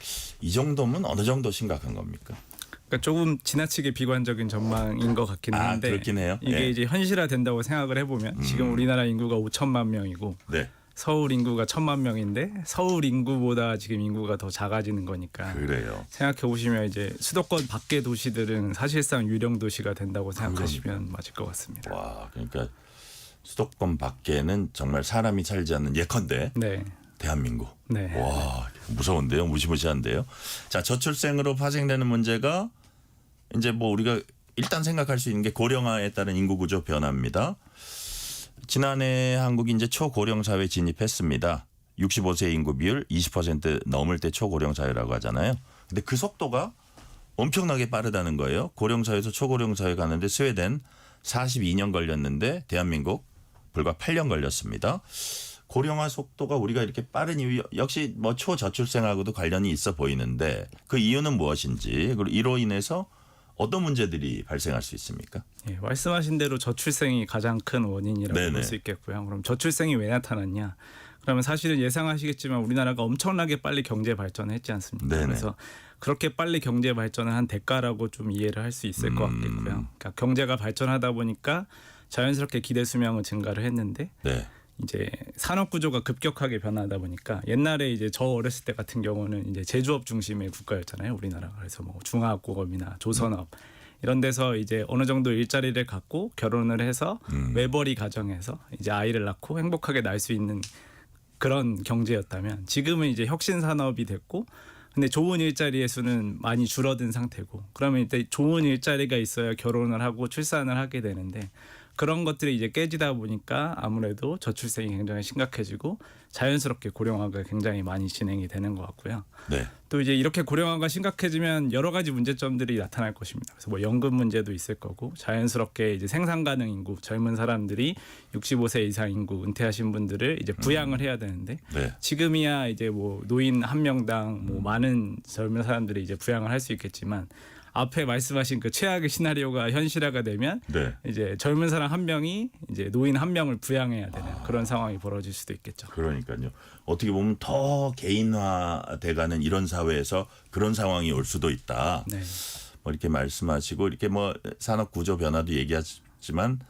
이 정도면 어느 정도 심각한 겁니까? 그러니까 조금 지나치게 비관적인 전망인 것 같기는 한데 그렇긴 해요. 이게 예. 이제 현실화 된다고 생각을 해보면 지금 우리나라 인구가 5천만 명이고 네. 서울 인구가 1,000만 명인데 서울 인구보다 지금 인구가 더 작아지는 거니까 그래요. 생각해 보시면 이제 수도권 밖의 도시들은 사실상 유령 도시가 된다고 생각하시면 맞을 것 같습니다. 와, 그러니까 수도권 밖에는 정말 사람이 살지 않는 예컨대 네. 대한민국. 네. 와, 무서운데요, 무시무시한데요. 자, 저출생으로 파생되는 문제가 이제 뭐 우리가 일단 생각할 수 있는 게 고령화에 따른 인구 구조 변화입니다. 지난해 한국이 이제 초고령 사회 진입했습니다. 65세 인구 비율 20% 넘을 때 초고령 사회라고 하잖아요. 근데 그 속도가 엄청나게 빠르다는 거예요. 고령 사회에서 초고령 사회 가는데 스웨덴 42년 걸렸는데 대한민국 불과 8년 걸렸습니다. 고령화 속도가 우리가 이렇게 빠른 이유 역시 뭐 초저출생하고도 관련이 있어 보이는데 그 이유는 무엇인지 그리고 이로 인해서 어떤 문제들이 발생할 수 있습니까? 예, 말씀하신 대로 저출생이 가장 큰 원인이라고 네네. 볼 수 있겠고요. 그럼 저출생이 왜 나타났냐? 그러면 사실은 예상하시겠지만 우리나라가 엄청나게 빨리 경제 발전했지 않습니까? 네네. 그래서 그렇게 빨리 경제 발전을 한 대가라고 좀 이해를 할 수 있을 것 같겠고요. 그러니까 경제가 발전하다 보니까 자연스럽게 기대 수명은 증가를 했는데 네. 이제 산업 구조가 급격하게 변하다 보니까 옛날에 이제 저 어렸을 때 같은 경우는 이제 제조업 중심의 국가였잖아요, 우리나라가. 그래서 뭐 중화학공업이나 조선업 이런 데서 이제 어느 정도 일자리를 갖고 결혼을 해서 외벌이 가정에서 이제 아이를 낳고 행복하게 날 수 있는 그런 경제였다면 지금은 이제 혁신 산업이 됐고 근데 좋은 일자리의 수는 많이 줄어든 상태고 그러면 이제 좋은 일자리가 있어야 결혼을 하고 출산을 하게 되는데 그런 것들이 이제 깨지다 보니까 아무래도 저출생이 굉장히 심각해지고 자연스럽게 고령화가 굉장히 많이 진행이 되는 것 같고요. 네. 또 이제 이렇게 고령화가 심각해지면 여러 가지 문제점들이 나타날 것입니다. 그래서 뭐 연금 문제도 있을 거고 자연스럽게 이제 생산 가능 인구 젊은 사람들이 65세 이상 인구 은퇴하신 분들을 이제 부양을 해야 되는데 네. 지금이야 이제 뭐 노인 한 명당 뭐 많은 젊은 사람들이 이제 부양을 할 수 있겠지만 앞에 말씀하신 그 최악의 시나리오가 현실화가 되면 네. 이제 젊은 사람 한 명이 이제 노인 한 명을 부양해야 되는 그런 상황이 벌어질 수도 있겠죠. 그러니까요. 어떻게 보면 더 개인화돼가는 이런 사회에서 그런 상황이 올 수도 있다. 네. 뭐 이렇게 말씀하시고 이렇게 뭐 산업 구조 변화도 얘기하지만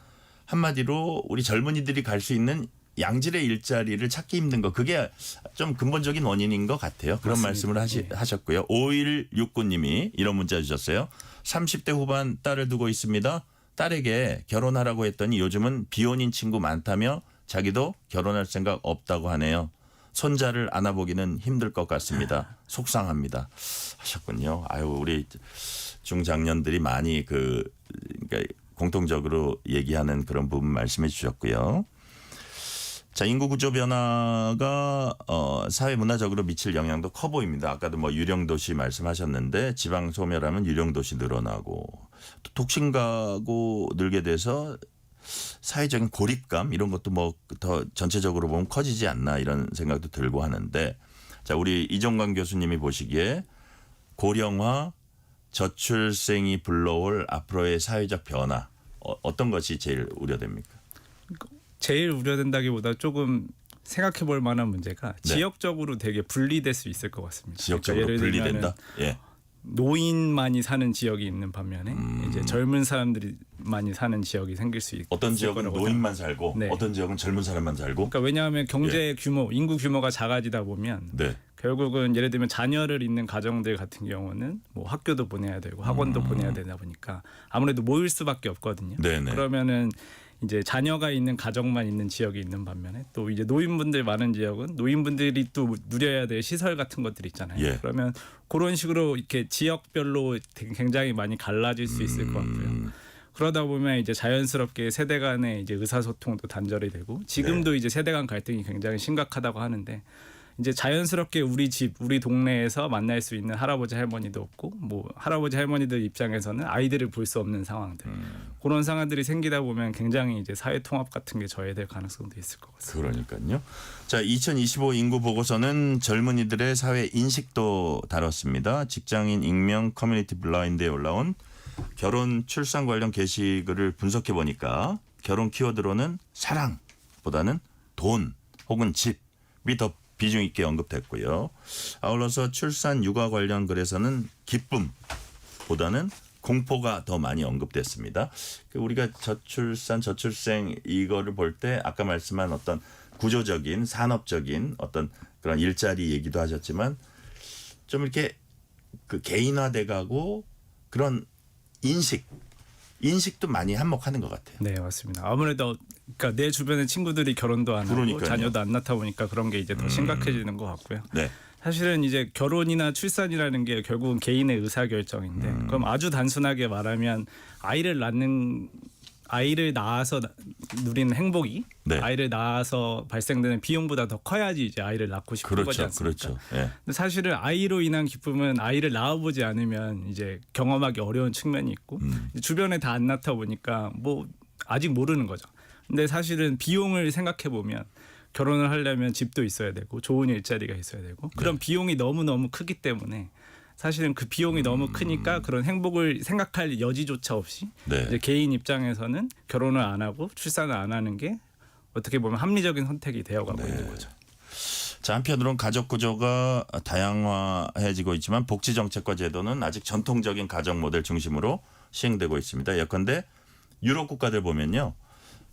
한마디로 우리 젊은이들이 갈 수 있는 양질의 일자리를 찾기 힘든 거 그게 좀 근본적인 원인인 것 같아요. 그런 맞습니다. 말씀을 하셨고요. 5169님이 이런 문자 주셨어요. 30대 후반 딸을 두고 있습니다. 딸에게 결혼하라고 했더니 요즘은 비혼인 친구 많다며 자기도 결혼할 생각 없다고 하네요. 손자를 안아보기는 힘들 것 같습니다. 속상합니다. 하셨군요. 아유 우리 중장년들이 많이 그러니까 공통적으로 얘기하는 그런 부분 말씀해 주셨고요. 자, 인구 구조 변화가 사회 문화적으로 미칠 영향도 커 보입니다. 아까도 뭐 유령 도시 말씀하셨는데 지방 소멸하면 유령 도시 늘어나고 또 독신 가구 늘게 돼서 사회적인 고립감 이런 것도 뭐 더 전체적으로 보면 커지지 않나 이런 생각도 들고 하는데 자, 우리 이종관 교수님이 보시기에 고령화 저출생이 불러올 앞으로의 사회적 변화 어떤 것이 제일 우려됩니까? 제일 우려된다기보다 조금 생각해 볼 만한 문제가 네. 지역적으로 되게 분리될 수 있을 것 같습니다. 지역적으로 그러니까 예를 분리된다. 예. 노인만이 사는 지역이 있는 반면에 이제 젊은 사람들이 많이 사는 지역이 생길 수 있고 어떤 지역은 노인만 살고 네. 어떤 지역은 젊은 사람만 살고. 그러니까 왜냐하면 경제 규모, 인구 규모가 작아지다 보면 네. 결국은 예를 들면 자녀를 있는 가정들 같은 경우는 뭐 학교도 보내야 되고 학원도 보내야 되다 보니까 아무래도 모일 수밖에 없거든요. 네네. 그러면은 이제 자녀가 있는 가정만 있는 지역이 있는 반면에 또 이제 노인분들 많은 지역은 노인분들이 또 누려야 될 시설 같은 것들이 있잖아요. 예. 그러면 그런 식으로 이렇게 지역별로 굉장히 많이 갈라질 수 있을 것 같고요. 그러다 보면 이제 자연스럽게 세대 간의 이제 의사소통도 단절이 되고 지금도 네. 이제 세대 간 갈등이 굉장히 심각하다고 하는데 이제 자연스럽게 우리 집, 우리 동네에서 만날 수 있는 할아버지 할머니도 없고 뭐 할아버지 할머니들 입장에서는 아이들을 볼 수 없는 상황들 그런 상황들이 생기다 보면 굉장히 이제 사회 통합 같은 게 저해될 가능성도 있을 것 같습니다. 그러니까요. 자, 2025 인구 보고서는 젊은이들의 사회 인식도 다뤘습니다. 직장인 익명 커뮤니티 블라인드에 올라온 결혼 출산 관련 게시글을 분석해 보니까 결혼 키워드로는 사랑보다는 돈 혹은 집이 더 비중 있게 언급됐고요. 아울러서 출산 육아 관련 글에서는 기쁨보다는 공포가 더 많이 언급됐습니다. 우리가 저출산 저출생 이거를 볼 때 아까 말씀한 어떤 구조적인 산업적인 어떤 그런 일자리 얘기도 하셨지만 좀 이렇게 그 개인화돼 가고 그런 인식도 많이 한몫하는 것 같아요. 네, 맞습니다. 아무래도 그러니까 내 주변의 친구들이 결혼도 안 하고 그러니까요. 자녀도 안 낳다 보니까 그런 게 이제 더 심각해지는 것 같고요. 네. 사실은 이제 결혼이나 출산이라는 게 결국은 개인의 의사결정인데 그럼 아주 단순하게 말하면 아이를 낳아서 누리는 행복이 네. 아이를 낳아서 발생되는 비용보다 더 커야지 이제 아이를 낳고 싶은 거지 않습니까? 그렇죠. 예. 근데 사실은 아이로 인한 기쁨은 아이를 낳아보지 않으면 이제 경험하기 어려운 측면이 있고 주변에 다 안 낳다 보니까 뭐 아직 모르는 거죠. 근데 사실은 비용을 생각해 보면 결혼을 하려면 집도 있어야 되고 좋은 일자리가 있어야 되고 그런 비용이 너무너무 크기 때문에 사실은 그 비용이 너무 크니까 그런 행복을 생각할 여지조차 없이 네. 이제 개인 입장에서는 결혼을 안 하고 출산을 안 하는 게 어떻게 보면 합리적인 선택이 되어가고 네. 있는 거죠. 자, 한편으로는 가족 구조가 다양화해지고 있지만 복지 정책과 제도는 아직 전통적인 가정 모델 중심으로 시행되고 있습니다. 예컨대 유럽 국가들 보면요.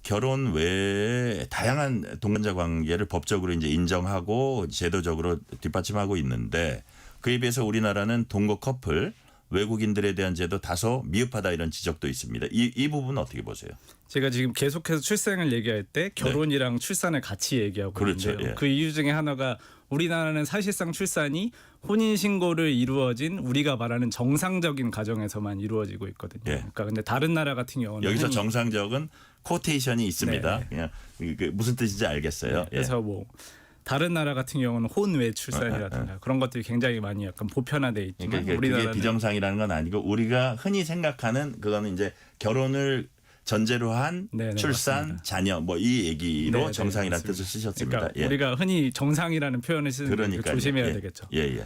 결혼 외에 다양한 동반자 관계를 법적으로 이제 인정하고 제도적으로 뒷받침하고 있는데 그에 비해서 우리나라는 동거 커플 외국인들에 대한 제도 다소 미흡하다 이런 지적도 있습니다. 이 부분은 어떻게 보세요? 제가 지금 계속해서 출생을 얘기할 때 결혼이랑 출산을 같이 얘기하고 그렇죠. 있는데요. 예. 그 이유 중에 하나가 우리나라는 사실상 출산이 혼인 신고를 이루어진 우리가 말하는 정상적인 가정에서만 이루어지고 있거든요. 예. 그러니까 근데 다른 나라 같은 경우는 여기서 흔히 정상적은 코테이션이 있습니다. 네. 그냥 무슨 뜻인지 알겠어요. 네, 그래서 뭐 다른 나라 같은 경우는 혼외 출산이라든가 그런 것들이 굉장히 많이 약간 보편화돼 있지만 그러니까 그게 비정상이라는 건 아니고 우리가 흔히 생각하는 그거는 이제 결혼을 전제로 한 네네, 출산, 맞습니다. 자녀 뭐 이 얘기로 네네, 정상이라는 맞습니다. 뜻을 쓰셨습니다. 그러니까 예. 우리가 흔히 정상이라는 표현을 쓰는 데 그러니까요. 조심해야 예. 되겠죠. 예.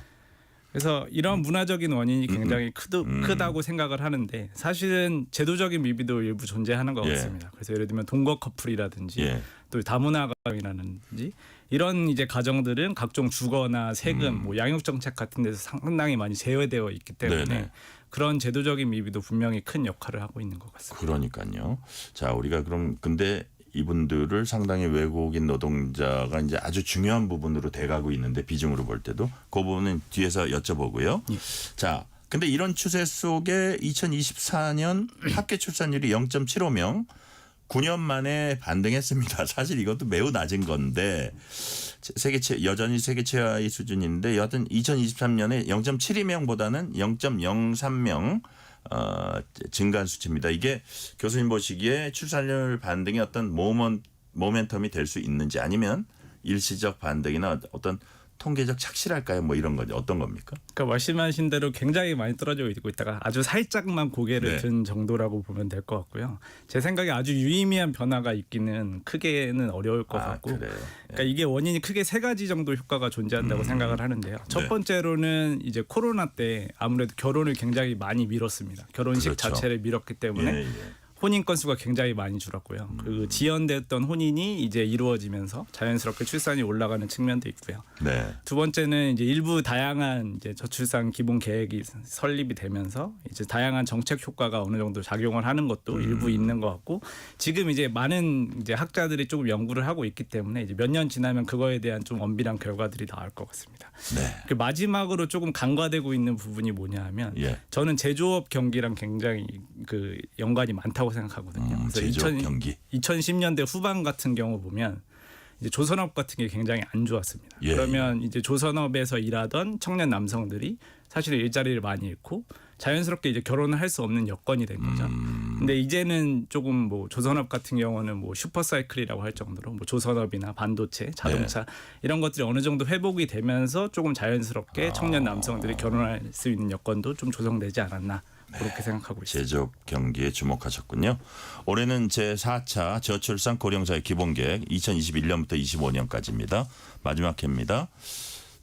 그래서 이런 문화적인 원인이 굉장히 크다고 생각을 하는데 사실은 제도적인 미비도 일부 존재하는 것 예. 같습니다. 그래서 예를 들면 동거 커플이라든지 예. 또 다문화 가정이라든지 이런 이제 가정들은 각종 주거나 세금, 뭐 양육 정책 같은 데서 상당히 많이 제외되어 있기 때문에 네네. 그런 제도적인 미비도 분명히 큰 역할을 하고 있는 것 같습니다. 그러니까요. 자, 우리가 그럼 근데 이분들을 상당히 외국인 노동자가 이제 아주 중요한 부분으로 돼가고 있는데 비중으로 볼 때도 그 부분은 뒤에서 여쭤보고요. 예. 자, 근데 이런 추세 속에 2024년 합계 출산율이 0.75명 9년 만에 반등했습니다. 사실 이것도 매우 낮은 건데 여전히 세계 최하위 수준인데 여하튼 2023년에 0.72명보다는 0.03명 증가한 수치입니다. 이게 교수님 보시기에 출산율 반등이 어떤 모멘텀이 될 수 있는지 아니면 일시적 반등이나 어떤 통계적 착실할까요? 뭐 이런 거죠. 어떤 겁니까? 그러니까 말씀하신 대로 굉장히 많이 떨어지고 있다가 아주 살짝만 고개를 네. 든 정도라고 보면 될 것 같고요. 제 생각에 아주 유의미한 변화가 있기는 크게는 어려울 것 같고 그래요. 그러니까 이게 원인이 크게 세 가지 정도 효과가 존재한다고 생각을 하는데요. 첫 네. 번째로는 이제 코로나 때 아무래도 결혼을 굉장히 많이 미뤘습니다. 결혼식 그렇죠. 자체를 미뤘기 때문에 예. 혼인 건수가 굉장히 많이 줄었고요. 그리고 지연됐던 혼인이 이제 이루어지면서 자연스럽게 출산이 올라가는 측면도 있고요. 네. 두 번째는 이제 일부 다양한 이제 저출산 기본 계획이 설립이 되면서 이제 다양한 정책 효과가 어느 정도 작용을 하는 것도 일부 있는 것 같고 지금 이제 많은 이제 학자들이 조금 연구를 하고 있기 때문에 이제 몇 년 지나면 그거에 대한 좀 엄밀한 결과들이 나올 것 같습니다. 네. 그 마지막으로 조금 간과되고 있는 부분이 뭐냐하면 예. 저는 제조업 경기랑 굉장히 그 연관이 많다고 생각하거든요. 그래서 제조업 경기. 2010년대 후반 같은 경우 보면 이제 조선업 같은 게 굉장히 안 좋았습니다. 예, 그러면 이제 조선업에서 일하던 청년 남성들이 사실 일자리를 많이 잃고 자연스럽게 이제 결혼을 할 수 없는 여건이 된 거죠. 근데 이제는 조금 뭐 조선업 같은 경우는 뭐 슈퍼사이클이라고 할 정도로 뭐 조선업이나 반도체, 자동차 이런 것들이 어느 정도 회복이 되면서 조금 자연스럽게 청년 남성들이 결혼할 수 있는 여건도 좀 조성되지 않았나 그렇게 생각하고 있습니다. 제조업 경기에 주목하셨군요. 올해는 제4차 저출산 고령사회 기본계획 2021년부터 25년까지입니다. 마지막 해입니다.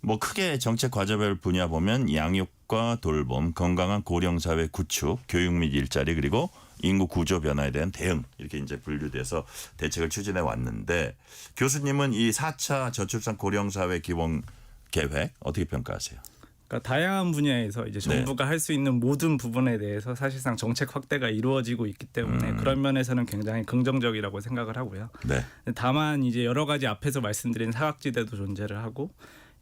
뭐 크게 정책 과제별 분야 보면 양육과 돌봄, 건강한 고령사회 구축, 교육 및 일자리 그리고 인구 구조 변화에 대한 대응 이렇게 이제 분류돼서 대책을 추진해 왔는데 교수님은 이 4차 저출산 고령사회 기본계획 어떻게 평가하세요? 그러니까 다양한 분야에서 이제 정부가 할 수 있는 모든 부분에 대해서 사실상 정책 확대가 이루어지고 있기 때문에 그런 면에서는 굉장히 긍정적이라고 생각을 하고요. 네. 다만 이제 여러 가지 앞에서 말씀드린 사각지대도 존재를 하고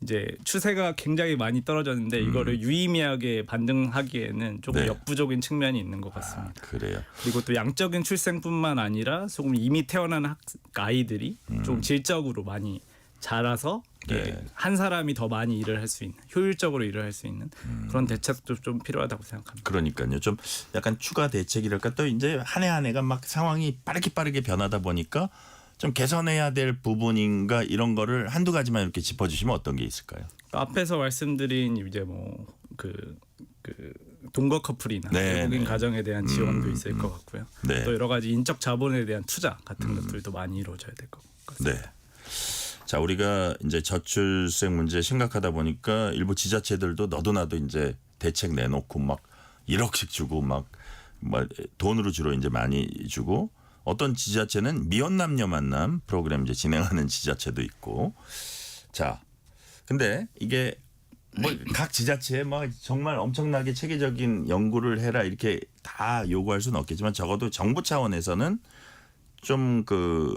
이제 추세가 굉장히 많이 떨어졌는데 이거를 유의미하게 반등하기에는 조금 네. 역부족인 측면이 있는 것 같습니다. 그래요. 그리고 또 양적인 출생뿐만 아니라 조금 이미 태어난 아이들이 좀 질적으로 많이 자라서 네. 한 사람이 더 많이 일을 할 수 있는 효율적으로 일을 할 수 있는 그런 대책도 좀 필요하다고 생각합니다. 그러니까요. 좀 약간 추가 대책이랄까 또 이제 한 해 한 해가 막 상황이 빠르게 변하다 보니까 좀 개선해야 될 부분인가 이런 거를 한두 가지만 이렇게 짚어주시면 어떤 게 있을까요? 앞에서 말씀드린 이제 뭐 그 동거 커플이나 네, 외국인 네. 가정에 대한 지원도 있을 것 같고요. 네. 또 여러 가지 인적 자본에 대한 투자 같은 것들도 많이 이루어져야 될 것 같습니다. 네. 자, 우리가 이제 저출생 문제 심각하다 보니까 일부 지자체들도 너도 나도 이제 대책 내놓고 막 1억씩 주고 막 돈으로 주로 이제 많이 주고 어떤 지자체는 미혼 남녀 만남 프로그램 이제 진행하는 지자체도 있고. 자, 근데 이게 뭐 각 지자체에 막 정말 엄청나게 체계적인 연구를 해라 이렇게 다 요구할 수는 없겠지만 적어도 정부 차원에서는 좀 그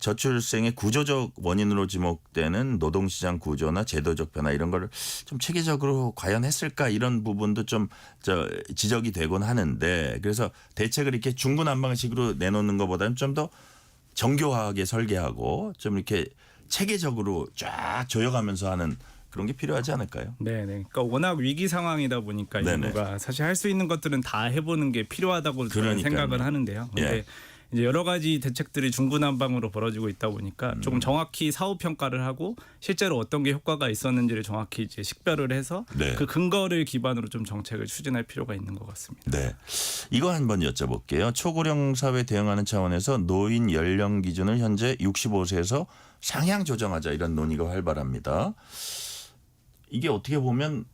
저출생의 구조적 원인으로 지목되는 노동시장 구조나 제도적 변화 이런 거를 좀 체계적으로 과연 했을까 이런 부분도 좀 지적이 되곤 하는데 그래서 대책을 이렇게 중구난방식으로 내놓는 것보다는 좀 더 정교하게 설계하고 좀 이렇게 체계적으로 쫙 조여가면서 하는 그런 게 필요하지 않을까요? 네. 그러니까 워낙 위기 상황이다 보니까 인구가 사실 할 수 있는 것들은 다 해보는 게 필요하다고 저는 생각을 하는데요. 근데 예. 이제 여러 가지 대책들이 중구난방으로 벌어지고 있다 보니까 조금 정확히 사후 평가를 하고 실제로 어떤 게 효과가 있었는지를 정확히 이제 식별을 해서 네. 그 근거를 기반으로 좀 정책을 추진할 필요가 있는 것 같습니다. 네, 이거 한번 여쭤볼게요. 초고령 사회 대응하는 차원에서 노인 연령 기준을 현재 65세에서 상향 조정하자 이런 논의가 활발합니다. 이게 어떻게 보면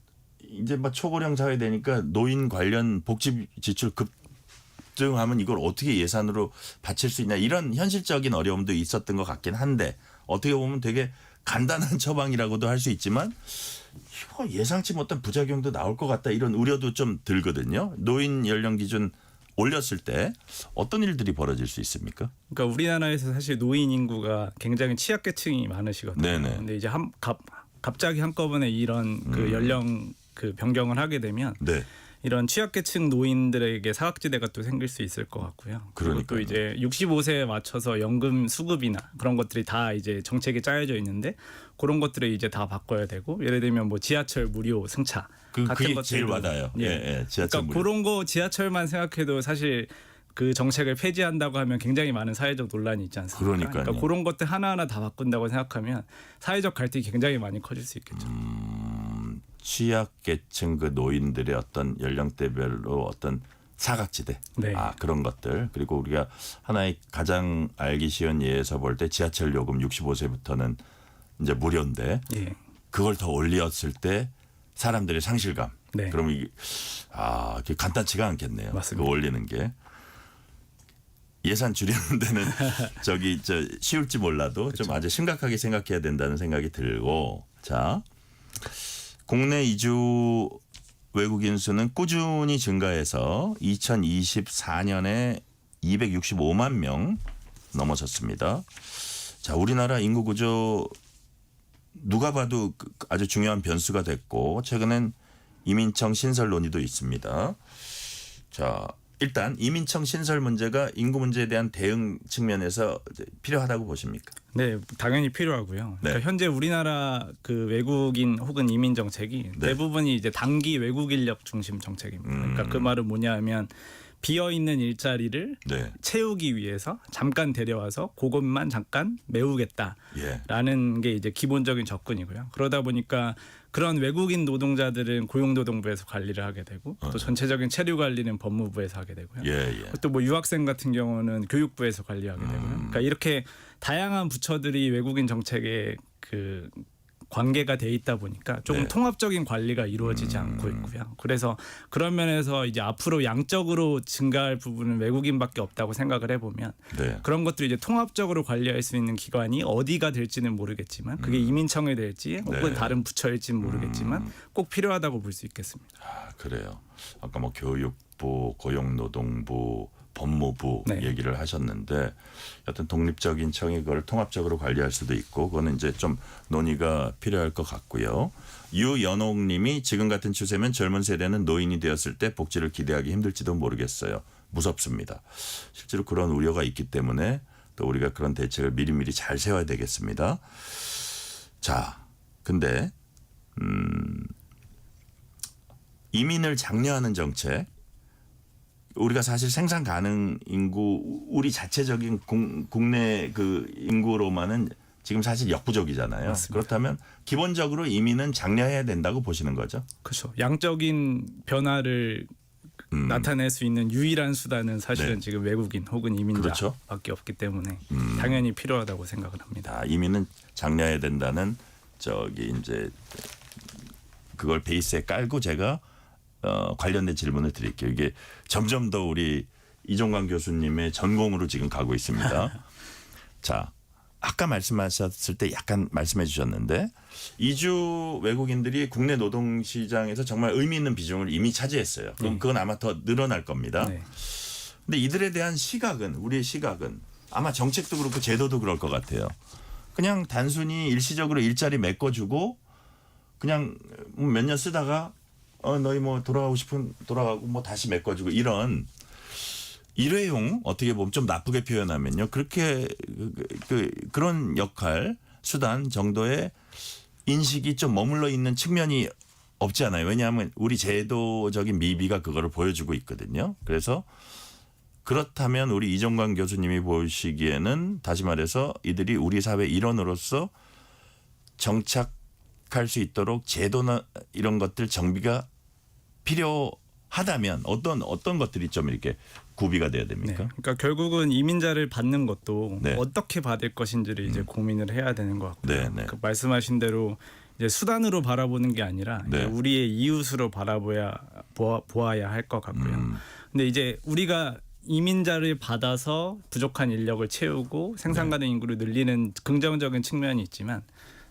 이제 막 초고령 사회 되니까 노인 관련 복지 지출 급증하면 이걸 어떻게 예산으로 바칠 수 있냐 이런 현실적인 어려움도 있었던 것 같긴 한데 어떻게 보면 되게 간단한 처방이라고도 할 수 있지만 이거 예상치 못한 부작용도 나올 것 같다 이런 우려도 좀 들거든요. 노인 연령 기준 올렸을 때 어떤 일들이 벌어질 수 있습니까? 그러니까 우리나라에서 사실 노인 인구가 굉장히 취약계층이 많으시거든요. 네네. 근데 이제 갑자기 한꺼번에 이런 그 연령 그 변경을 하게 되면 네. 이런 취약계층 노인들에게 사각지대가 또 생길 수 있을 것 같고요. 그리고 또 이제 65세에 맞춰서 연금 수급이나 그런 것들이 다 이제 정책에 짜여져 있는데 그런 것들을 이제 다 바꿔야 되고 예를 들면 뭐 지하철 무료 승차 같은 그게 것들도 제일 와닿아요. 예, 지하철 그러니까 무료. 그런 거 지하철만 생각해도 사실 그 정책을 폐지한다고 하면 굉장히 많은 사회적 논란이 있지 않습니까? 그러니까요. 그러니까 그런 것들 하나하나 다 바꾼다고 생각하면 사회적 갈등이 굉장히 많이 커질 수 있겠죠. 취약계층 그 노인들의 어떤 연령대별로 어떤 사각지대, 네. 그런 것들 그리고 우리가 하나의 가장 알기 쉬운 예에서 볼 때 지하철 요금 65세부터는 이제 무료인데 예. 그걸 더 올렸을 때 사람들의 상실감. 네. 그럼 이게 그게 간단치가 않겠네요. 맞습니다. 그거 올리는 게. 예산 줄이는 데는 쉬울지 몰라도 그렇죠. 좀 아주 심각하게 생각해야 된다는 생각이 들고 자 국내 이주 외국인 수는 꾸준히 증가해서 2024년에 265만 명 넘어섰습니다. 자 우리나라 인구 구조 누가 봐도 아주 중요한 변수가 됐고 최근엔 이민청 신설 논의도 있습니다. 자 일단 이민청 신설 문제가 인구 문제에 대한 대응 측면에서 필요하다고 보십니까? 네, 당연히 필요하고요. 그러니까 현재 우리나라 그 외국인 혹은 이민 정책이 대부분이 이제 단기 외국 인력 중심 정책입니다. 그러니까 그 말은 뭐냐하면 비어 있는 일자리를 채우기 위해서 잠깐 데려와서 그것만 잠깐 메우겠다라는 게 이제 기본적인 접근이고요. 그러다 보니까 그런 외국인 노동자들은 고용노동부에서 관리를 하게 되고 또 전체적인 체류 관리는 법무부에서 하게 되고요. 또 뭐 유학생 같은 경우는 교육부에서 관리하게 되고요. 그러니까 이렇게 다양한 부처들이 외국인 정책에 그 관계가 돼 있다 보니까 조금 통합적인 관리가 이루어지지 않고 있고요. 그래서 그런 면에서 이제 앞으로 양적으로 증가할 부분은 외국인밖에 없다고 생각을 해보면 그런 것들을 이제 통합적으로 관리할 수 있는 기관이 어디가 될지는 모르겠지만 그게 이민청이 될지 혹은 다른 부처일지는 모르겠지만 꼭 필요하다고 볼 수 있겠습니다. 그래요. 아까 뭐 교육부, 고용노동부, 법무부 얘기를 하셨는데 어떤 독립적인 청이 그걸 통합적으로 관리할 수도 있고 그거는 이제 좀 논의가 필요할 것 같고요. 유연옥 님이 지금 같은 추세면 젊은 세대는 노인이 되었을 때 복지를 기대하기 힘들지도 모르겠어요. 무섭습니다. 실제로 그런 우려가 있기 때문에 또 우리가 그런 대책을 미리미리 잘 세워야 되겠습니다. 자, 근데 이민을 장려하는 정책 우리가 사실 생산 가능 인구 우리 자체적인 국내 그 인구로만은 지금 사실 역부족이잖아요. 맞습니다. 그렇다면 기본적으로 이민은 장려해야 된다고 보시는 거죠? 그렇죠. 양적인 변화를 나타낼 수 있는 유일한 수단은 사실은 네. 지금 외국인 혹은 그렇죠. 이민자밖에 없기 때문에 당연히 필요하다고 생각을 합니다. 이민은 장려해야 된다는 저기 이제 그걸 베이스에 깔고 제가 관련된 질문을 드릴게요. 이게 점점 더 우리 이종관 교수님의 전공으로 지금 가고 있습니다. 자, 아까 말씀하셨을 때 약간 말씀해 주셨는데 이주 외국인들이 국내 노동시장에서 정말 의미 있는 비중을 이미 차지했어요. 그건 아마 더 늘어날 겁니다. 네. 근데 이들에 대한 시각은 우리의 시각은 아마 정책도 그렇고 제도도 그럴 것 같아요. 그냥 단순히 일시적으로 일자리 메꿔주고 그냥 몇 년 쓰다가 너희 뭐 돌아가고 싶은 돌아가고 뭐 다시 메꿔주고 이런 일회용 어떻게 보면 좀 나쁘게 표현하면요. 그렇게 그런 역할 수단 정도의 인식이 좀 머물러 있는 측면이 없지 않아요. 왜냐하면 우리 제도적인 미비가 그거를 보여주고 있거든요. 그래서 그렇다면 우리 이종관 교수님이 보시기에는 다시 말해서 이들이 우리 사회 일원으로서 정착할 수 있도록 제도나 이런 것들 정비가 필요하다면 어떤 것들이 좀 이렇게 구비가 돼야 됩니까? 네. 그러니까 결국은 이민자를 받는 것도 네. 어떻게 받을 것인지를 이제 고민을 해야 되는 것 같고요. 네, 네. 그 말씀하신 대로 이제 수단으로 바라보는 게 아니라 네. 이제 우리의 이웃으로 보아야 할 것 같고요. 근데 이제 우리가 이민자를 받아서 부족한 인력을 채우고 생산 가능 인구를 늘리는 긍정적인 측면이 있지만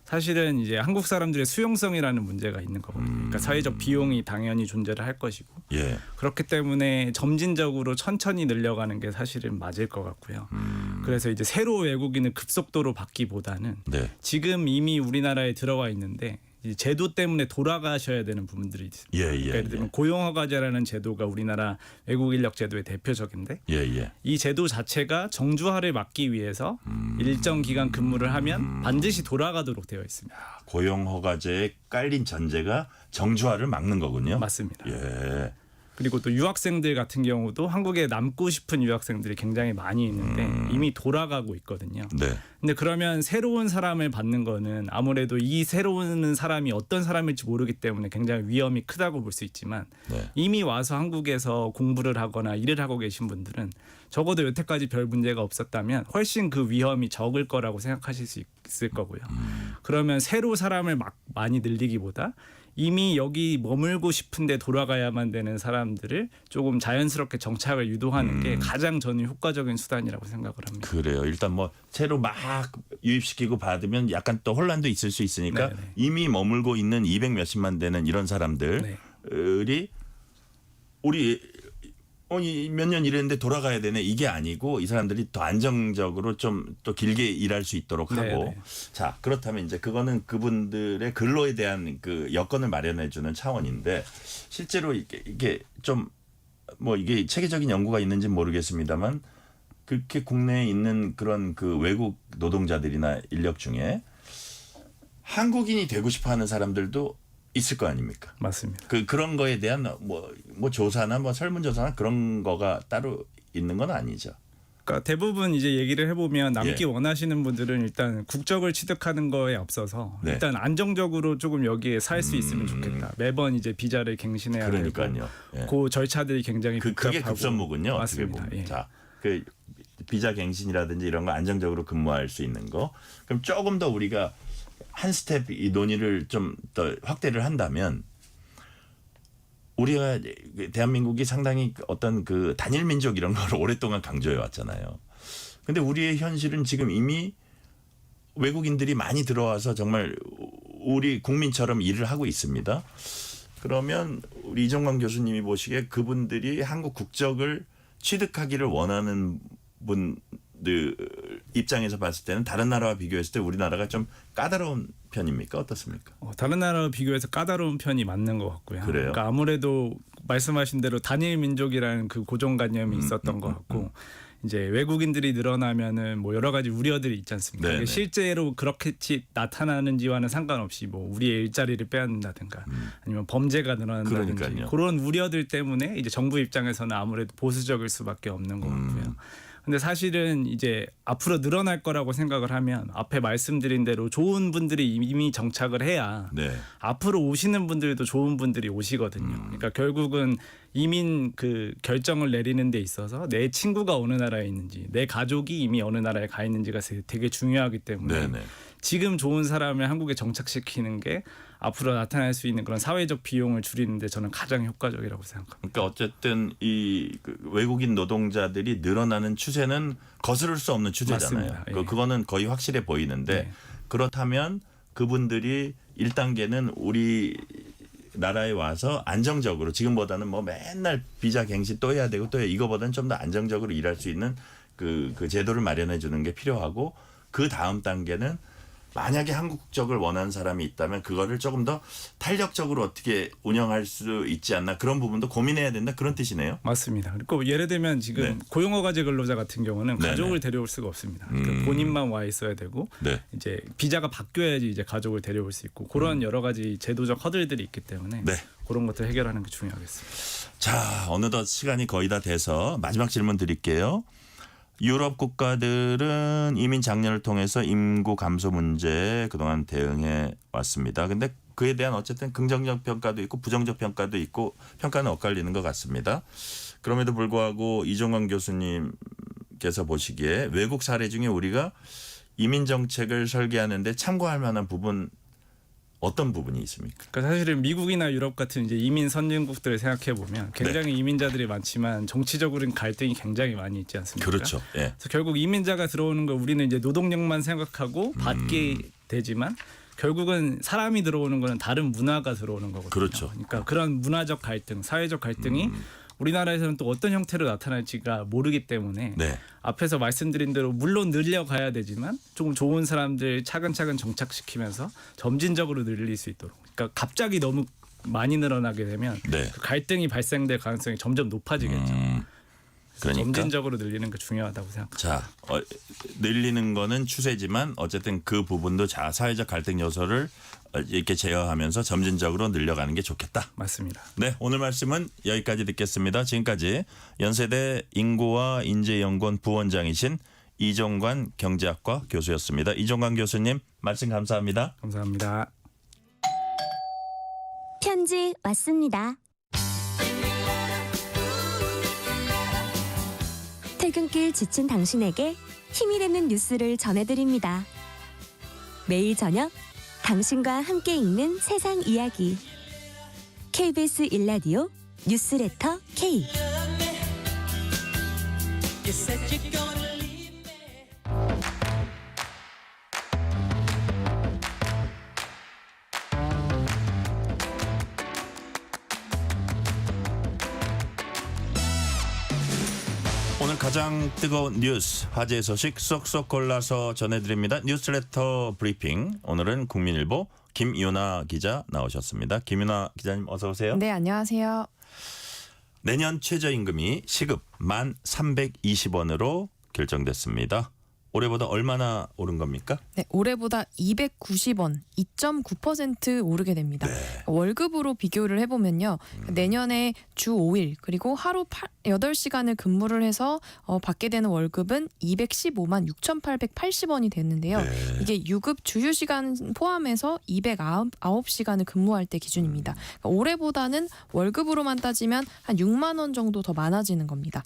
사실은 이제 한국 사람들의 수용성이라는 문제가 있는 거거든요. 그러니까 사회적 비용이 당연히 존재를 할 것이고 예. 그렇기 때문에 점진적으로 천천히 늘려가는 게 사실은 맞을 것 같고요. 그래서 이제 새로 외국인을 급속도로 받기보다는 네. 지금 이미 우리나라에 들어와 있는데 이제 제도 때문에 돌아가셔야 되는 부분들이 있습니다. 그러니까 예를 들면 고용허가제라는 제도가 우리나라 외국 인력 제도의 대표적인데 이 제도 자체가 정주화를 막기 위해서 일정 기간 근무를 하면 반드시 돌아가도록 되어 있습니다. 고용허가제에 깔린 전제가 정주화를 막는 거군요. 맞습니다. 예. 그리고 또 유학생들 같은 경우도 한국에 남고 싶은 유학생들이 굉장히 많이 있는데 이미 돌아가고 있거든요. 네. 근데 그러면 새로운 사람을 받는 거는 아무래도 이 새로운 사람이 어떤 사람일지 모르기 때문에 굉장히 위험이 크다고 볼 수 있지만 네. 이미 와서 한국에서 공부를 하거나 일을 하고 계신 분들은 적어도 여태까지 별 문제가 없었다면 훨씬 그 위험이 적을 거라고 생각하실 수 있을 거고요. 그러면 새로 사람을 막 많이 늘리기보다 이미 여기 머물고 싶은데 돌아가야만 되는 사람들을 조금 자연스럽게 정착을 유도하는 게 가장 저는 효과적인 수단이라고 생각을 합니다. 그래요. 일단 뭐 새로 막 유입시키고 받으면 약간 또 혼란도 있을 수 있으니까 네네. 이미 머물고 있는 200 몇십만 되는 이런 사람들이 우리 몇 년 일했는데 돌아가야 되네 이게 아니고 이 사람들이 더 안정적으로 좀 또 길게 일할 수 있도록 하고 네네. 자 그렇다면 이제 그거는 그분들의 근로에 대한 그 여건을 마련해 주는 차원인데 실제로 이게 좀 뭐 이게 체계적인 연구가 있는지 모르겠습니다만 그렇게 국내에 있는 그런 그 외국 노동자들이나 인력 중에 한국인이 되고 싶어하는 사람들도 있을 거 아닙니까? 맞습니다. 그런 거에 대한 뭐 조사나 뭐 설문조사나 그런 거가 따로 있는 건 아니죠. 그러니까 대부분 이제 얘기를 해보면 남기 원하시는 분들은 일단 국적을 취득하는 거에 앞서서 네. 일단 안정적으로 조금 여기에 살 수 있으면 좋겠다. 매번 이제 비자를 갱신해야 그러니까요. 되고 그 절차들이 굉장히 복잡하고 그게 급선무군요. 맞습니다. 어떻게 보면. 예. 자, 그 비자 갱신이라든지 이런 거 안정적으로 근무할 수 있는 거. 그럼 조금 더 우리가 한 스텝 이 논의를 좀 더 확대를 한다면 우리가 대한민국이 상당히 어떤 그 단일 민족 이런 걸 오랫동안 강조해 왔잖아요. 근데 우리의 현실은 지금 이미 외국인들이 많이 들어와서 정말 우리 국민처럼 일을 하고 있습니다. 그러면 우리 이종관 교수님이 보시기에 그분들이 한국 국적을 취득하기를 원하는 분들 입장에서 봤을 때는 다른 나라와 비교했을 때 우리나라가 좀 까다로운 편입니까? 어떻습니까? 다른 나라와 비교해서 까다로운 편이 맞는 것 같고요. 그래요? 그러니까 아무래도 말씀하신 대로 단일 민족이라는 그 고정관념이 있었던 것 같고 이제 외국인들이 늘어나면은 뭐 여러 가지 우려들이 있지 않습니까? 네네. 실제로 그렇게 나타나는지와는 상관없이 뭐 우리의 일자리를 빼앗는다든가 아니면 범죄가 늘어난다든지 그러니까요. 그런 우려들 때문에 이제 정부 입장에서는 아무래도 보수적일 수밖에 없는 것 같고요. 근데 사실은 이제 앞으로 늘어날 거라고 생각을 하면 앞에 말씀드린 대로 좋은 분들이 이미 정착을 해야 네. 앞으로 오시는 분들도 좋은 분들이 오시거든요. 그러니까 결국은 이민 그 결정을 내리는 데 있어서 내 친구가 어느 나라에 있는지, 내 가족이 이미 어느 나라에 가 있는지가 되게 중요하기 때문에 네네. 지금 좋은 사람을 한국에 정착시키는 게 앞으로 나타날 수 있는 그런 사회적 비용을 줄이는데 저는 가장 효과적이라고 생각합니다. 그러니까 어쨌든 그 외국인 노동자들이 늘어나는 추세는 거스를 수 없는 추세잖아요. 맞습니다. 예. 그거는 거의 확실해 보이는데 네. 그렇다면 그분들이 1단계는 우리 나라에 와서 안정적으로 지금보다는 뭐 맨날 비자 갱신 또 해야 되고 또 이거보다는 좀 더 안정적으로 일할 수 있는 그 제도를 마련해 주는 게 필요하고 그 다음 단계는 만약에 한국 국적을 원하는 사람이 있다면 그거를 조금 더 탄력적으로 어떻게 운영할 수 있지 않나 그런 부분도 고민해야 된다 그런 뜻이네요. 맞습니다. 그리고 예를 들면 지금 네. 고용허가제 근로자 같은 경우는 네네. 가족을 데려올 수가 없습니다. 그러니까 본인만 와 있어야 되고 네. 이제 비자가 바뀌어야지 이제 가족을 데려올 수 있고 그런 여러 가지 제도적 허들들이 있기 때문에 네. 그런 것들 해결하는 게 중요하겠습니다. 자, 어느덧 시간이 거의 다 돼서 마지막 질문 드릴게요. 유럽 국가들은 이민 장려를 통해서 인구 감소 문제 그동안 대응해 왔습니다. 근데 그에 대한 어쨌든 긍정적 평가도 있고 부정적 평가도 있고 평가는 엇갈리는 것 같습니다. 그럼에도 불구하고 이종관 교수님께서 보시기에 외국 사례 중에 우리가 이민 정책을 설계하는데 참고할 만한 부분 어떤 부분이 있습니까? 그러니까 사실은 미국이나 유럽 같은 이제 이민 선진국들을 생각해 보면 굉장히 이민자들이 많지만 정치적으로는 갈등이 굉장히 많이 있지 않습니까? 그렇죠. 예. 그래서 결국 이민자가 들어오는 거 우리는 이제 노동력만 생각하고 받게 되지만 결국은 사람이 들어오는 거는 다른 문화가 들어오는 거거든요. 그렇죠. 그러니까 그런 문화적 갈등, 사회적 갈등이 우리나라에서는 또 어떤 형태로 나타날지가 모르기 때문에 네. 앞에서 말씀드린 대로 물론 늘려가야 되지만 조금 좋은 사람들 차근차근 정착시키면서 점진적으로 늘릴 수 있도록. 그러니까 갑자기 너무 많이 늘어나게 되면 네. 그 갈등이 발생될 가능성이 점점 높아지겠죠. 그러니까 점진적으로 늘리는 게 중요하다고 생각합니다. 자, 늘리는 거는 추세지만 어쨌든 그 부분도 사회적 갈등 요소를 이렇게 제어하면서 점진적으로 늘려가는 게 좋겠다. 맞습니다. 네, 오늘 말씀은 여기까지 듣겠습니다. 지금까지 연세대 인구와 인재연구원 부원장이신 이종관 경제학과 교수였습니다. 이종관 교수님 말씀 감사합니다. 감사합니다. 편지 왔습니다. 퇴근길 지친 당신에게 힘이 되는 뉴스를 전해드립니다. 매일 저녁 당신과 함께 읽는 세상 이야기. KBS 1라디오 뉴스레터 K. 오늘 가장 뜨거운 뉴스, 화제의 소식 쏙쏙 골라서 전해드립니다. 뉴스레터 브리핑. 오늘은 국민일보 김유나 기자 나오셨습니다. 김유나 기자님 어서 오세요. 네, 안녕하세요. 내년 최저임금이 시급 1,320원으로 결정됐습니다. 올해보다 얼마나 오른 겁니까? 네, 올해보다 290원, 2.9% 오르게 됩니다. 월급으로 비교를 해보면요. 내년에 주 5일 그리고 하루 8시간을 근무를 해서 받게 되는 월급은 215만 6,880원이 됐는데요. 이게 유급 주휴시간 포함해서 209시간을 근무할 때 기준입니다. 그러니까 올해보다는 월급으로만 따지면 한 6만 원 정도 더 많아지는 겁니다.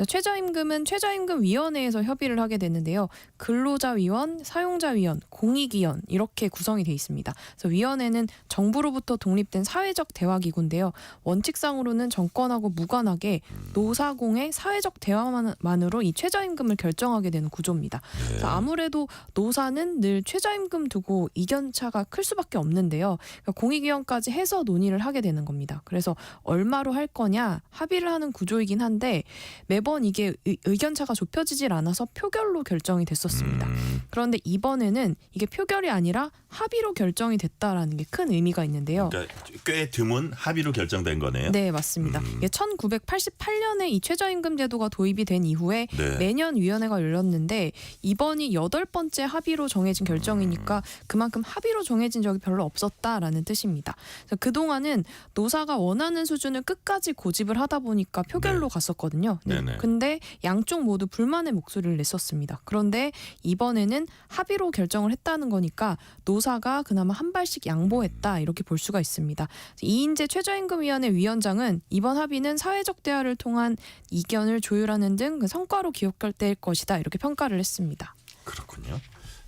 최저임금은 최저임금위원회에서 협의를 하게 되는데요. 근로자위원, 사용자위원, 공익위원 이렇게 구성이 돼 있습니다. 그래서 위원회는 정부로부터 독립된 사회적 대화기구인데요. 원칙상으로는 정권하고 무관하게 노사공의 사회적 대화만으로 이 최저임금을 결정하게 되는 구조입니다. 그래서 아무래도 노사는 늘 최저임금 두고 이견차가 클 수밖에 없는데요. 그러니까 공익위원까지 해서 논의를 하게 되는 겁니다. 그래서 얼마로 할 거냐 합의를 하는 구조이긴 한데 매번 이게 의견차가 좁혀지질 않아서 표결로 결정이 됐었습니다. 그런데 이번에는 이게 표결이 아니라 합의로 결정이 됐다라는 게 큰 의미가 있는데요. 그러니까 꽤 드문 합의로 결정된 거네요. 네, 맞습니다. 이게 1988년에 이 최저임금 제도가 도입이 된 이후에 네. 매년 위원회가 열렸는데 이번이 8번째 합의로 정해진 결정이니까 그만큼 합의로 정해진 적이 별로 없었다라는 뜻입니다. 그래서 그동안은 노사가 원하는 수준을 끝까지 고집을 하다 보니까 표결로 갔었거든요. 네네. 근데 양쪽 모두 불만의 목소리를 냈었습니다. 그런데 그런데 이번에는 합의로 결정을 했다는 거니까 노사가 그나마 한 발씩 양보했다 이렇게 볼 수가 있습니다. 이인재 최저임금위원회 위원장은 이번 합의는 사회적 대화를 통한 이견을 조율하는 등 그 성과로 기억될 것이다 이렇게 평가를 했습니다. 그렇군요.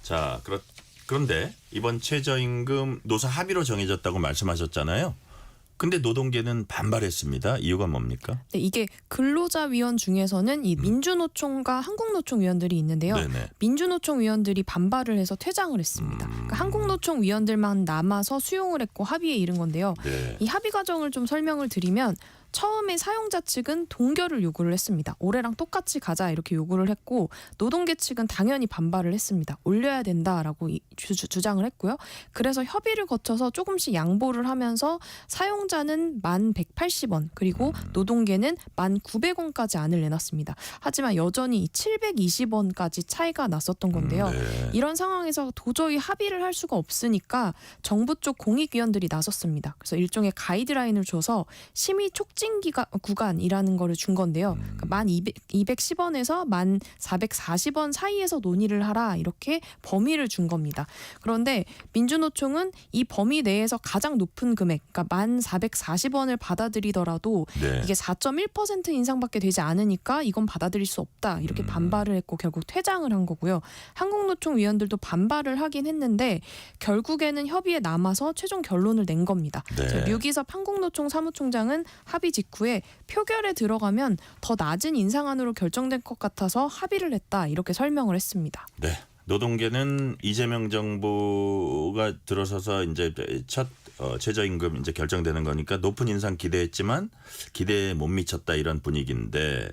자, 그런데 이번 최저임금 노사 합의로 정해졌다고 말씀하셨잖아요. 근데 노동계는 반발했습니다. 이유가 뭡니까? 네, 이게 근로자위원 중에서는 이 민주노총과 한국노총 위원들이 있는데요. 네네. 민주노총 위원들이 반발을 해서 퇴장을 했습니다. 그러니까 한국노총 위원들만 남아서 수용을 했고 합의에 이른 건데요. 네. 이 합의 과정을 좀 설명을 드리면 처음에 사용자 측은 동결을 요구를 했습니다. 올해랑 똑같이 가자 이렇게 요구를 했고 노동계 측은 당연히 반발을 했습니다. 올려야 된다라고 주장을 했고요. 그래서 협의를 거쳐서 조금씩 양보를 하면서 사용자는 1,180원 그리고 노동계는 1,900원까지 안을 내놨습니다. 하지만 여전히 720원까지 차이가 났었던 건데요. 네. 이런 상황에서 도저히 합의를 할 수가 없으니까 정부 쪽 공익위원들이 나섰습니다. 그래서 일종의 가이드라인을 줘서 심의 촉진 구간이라는 거를 준 건데요. 그러니까 1,210원에서 1,440원 사이에서 논의를 하라 이렇게 범위를 준 겁니다. 그런데 민주노총은 이 범위 내에서 가장 높은 금액, 그러니까 1,440원을 받아들이더라도 네. 이게 4.1% 인상밖에 되지 않으니까 이건 받아들일 수 없다 이렇게 반발을 했고 결국 퇴장을 한 거고요. 한국노총 위원들도 반발을 하긴 했는데 결국에는 협의에 남아서 최종 결론을 낸 겁니다. 네. 류기섭 한국노총 사무총장은 합의 직후에 표결에 들어가면 더 낮은 인상안으로 결정될 것 같아서 합의를 했다 이렇게 설명을 했습니다. 네. 노동계는 이재명 정부가 들어서서 이제 첫 최저임금 이제 결정되는 거니까 높은 인상 기대했지만 기대에 못 미쳤다 이런 분위기인데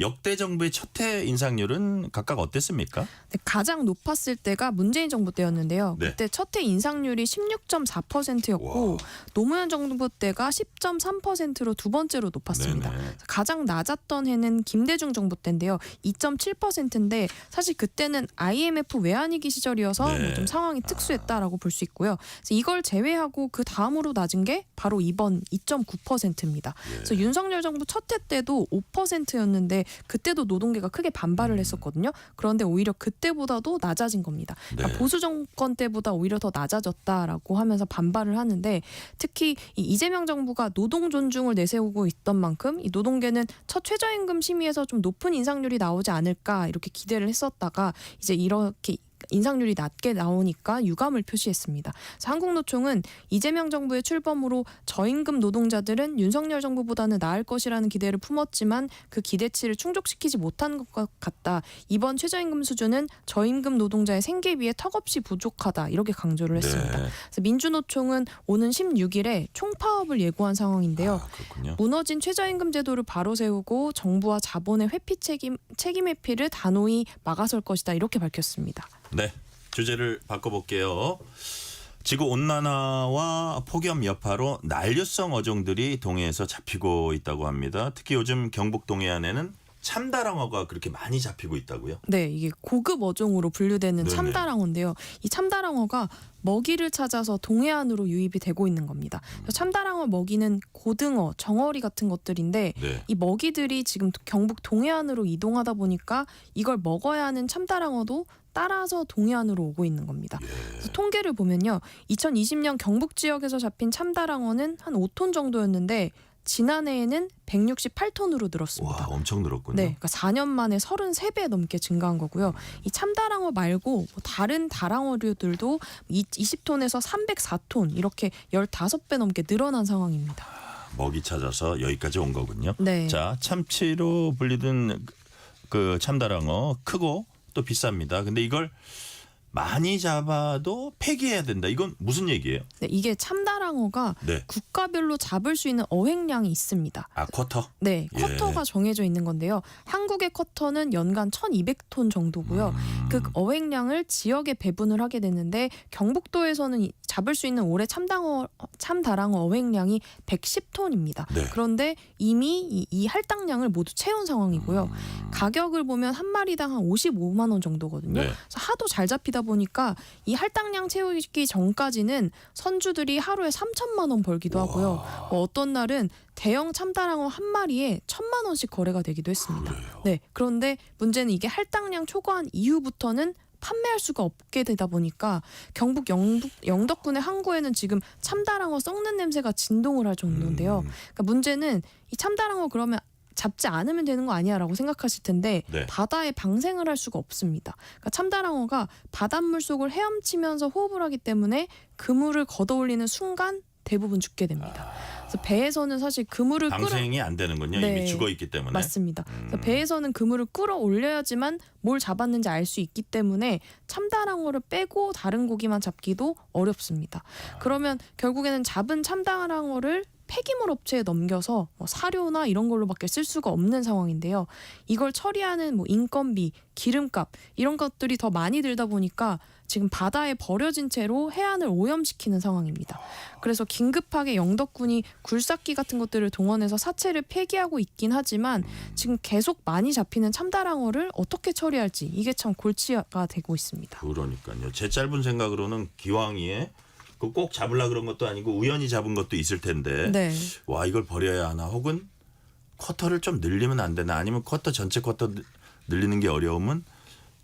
역대 정부의 첫 해 인상률은 각각 어땠습니까? 네, 가장 높았을 때가 문재인 정부 때였는데요. 네. 그때 첫 해 인상률이 16.4%였고 와. 노무현 정부 때가 10.3%로 두 번째로 높았습니다. 네네. 가장 낮았던 해는 김대중 정부 때인데요. 2.7%인데 사실 그때는 IMF 외환위기 시절이어서 네. 뭐좀 상황이 특수했다라고 볼 수 있고요. 그래서 이걸 제외하고 그 다음으로 낮은 게 바로 이번 2.9%입니다. 그래서 윤석열 정부 첫 해 때도 5%였는데 그때도 노동계가 크게 반발을 했었거든요. 그런데 오히려 그때보다도 낮아진 겁니다. 그러니까 네. 보수 정권 때보다 오히려 더 낮아졌다라고 하면서 반발을 하는데 특히 이 이재명 정부가 노동 존중을 내세우고 있던 만큼 이 노동계는 첫 최저임금 심의에서 좀 높은 인상률이 나오지 않을까 이렇게 기대를 했었다가 이제 이렇게 인상률이 낮게 나오니까 유감을 표시했습니다. 그래서 한국노총은 이재명 정부의 출범으로 저임금 노동자들은 윤석열 정부보다는 나을 것이라는 기대를 품었지만 그 기대치를 충족시키지 못한 것 같다. 이번 최저임금 수준은 저임금 노동자의 생계비에 턱없이 부족하다. 이렇게 강조를 했습니다. 네. 그래서 민주노총은 오는 16일에 총파업을 예고한 상황인데요. 아, 그렇군요. 무너진 최저임금 제도를 바로 세우고 정부와 자본의 회피 책임 회피를 단호히 막아설 것이다. 이렇게 밝혔습니다. 네, 주제를 바꿔볼게요. 지구 온난화와 폭염 여파로 난류성 어종들이 동해에서 잡히고 있다고 합니다. 특히 요즘 경북 동해안에는 참다랑어가 그렇게 많이 잡히고 있다고요? 네, 이게 고급 어종으로 분류되는 네네. 참다랑어인데요. 이 참다랑어가 먹이를 찾아서 동해안으로 유입이 되고 있는 겁니다. 참다랑어 먹이는 고등어, 정어리 같은 것들인데 네. 이 먹이들이 지금 경북 동해안으로 이동하다 보니까 이걸 먹어야 하는 참다랑어도 따라서 동해안으로 오고 있는 겁니다. 그래서 통계를 보면요. 2020년 경북 지역에서 잡힌 참다랑어는 한 5톤 정도였는데 지난해에는 168톤으로 늘었습니다. 와, 엄청 늘었군요. 네, 그러니까 4년 만에 33배 넘게 증가한 거고요. 이 참다랑어 말고 뭐 다른 다랑어류들도 20톤에서 304톤 이렇게 15배 넘게 늘어난 상황입니다. 먹이 찾아서 여기까지 온 거군요. 네. 자, 참치로 불리던 그 참다랑어 크고 또 비쌉니다. 근데 이걸 많이 잡아도 폐기해야 된다. 이건 무슨 얘기예요? 네, 이게 참다랑어가 네. 국가별로 잡을 수 있는 어획량이 있습니다. 아, 쿼터? 네, 예. 쿼터가 정해져 있는 건데요. 한국의 쿼터는 연간 1,200톤 정도고요. 그 어획량을 지역에 배분을 하게 되는데 경북도에서는 잡을 수 있는 올해 참다랑어 어획량이 110톤입니다. 네. 그런데 이미 이 할당량을 모두 채운 상황이고요. 가격을 보면 한 마리당 한 55만 원 정도거든요. 네. 그래서 하도 잘 잡히다 보니까 이 할당량 채우기 전까지는 선주들이 하루에 3천만 원 벌기도 하고요. 어떤 날은 대형 참다랑어 한 마리에 1,000만 원씩 거래가 되기도 했습니다. 네, 그런데 문제는 이게 할당량 초과한 이후부터는 판매할 수가 없게 되다 보니까 경북 영덕군의 항구에는 지금 참다랑어 썩는 냄새가 진동을 할 정도인데요. 그러니까 문제는 이 참다랑어 그러면 잡지 않으면 되는 거 아니야라고 생각하실 텐데 네. 바다에 방생을 할 수가 없습니다. 그러니까 참다랑어가 바닷물 속을 헤엄치면서 호흡을 하기 때문에 그물을 걷어올리는 순간 대부분 죽게 됩니다. 그래서 배에서는 사실 그물을 방생이 안 되는군요. 네. 이미 죽어 있기 때문에. 맞습니다. 그래서 배에서는 그물을 끌어올려야지만 뭘 잡았는지 알 수 있기 때문에 참다랑어를 빼고 다른 고기만 잡기도 어렵습니다. 그러면 결국에는 잡은 참다랑어를 폐기물 업체에 넘겨서 사료나 이런 걸로밖에 쓸 수가 없는 상황인데요. 이걸 처리하는 인건비, 기름값 이런 것들이 더 많이 들다 보니까 지금 바다에 버려진 채로 해안을 오염시키는 상황입니다. 그래서 긴급하게 영덕군이 굴삭기 같은 것들을 동원해서 사체를 폐기하고 있긴 하지만 지금 계속 많이 잡히는 참다랑어를 어떻게 처리할지 이게 참 골치가 되고 있습니다. 그러니까요. 제 짧은 생각으로는 기왕이에 그 꼭 잡으려 그런 것도 아니고 우연히 잡은 것도 있을 텐데 네. 와 이걸 버려야 하나 혹은 커터를 좀 늘리면 안 되나 아니면 커터 전체 커터 늘리는 게 어려우면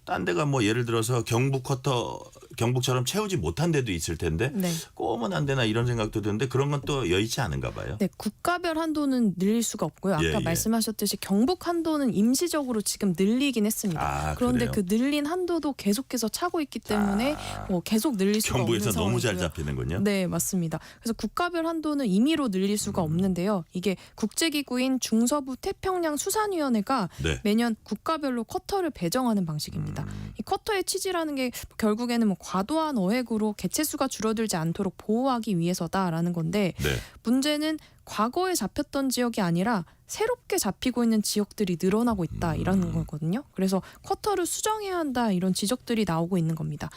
딴 데가 뭐 예를 들어서 경북처럼 채우지 못한 데도 있을 텐데 네. 꼬면 안 되나 이런 생각도 드는데 그런 건 또 여의치 않은가 봐요. 네, 국가별 한도는 늘릴 수가 없고요. 아까 예. 말씀하셨듯이 경북 한도는 임시적으로 지금 늘리긴 했습니다. 아, 그런데 그래요? 그 늘린 한도도 계속해서 차고 있기 때문에 계속 늘릴 수가 없는 경부에서 상황이고요. 너무 잘 잡히는군요. 네, 맞습니다. 그래서 국가별 한도는 임의로 늘릴 수가 없는데요. 이게 국제기구인 중서부 태평양 수산위원회가 네. 매년 국가별로 커터를 배정하는 방식입니다. 이 커터의 취지라는 게 결국에는 과도한 어획으로 개체수가 줄어들지 않도록 보호하기 위해서다라는 건데 네. 문제는 과거에 잡혔던 지역이 아니라 새롭게 잡히고 있는 지역들이 늘어나고 있다 이라는 거거든요. 그래서 쿼터를 수정해야 한다 이런 지적들이 나오고 있는 겁니다.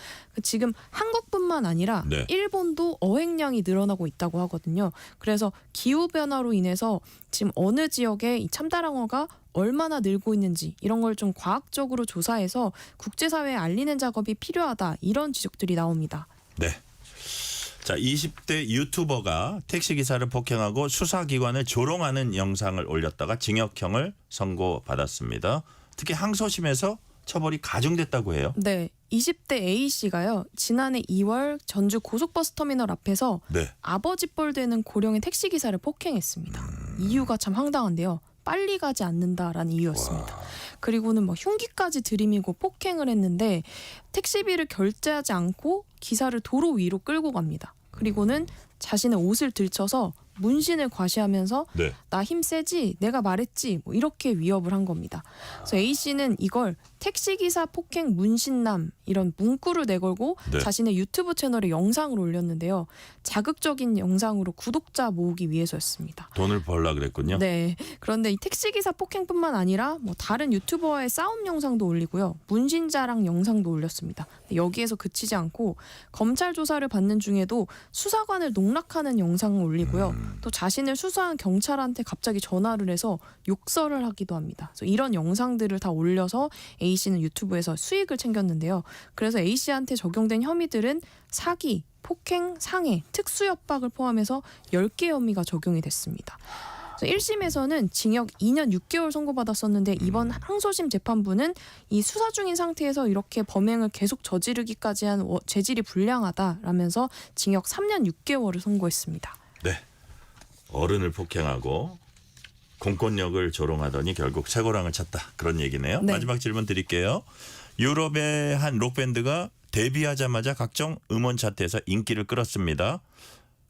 지금 한국뿐만 아니라 네. 일본도 어획량이 늘어나고 있다고 하거든요. 그래서 기후 변화로 인해서 지금 어느 지역에 이 참다랑어가 얼마나 늘고 있는지 이런 걸 좀 과학적으로 조사해서 국제사회에 알리는 작업이 필요하다 이런 지적들이 나옵니다. 네. 자, 20대 유튜버가 택시기사를 폭행하고 수사기관을 조롱하는 영상을 올렸다가 징역형을 선고받았습니다. 특히 항소심에서 처벌이 가중됐다고 해요. 네. 20대 A씨가요. 지난해 2월 전주 고속버스터미널 앞에서 네. 아버지 뻘 되는 고령의 택시기사를 폭행했습니다. 이유가 참 황당한데요. 빨리 가지 않는다라는 이유였습니다. 그리고는 흉기까지 들이밀고 폭행을 했는데 택시비를 결제하지 않고 기사를 도로 위로 끌고 갑니다. 그리고는 자신의 옷을 들쳐서 문신을 과시하면서 네. 나 힘 세지? 내가 말했지? 이렇게 위협을 한 겁니다. 그래서 A씨는 이걸 택시기사 폭행 문신남 이런 문구를 내걸고 네. 자신의 유튜브 채널에 영상을 올렸는데요. 자극적인 영상으로 구독자 모으기 위해서였습니다. 돈을 벌라 그랬군요. 네. 그런데 이 택시기사 폭행뿐만 아니라 다른 유튜버와의 싸움 영상도 올리고요. 문신 자랑 영상도 올렸습니다. 여기에서 그치지 않고 검찰 조사를 받는 중에도 수사관을 농락하는 영상을 올리고요. 또 자신을 수사한 경찰한테 갑자기 전화를 해서 욕설을 하기도 합니다. 그래서 이런 영상들을 다 올려서 A씨는 유튜브에서 수익을 챙겼는데요. 그래서 A씨한테 적용된 혐의들은 사기, 폭행, 상해, 특수협박을 포함해서 10개 혐의가 적용이 됐습니다. 1심에서는 징역 2년 6개월 선고받았었는데 이번 항소심 재판부는 이 수사 중인 상태에서 이렇게 범행을 계속 저지르기까지 한 죄질이 불량하다라면서 징역 3년 6개월을 선고했습니다. 네. 어른을 폭행하고 공권력을 조롱하더니 결국 쇠고랑을 쳤다. 그런 얘기네요. 네. 마지막 질문 드릴게요. 유럽의 한 록밴드가 데뷔하자마자 각종 음원 차트에서 인기를 끌었습니다.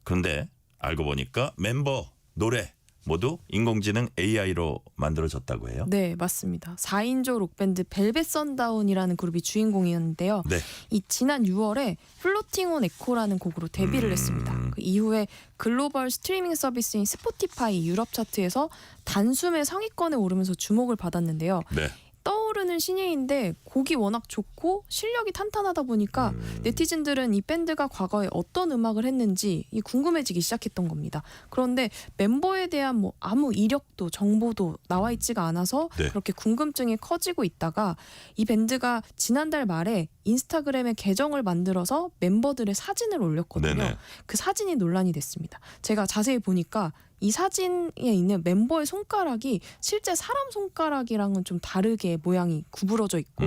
그런데 알고 보니까 멤버, 노래 모두 인공지능 AI로 만들어졌다고 해요. 네, 맞습니다. 4인조 록밴드 벨벳 선다운이라는 그룹이 주인공이었는데요. 네. 이 지난 6월에 플로팅 온 에코라는 곡으로 데뷔를 했습니다. 그 이후에 글로벌 스트리밍 서비스인 스포티파이 유럽 차트에서 단숨에 상위권에 오르면서 주목을 받았는데요. 네. 떠오르는 신예인데 곡이 워낙 좋고 실력이 탄탄하다 보니까 네티즌들은 이 밴드가 과거에 어떤 음악을 했는지 궁금해지기 시작했던 겁니다. 그런데 멤버에 대한 뭐 아무 이력도 정보도 나와 있지가 않아서 네. 그렇게 궁금증이 커지고 있다가 이 밴드가 지난달 말에 인스타그램에 계정을 만들어서 멤버들의 사진을 올렸거든요. 네네. 그 사진이 논란이 됐습니다. 제가 자세히 보니까 이 사진에 있는 멤버의 손가락이 실제 사람 손가락이랑은 좀 다르게 모양이 구부러져 있고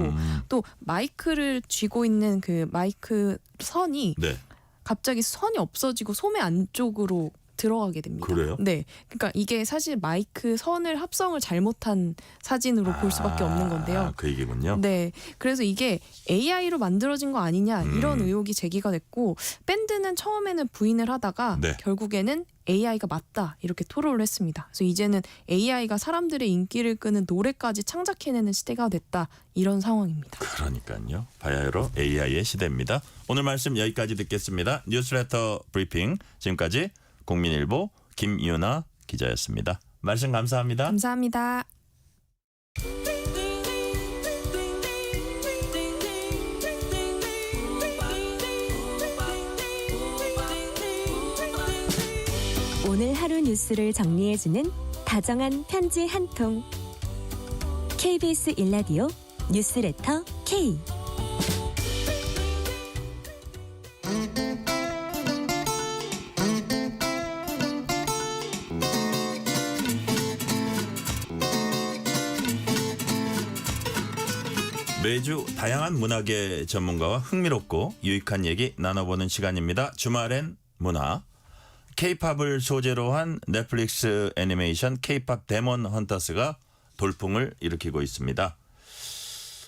또 마이크를 쥐고 있는 그 마이크 선이 네. 갑자기 선이 없어지고 소매 안쪽으로 들어가게 됩니다. 그래요? 네. 그러니까 이게 사실 마이크 선을 합성을 잘못한 사진으로 볼 수밖에 없는 건데요. 그 얘기군요. 네. 그래서 이게 AI로 만들어진 거 아니냐 이런 의혹이 제기가 됐고 밴드는 처음에는 부인을 하다가 네. 결국에는 AI가 맞다 이렇게 토로를 했습니다. 그래서 이제는 AI가 사람들의 인기를 끄는 노래까지 창작해내는 시대가 됐다 이런 상황입니다. 그러니까요. 바야흐로 AI의 시대입니다. 오늘 말씀 여기까지 듣겠습니다. 뉴스레터 브리핑 지금까지 국민일보 김유나 기자였습니다. 말씀 감사합니다. 감사합니다. 오늘 하루 뉴스를 정리해주는 다정한 편지 한 통. KBS 일라디오 뉴스레터 K. 매주 다양한 문학의 전문가와 흥미롭고 유익한 얘기 나눠보는 시간입니다. 주말엔 문화. K-팝을 소재로 한 넷플릭스 애니메이션 K-팝 데몬 헌터스가 돌풍을 일으키고 있습니다.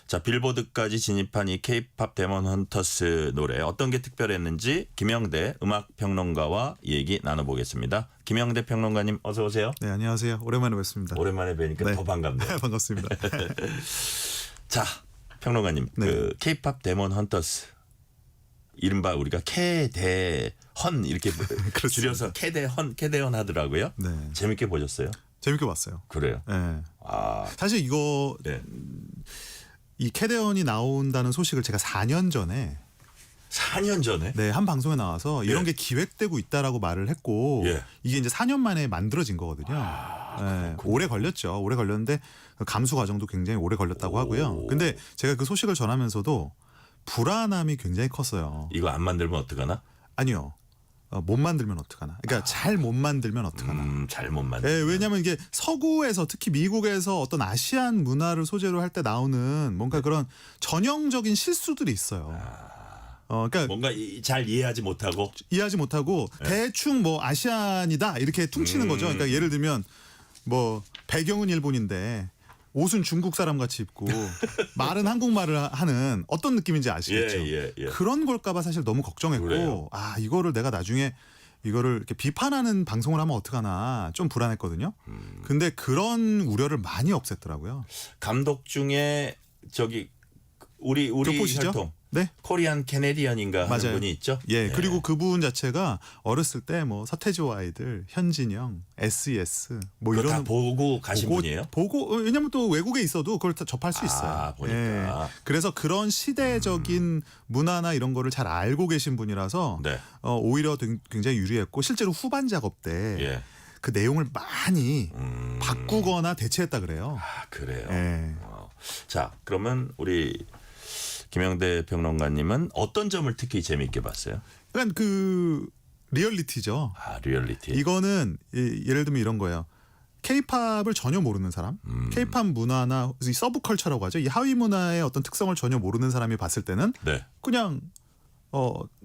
자, 빌보드까지 진입한 이 K-팝 데몬 헌터스 노래 어떤 게 특별했는지 김영대 음악평론가와 얘기 나눠보겠습니다. 김영대 평론가님 어서 오세요. 네, 안녕하세요. 오랜만에 뵙습니다. 오랜만에 뵈니까 네. 더 반갑네요. 반갑습니다. 자, 평론가님, 네. 그 K-팝 데몬 헌터스 이른바 우리가 캐대헌 이렇게 줄여서 캐대헌 하더라고요. 네. 재밌게 보셨어요? 재밌게 봤어요. 그래요? 네. 아, 사실 이거 네. 이 캐대언이 나온다는 소식을 제가 4년 전에 4년 전에? 네, 한 방송에 나와서 이런 예. 게 기획되고 있다라고 말을 했고 예. 이게 이제 4년 만에 만들어진 거거든요. 네, 오래 걸렸죠. 오래 걸렸는데 감수 과정도 굉장히 오래 걸렸다고 하고요. 근데 제가 그 소식을 전하면서도 불안함이 굉장히 컸어요. 이거 안 만들면 어떡하나? 아니요. 못 만들면 어떡하나. 그러니까 잘 못 만들면 어떡하나. 잘 못 만들. 네, 왜냐하면 이게 서구에서 특히 미국에서 어떤 아시안 문화를 소재로 할 때 나오는 뭔가 그런 전형적인 실수들이 있어요. 그러니까 뭔가 잘 이해하지 못하고 대충 뭐 아시안이다 이렇게 퉁치는 거죠. 그러니까 예를 들면 뭐 배경은 일본인데 옷은 중국 사람 같이 입고 말은 한국말을 하는 어떤 느낌인지 아시겠죠? 예. 그런 걸까봐 사실 너무 걱정했고 그래요? 이거를 내가 나중에 이거를 이렇게 비판하는 방송을 하면 어떡하나 좀 불안했거든요. 근데 그런 우려를 많이 없앴더라고요. 감독 중에 저기 우리 교포시죠? 혈통 네. 코리안 캐네디언인가 하는 분이 있죠? 예, 그리고 그분 자체가 어렸을 때 뭐 서태지와 아이들, 현진영, SES 뭐 그거 이런 다 보고 가신 분이에요? 보고 왜냐면 또 외국에 있어도 그걸 다 접할 수 있어요. 보니까. 그래서 그런 시대적인 문화나 이런 거를 잘 알고 계신 분이라서 네. 오히려 굉장히 유리했고 실제로 후반 작업 때 그 내용을 많이 바꾸거나 대체했다 그래요. 그래요. 예. 자, 그러면 우리 김영대 평론가님은 어떤 점을 특히 재미있게 봤어요? 그러니까 그 리얼리티죠. 리얼리티. 이거는 예를 들면 이런 거예요. K-팝을 전혀 모르는 사람, K-팝 문화나 이 서브컬처라고 하죠. 이 하위 문화의 어떤 특성을 전혀 모르는 사람이 봤을 때는 그냥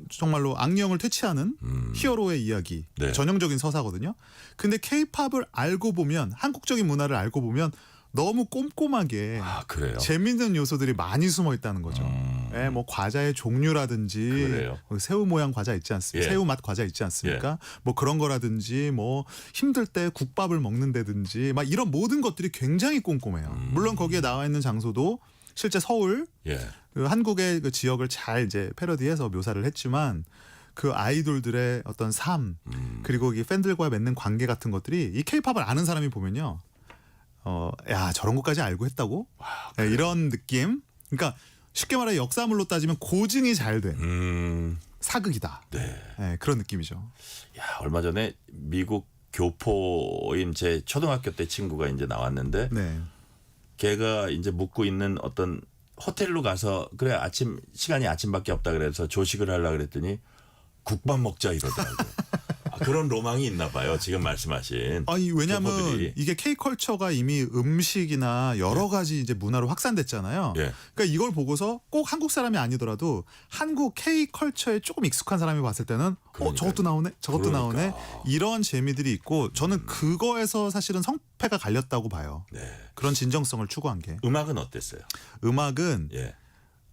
정말로 악령을 퇴치하는 히어로의 이야기, 전형적인 서사거든요. 근데 K-팝을 알고 보면 한국적인 문화를 알고 보면 너무 꼼꼼하게 재밌는 요소들이 많이 숨어 있다는 거죠. 예, 뭐 과자의 종류라든지 새우 모양 과자 있지 않습니까? 새우 맛 과자 있지 않습니까? 뭐 그런 거라든지 뭐 힘들 때 국밥을 먹는다든지 막 이런 모든 것들이 굉장히 꼼꼼해요. 물론 거기에 나와 있는 장소도 실제 서울, 그 한국의 그 지역을 잘 이제 패러디해서 묘사를 했지만 그 아이돌들의 어떤 삶 그리고 이 팬들과 맺는 관계 같은 것들이 이 K-팝을 아는 사람이 보면요. 야 저런 것까지 알고 했다고? 네, 이런 느낌. 그러니까 쉽게 말해 역사물로 따지면 고증이 잘 된 사극이다. 네, 그런 느낌이죠. 야, 얼마 전에 미국 교포인 제 초등학교 때 친구가 이제 나왔는데 네. 걔가 이제 묵고 있는 어떤 호텔로 가서 그래 시간이 아침밖에 없다 그래서 조식을 하려고 그랬더니 국밥 먹자 이러더라고요. 그런 로망이 있나 봐요. 지금 말씀하신. 아니 왜냐면 교포들이. 이게 K컬처가 이미 음식이나 여러 가지 이제 문화로 확산됐잖아요. 예. 그러니까 이걸 보고서 꼭 한국 사람이 아니더라도 한국 K컬처에 조금 익숙한 사람이 봤을 때는 저것도 나오네, 저것도 나오네 이런 재미들이 있고 저는 그거에서 사실은 성패가 갈렸다고 봐요. 네. 그런 진정성을 추구한 게. 음악은 어땠어요? 음악은 예.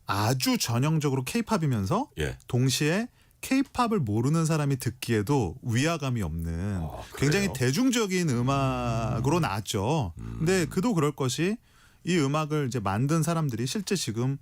아주 전형적으로 K-팝이면서 예. 동시에 K-팝을 모르는 사람이 듣기에도 위화감이 없는 굉장히 대중적인 음악으로 나왔죠. 근데 그도 그럴 것이 이 음악을 이제 만든 사람들이 실제 지금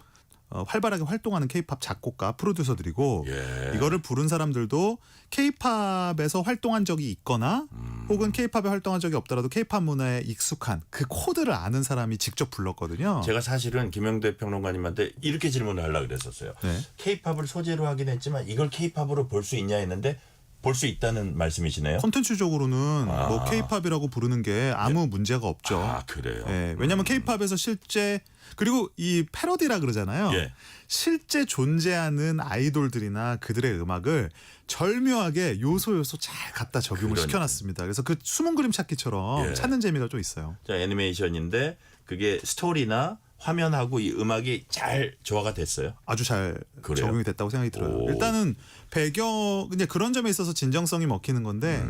활발하게 활동하는 K-팝 작곡가, 프로듀서들이고 이거를 부른 사람들도 K-팝에서 활동한 적이 있거나 혹은 K-팝에 활동한 적이 없더라도 K-팝 문화에 익숙한 그 코드를 아는 사람이 직접 불렀거든요. 제가 사실은 김영대 평론가님한테 이렇게 질문을 하려고 그랬었어요. 네. K-팝을 소재로 하긴 했지만 이걸 K-팝으로 볼 수 있냐 했는데 볼 수 있다는 말씀이시네요. 콘텐츠적으로는 뭐 K-팝이라고 부르는 게 아무 문제가 없죠. 아, 그래요? 왜냐하면 K-팝에서 실제 그리고 이 패러디라 그러잖아요. 예. 실제 존재하는 아이돌들이나 그들의 음악을 절묘하게 요소 잘 갖다 적용을 그러니까요. 시켜놨습니다. 그래서 그 숨은 그림 찾기처럼 예. 찾는 재미가 좀 있어요. 자, 애니메이션인데 그게 스토리나 화면하고 이 음악이 잘 조화가 됐어요. 아주 잘 그래요? 적용이 됐다고 생각이 들어요. 오. 일단은 배경 이제 그런 점에 있어서 진정성이 먹히는 건데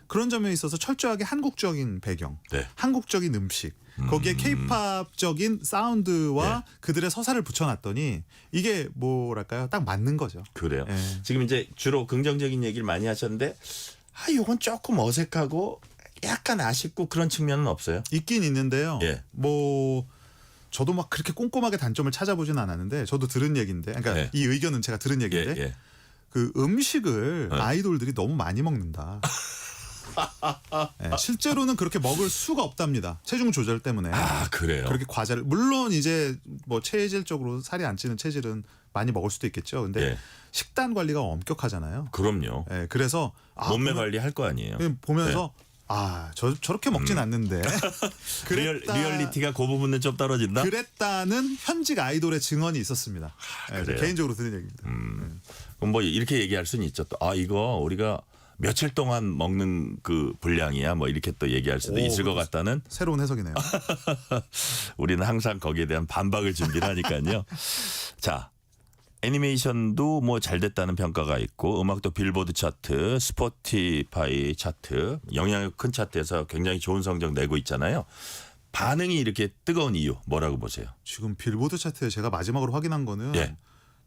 그런 점에 있어서 철저하게 한국적인 배경, 네. 한국적인 음식, 거기에 K-팝적인 사운드와 그들의 서사를 붙여놨더니 이게 뭐랄까요? 딱 맞는 거죠. 그래요. 예. 지금 이제 주로 긍정적인 얘기를 많이 하셨는데 요건 조금 어색하고 약간 아쉽고 그런 측면은 없어요? 있긴 있는데요. 예. 뭐 저도 막 그렇게 꼼꼼하게 단점을 찾아보진 않았는데 저도 들은 얘기인데, 그러니까 예. 이 의견은 제가 들은 얘기인데 예. 그 음식을 아이돌들이 너무 많이 먹는다. 예, 실제로는 그렇게 먹을 수가 없답니다. 체중 조절 때문에. 아, 그래요? 그렇게 과자를 물론 이제 뭐 체질적으로 살이 안 찌는 체질은 많이 먹을 수도 있겠죠. 근데 예. 식단 관리가 엄격하잖아요. 그럼요. 예, 그래서 몸매 관리 할 거 아니에요. 보면서 저렇게 먹진 않는데 리얼리티가 그 부분은 좀 떨어진다? 그랬다는 현직 아이돌의 증언이 있었습니다. 예, 그래요? 개인적으로 들은 얘기입니다. 그럼 뭐 이렇게 얘기할 수는 있죠. 또 이거 우리가 며칠 동안 먹는 그 분량이야 뭐 이렇게 또 얘기할 수도 있을 것 같다는 새로운 해석이네요. 우리는 항상 거기에 대한 반박을 준비를 하니까요. 자, 애니메이션도 뭐 잘 됐다는 평가가 있고 음악도 빌보드 차트, 스포티파이 차트, 영향력 큰 차트에서 굉장히 좋은 성적 내고 있잖아요. 반응이 이렇게 뜨거운 이유 뭐라고 보세요? 지금 빌보드 차트에 제가 마지막으로 확인한 거는 예.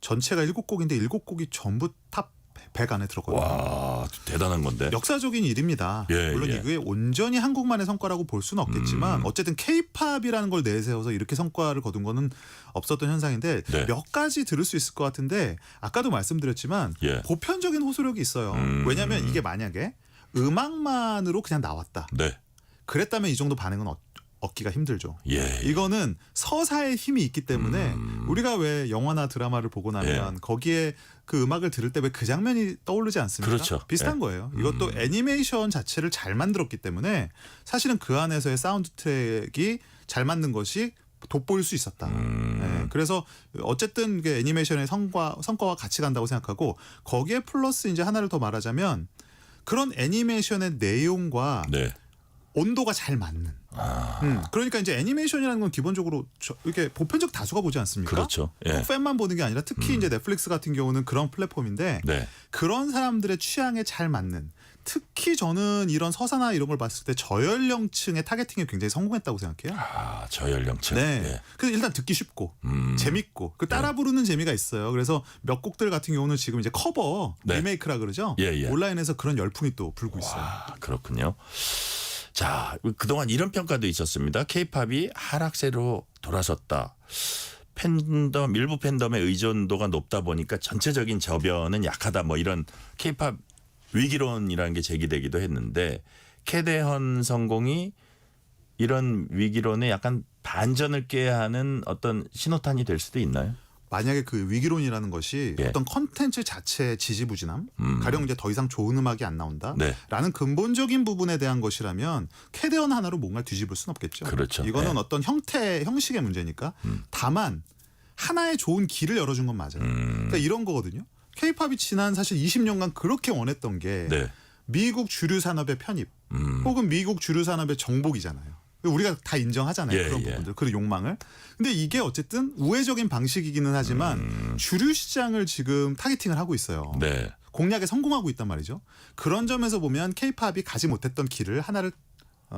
전체가 7곡인데 7곡이 전부 탑 100 안에 들었거든요. 와, 대단한 건데. 역사적인 일입니다. 예, 물론 예. 이게 온전히 한국만의 성과라고 볼 수는 없겠지만 어쨌든 K-팝이라는 걸 내세워서 이렇게 성과를 거둔 거는 없었던 현상인데 네. 몇 가지 들을 수 있을 것 같은데 아까도 말씀드렸지만 예. 보편적인 호소력이 있어요. 왜냐하면 이게 만약에 음악만으로 그냥 나왔다. 네. 그랬다면 이 정도 반응은 얻기가 힘들죠. 예. 이거는 서사의 힘이 있기 때문에 우리가 왜 영화나 드라마를 보고 나면 거기에 그 음악을 들을 때 왜 그 장면이 떠오르지 않습니까? 그렇죠. 비슷한 예. 거예요. 이것도 애니메이션 자체를 잘 만들었기 때문에 사실은 그 안에서의 사운드 트랙이 잘 맞는 것이 돋보일 수 있었다. 예, 그래서 어쨌든 이게 애니메이션의 성과와 같이 간다고 생각하고 거기에 플러스 이제 하나를 더 말하자면 그런 애니메이션의 내용과 네. 온도가 잘 맞는. 그러니까 이제 애니메이션이라는 건 기본적으로 이렇게 보편적 다수가 보지 않습니까? 그렇죠. 예. 꼭 팬만 보는 게 아니라 특히 이제 넷플릭스 같은 경우는 그런 플랫폼인데 네. 그런 사람들의 취향에 잘 맞는. 특히 저는 이런 서사나 이런 걸 봤을 때 저연령층의 타겟팅에 굉장히 성공했다고 생각해요. 저연령층. 네. 예. 그래서 일단 듣기 쉽고 재밌고 그 따라 부르는 재미가 있어요. 그래서 몇 곡들 같은 경우는 지금 이제 커버 네. 리메이크라 그러죠. 예. 온라인에서 그런 열풍이 또 불고 있어요. 그렇군요. 자, 그동안 이런 평가도 있었습니다. K-팝이 하락세로 돌아섰다. 팬덤, 일부 팬덤의 의존도가 높다 보니까 전체적인 저변은 약하다. 뭐 이런 K-팝 위기론이라는 게 제기되기도 했는데 캐대헌 성공이 이런 위기론에 약간 반전을 깨야 하는 어떤 신호탄이 될 수도 있나요? 만약에 그 위기론이라는 것이 예. 어떤 컨텐츠 자체의 지지부진함, 가령 이제 더 이상 좋은 음악이 안 나온다, 네. 라는 근본적인 부분에 대한 것이라면 캐대언 하나로 뭔가 뒤집을 수는 없겠죠. 그렇죠. 이거는 네. 어떤 형식의 문제니까. 다만 하나의 좋은 길을 열어준 건 맞아요. 그러니까 이런 거거든요. K-팝이 지난 사실 20년간 그렇게 원했던 게 네. 미국 주류 산업의 편입, 혹은 미국 주류 산업의 정복이잖아요. 우리가 다 인정하잖아요. 예, 그런 예. 부분들, 그 욕망을. 근데 이게 어쨌든 우회적인 방식이기는 하지만 주류 시장을 지금 타겟팅을 하고 있어요. 네. 공략에 성공하고 있단 말이죠. 그런 점에서 보면 K-팝이 가지 못했던 길을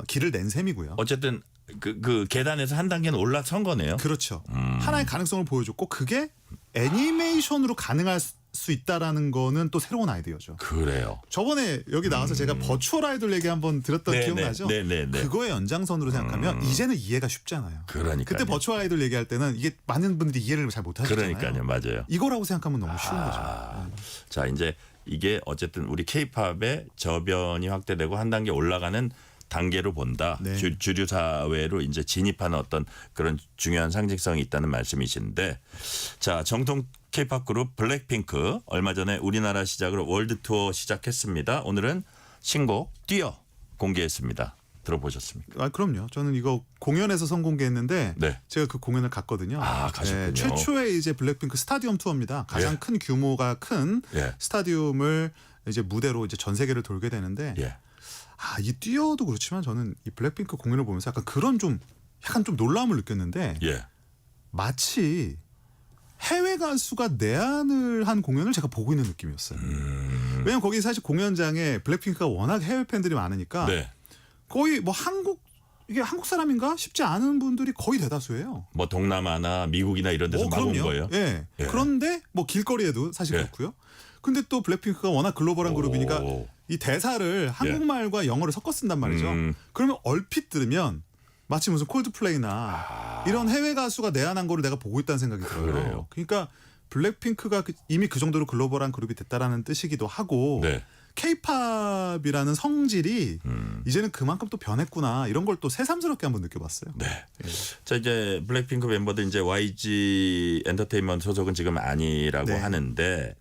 길을 낸 셈이고요. 어쨌든 그 계단에서 한 단계는 올라선 거네요. 그렇죠. 하나의 가능성을 보여줬고 그게 애니메이션으로 가능할 수 있다라는 거는 또 새로운 아이디어죠. 그래요. 저번에 여기 나와서 제가 버추얼 아이돌 얘기 한번 들었던 네, 기억나죠? 네, 네, 네. 그거의 연장선으로 생각하면 이제는 이해가 쉽잖아요. 그러니까요. 그때 버추얼 아이돌 얘기할 때는 이게 많은 분들이 이해를 잘 못하셨잖아요. 그러니까요. 맞아요. 이거라고 생각하면 너무 쉬운 거죠. 자, 이제 이게 어쨌든 우리 K-팝의 저변이 확대되고 한 단계 올라가는 단계로 본다. 네. 주류 사회로 이제 진입하는 어떤 그런 중요한 상징성이 있다는 말씀이신데, 자, 정통 K-팝 그룹 블랙핑크 얼마 전에 우리나라 시작으로 월드 투어 시작했습니다. 오늘은 신곡 뛰어 공개했습니다. 들어보셨습니까? 아, 그럼요. 저는 이거 공연에서 선공개했는데 네. 제가 그 공연을 갔거든요. 아, 가셨군요. 최초의 이제 블랙핑크 스타디움 투어입니다. 가장 예. 큰 규모가 큰 예. 스타디움을 이제 무대로 이제 전 세계를 돌게 되는데 예. 이 뛰어도 그렇지만 저는 이 블랙핑크 공연을 보면서 약간 그런 좀 놀라움을 느꼈는데 예. 마치 해외 가수가 내한을 한 공연을 제가 보고 있는 느낌이었어요. 왜냐면 거기 사실 공연장에 블랙핑크가 워낙 해외 팬들이 많으니까 네. 거의 뭐 이게 한국 사람인가 싶지 않은 분들이 거의 대다수예요. 뭐 동남아나 미국이나 이런 데서 막 온 그럼요. 거예요. 예. 예. 그런데 뭐 길거리에도 사실 예. 그렇고요. 근데 또 블랙핑크가 워낙 글로벌한 그룹이니까 오. 이 대사를 한국말과 영어를 섞어 쓴단 말이죠. 그러면 얼핏 들으면 마치 무슨 콜드플레이나 이런 해외 가수가 내한한 거를 내가 보고 있다는 생각이 들어요. 그래요. 그러니까 블랙핑크가 이미 그 정도로 글로벌한 그룹이 됐다라는 뜻이기도 하고 네. K-팝이라는 성질이 이제는 그만큼 또 변했구나 이런 걸 또 새삼스럽게 한번 느껴봤어요. 네. 자, 이제 블랙핑크 멤버들 이제 YG 엔터테인먼트 소속은 지금 아니라고 네. 하는데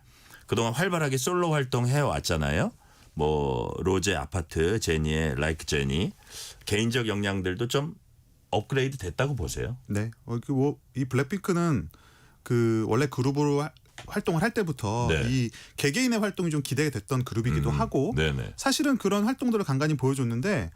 그동안 활발하게 솔로 활동해 왔잖아요. 뭐 로제 아파트, 제니의 라이크 제니 개인적 역량들도 좀 업그레이드 됐다고 보세요. 네. 이 블랙핑크는 그 원래 그룹으로 활동을 할 때부터 네. 이 개개인의 활동이 좀 기대됐던 그룹이기도 하고 네네. 사실은 그런 활동들을 간간히 보여줬는데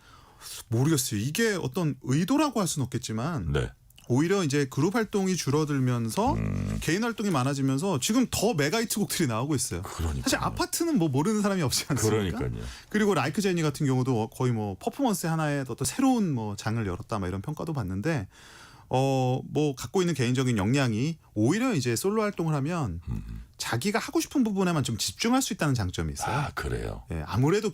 모르겠어요. 이게 어떤 의도라고 할 수는 없겠지만 네. 오히려 이제 그룹 활동이 줄어들면서 개인 활동이 많아지면서 지금 더 메가 히트곡들이 나오고 있어요. 그러니까요. 사실 아파트는 뭐 모르는 사람이 없지 않습니까? 그러니까요. 그리고 라이크 제니 같은 경우도 거의 뭐 퍼포먼스의 하나의 어떤 새로운 뭐 장을 열었다 막 이런 평가도 받는데 뭐 갖고 있는 개인적인 역량이 오히려 이제 솔로 활동을 하면 자기가 하고 싶은 부분에만 좀 집중할 수 있다는 장점이 있어요. 아, 그래요. 예, 아무래도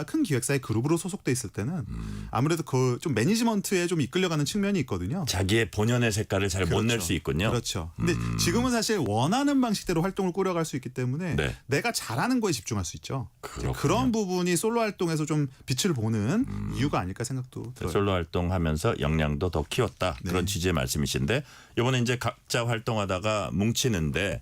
큰 기획사의 그룹으로 소속돼 있을 때는 아무래도 그 좀 매니지먼트에 좀 이끌려가는 측면이 있거든요. 자기의 본연의 색깔을 잘 못 낼 그렇죠. 수 있군요. 그렇죠. 근데 지금은 사실 원하는 방식대로 활동을 꾸려갈 수 있기 때문에 네. 내가 잘하는 거에 집중할 수 있죠. 그렇군요. 그런 부분이 솔로 활동에서 좀 빛을 보는 이유가 아닐까 생각도 들어요. 솔로 활동하면서 역량도 더 키웠다. 네. 그런 취지의 말씀이신데 이번에 이제 각자 활동하다가 뭉치는데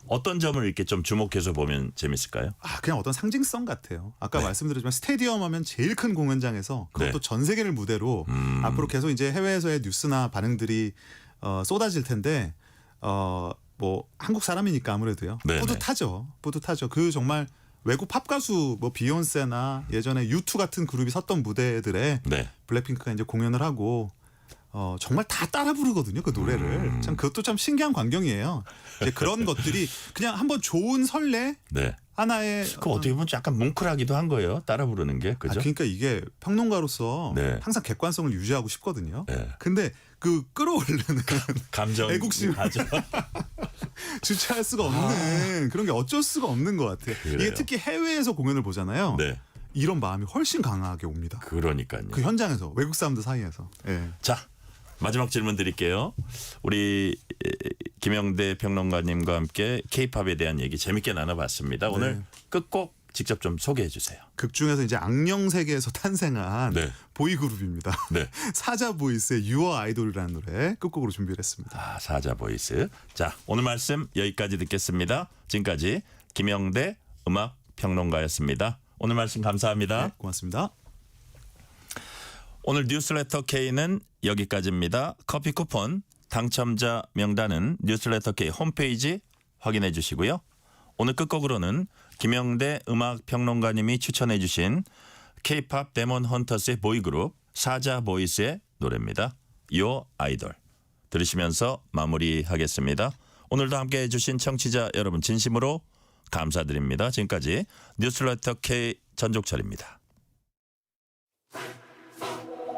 어떤 점을 이렇게 좀 주목해서 보면 재밌을까요? 그냥 어떤 상징성 같아요. 아까 네. 말씀드렸지만 스테디움 하면 제일 큰 공연장에서 그것도 네. 전 세계를 무대로 앞으로 계속 이제 해외에서의 뉴스나 반응들이 쏟아질 텐데 뭐 한국 사람이니까 아무래도요. 네네. 뿌듯하죠. 그 정말 외국 팝 가수 뭐 비욘세나 예전에 U2 같은 그룹이 섰던 무대들에 네. 블랙핑크가 이제 공연을 하고 정말 다 따라 부르거든요, 그 노래를. 참 그것도 참 신기한 광경이에요. 이제 그런 것들이 그냥 한번 좋은 설레 네. 하나의 그 어떻게 보면 약간 뭉클하기도 한 거예요. 따라 부르는 게. 그죠? 그러니까 이게 평론가로서 네. 항상 객관성을 유지하고 싶거든요. 네. 근데 그 끌어올르는 감정 애국심 가죠. 주체할 수가 없는 그런 게 어쩔 수가 없는 것 같아요. 그래요. 이게 특히 해외에서 공연을 보잖아요. 네. 이런 마음이 훨씬 강하게 옵니다. 그러니까요. 그 현장에서 외국 사람들 사이에서. 예. 자, 마지막 질문 드릴게요. 우리 김영대 평론가님과 함께 K-팝에 대한 얘기 재밌게 나눠봤습니다. 오늘 끝곡 직접 좀 소개해 주세요. 극 중에서 이제 악령 세계에서 탄생한 네. 보이그룹입니다. 네. 사자 보이스의 유어 아이돌이라는 노래 끝곡으로 준비를 했습니다. 아, 사자 보이스. 자, 오늘 말씀 여기까지 듣겠습니다. 지금까지 김영대 음악 평론가였습니다. 오늘 말씀 감사합니다. 네, 고맙습니다. 오늘 뉴스레터 K는 여기까지입니다. 커피 쿠폰 당첨자 명단은 뉴스레터 K 홈페이지 확인해 주시고요. 오늘 끝곡으로는 김영대 음악 평론가님이 추천해 주신 K-팝 데몬 헌터스의 보이그룹 사자 보이스의 노래입니다. Your Idol 들으시면서 마무리하겠습니다. 오늘도 함께해 주신 청취자 여러분 진심으로 감사드립니다. 지금까지 뉴스레터 K 전종철입니다.